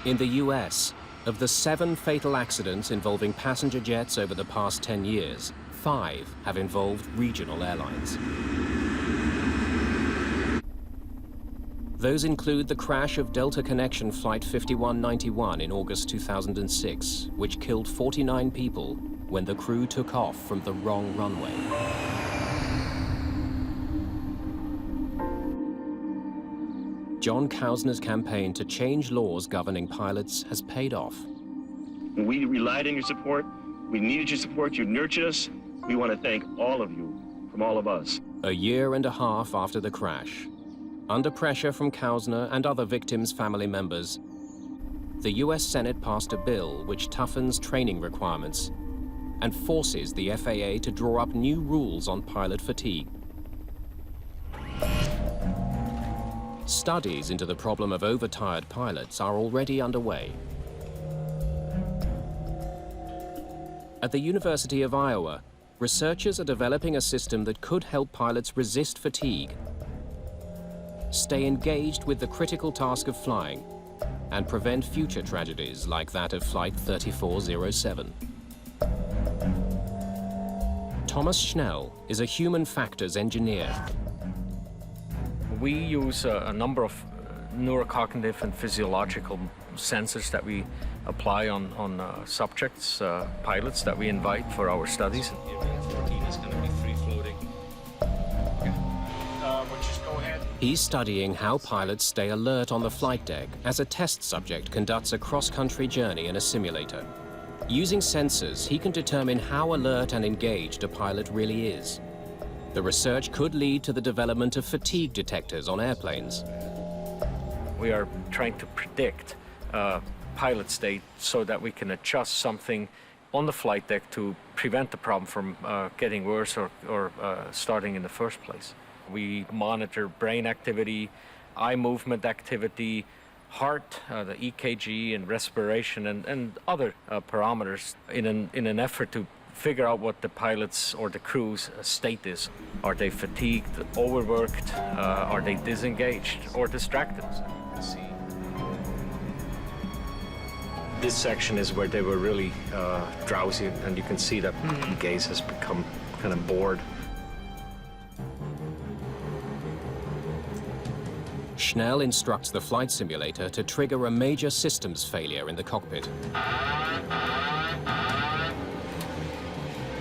A: In the US, of the 7 fatal accidents involving passenger jets over the past 10 years, 5 have involved regional airlines. Those include the crash of Delta Connection Flight 5191 in August 2006, which killed 49 people when the crew took off from the wrong runway. John Kausner's campaign to change laws governing pilots has paid off.
P: We relied on your support. We needed your support. You nurtured us. We want to thank all of you from all of us.
A: A year and a half after the crash, under pressure from Kausner and other victims' family members, the US Senate passed a bill which toughens training requirements and forces the FAA to draw up new rules on pilot fatigue. Studies into the problem of overtired pilots are already underway. At the University of Iowa, researchers are developing a system that could help pilots resist fatigue, stay engaged with the critical task of flying, and prevent future tragedies like that of Flight 3407. Thomas Schnell is a human factors engineer.
L: We use a number of neurocognitive and physiological sensors that we apply on subjects, pilots that we invite for our studies.
A: He's studying how pilots stay alert on the flight deck as a test subject conducts a cross-country journey in a simulator. Using sensors, he can determine how alert and engaged a pilot really is. The research could lead to the development of fatigue detectors on airplanes.
L: We are trying to predict pilot state so that we can adjust something on the flight deck to prevent the problem from getting worse or starting in the first place. We monitor brain activity, eye movement activity, heart, the EKG, and respiration, and other parameters in an effort to figure out what the pilot's or the crew's state is. Are they fatigued, overworked? Are they disengaged or distracted? This section is where they were really drowsy, and you can see that the gaze has become kind of bored.
A: Schnell instructs the flight simulator to trigger a major systems failure in the cockpit.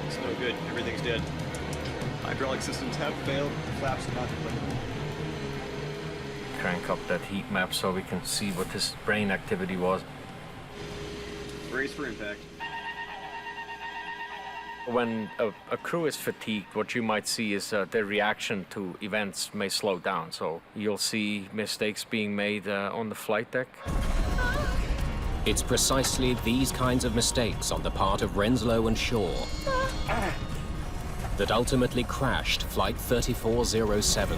Q: It's no good. Everything's dead. Hydraulic systems have failed. Flaps are not applicable.
L: Crank up that heat map so we can see what this brain activity was.
Q: Brace for impact.
L: When a crew is fatigued, what you might see is their reaction to events may slow down. So you'll see mistakes being made on the flight deck.
A: It's precisely these kinds of mistakes on the part of Renslow and Shaw that ultimately crashed Flight 3407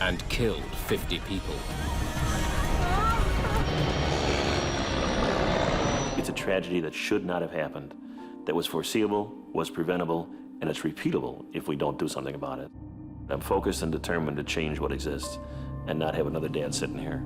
A: and killed 50 people.
O: It's a tragedy that should not have happened, that was foreseeable, was preventable, and it's repeatable if we don't do something about it. I'm focused and determined to change what exists and not have another dad sitting here.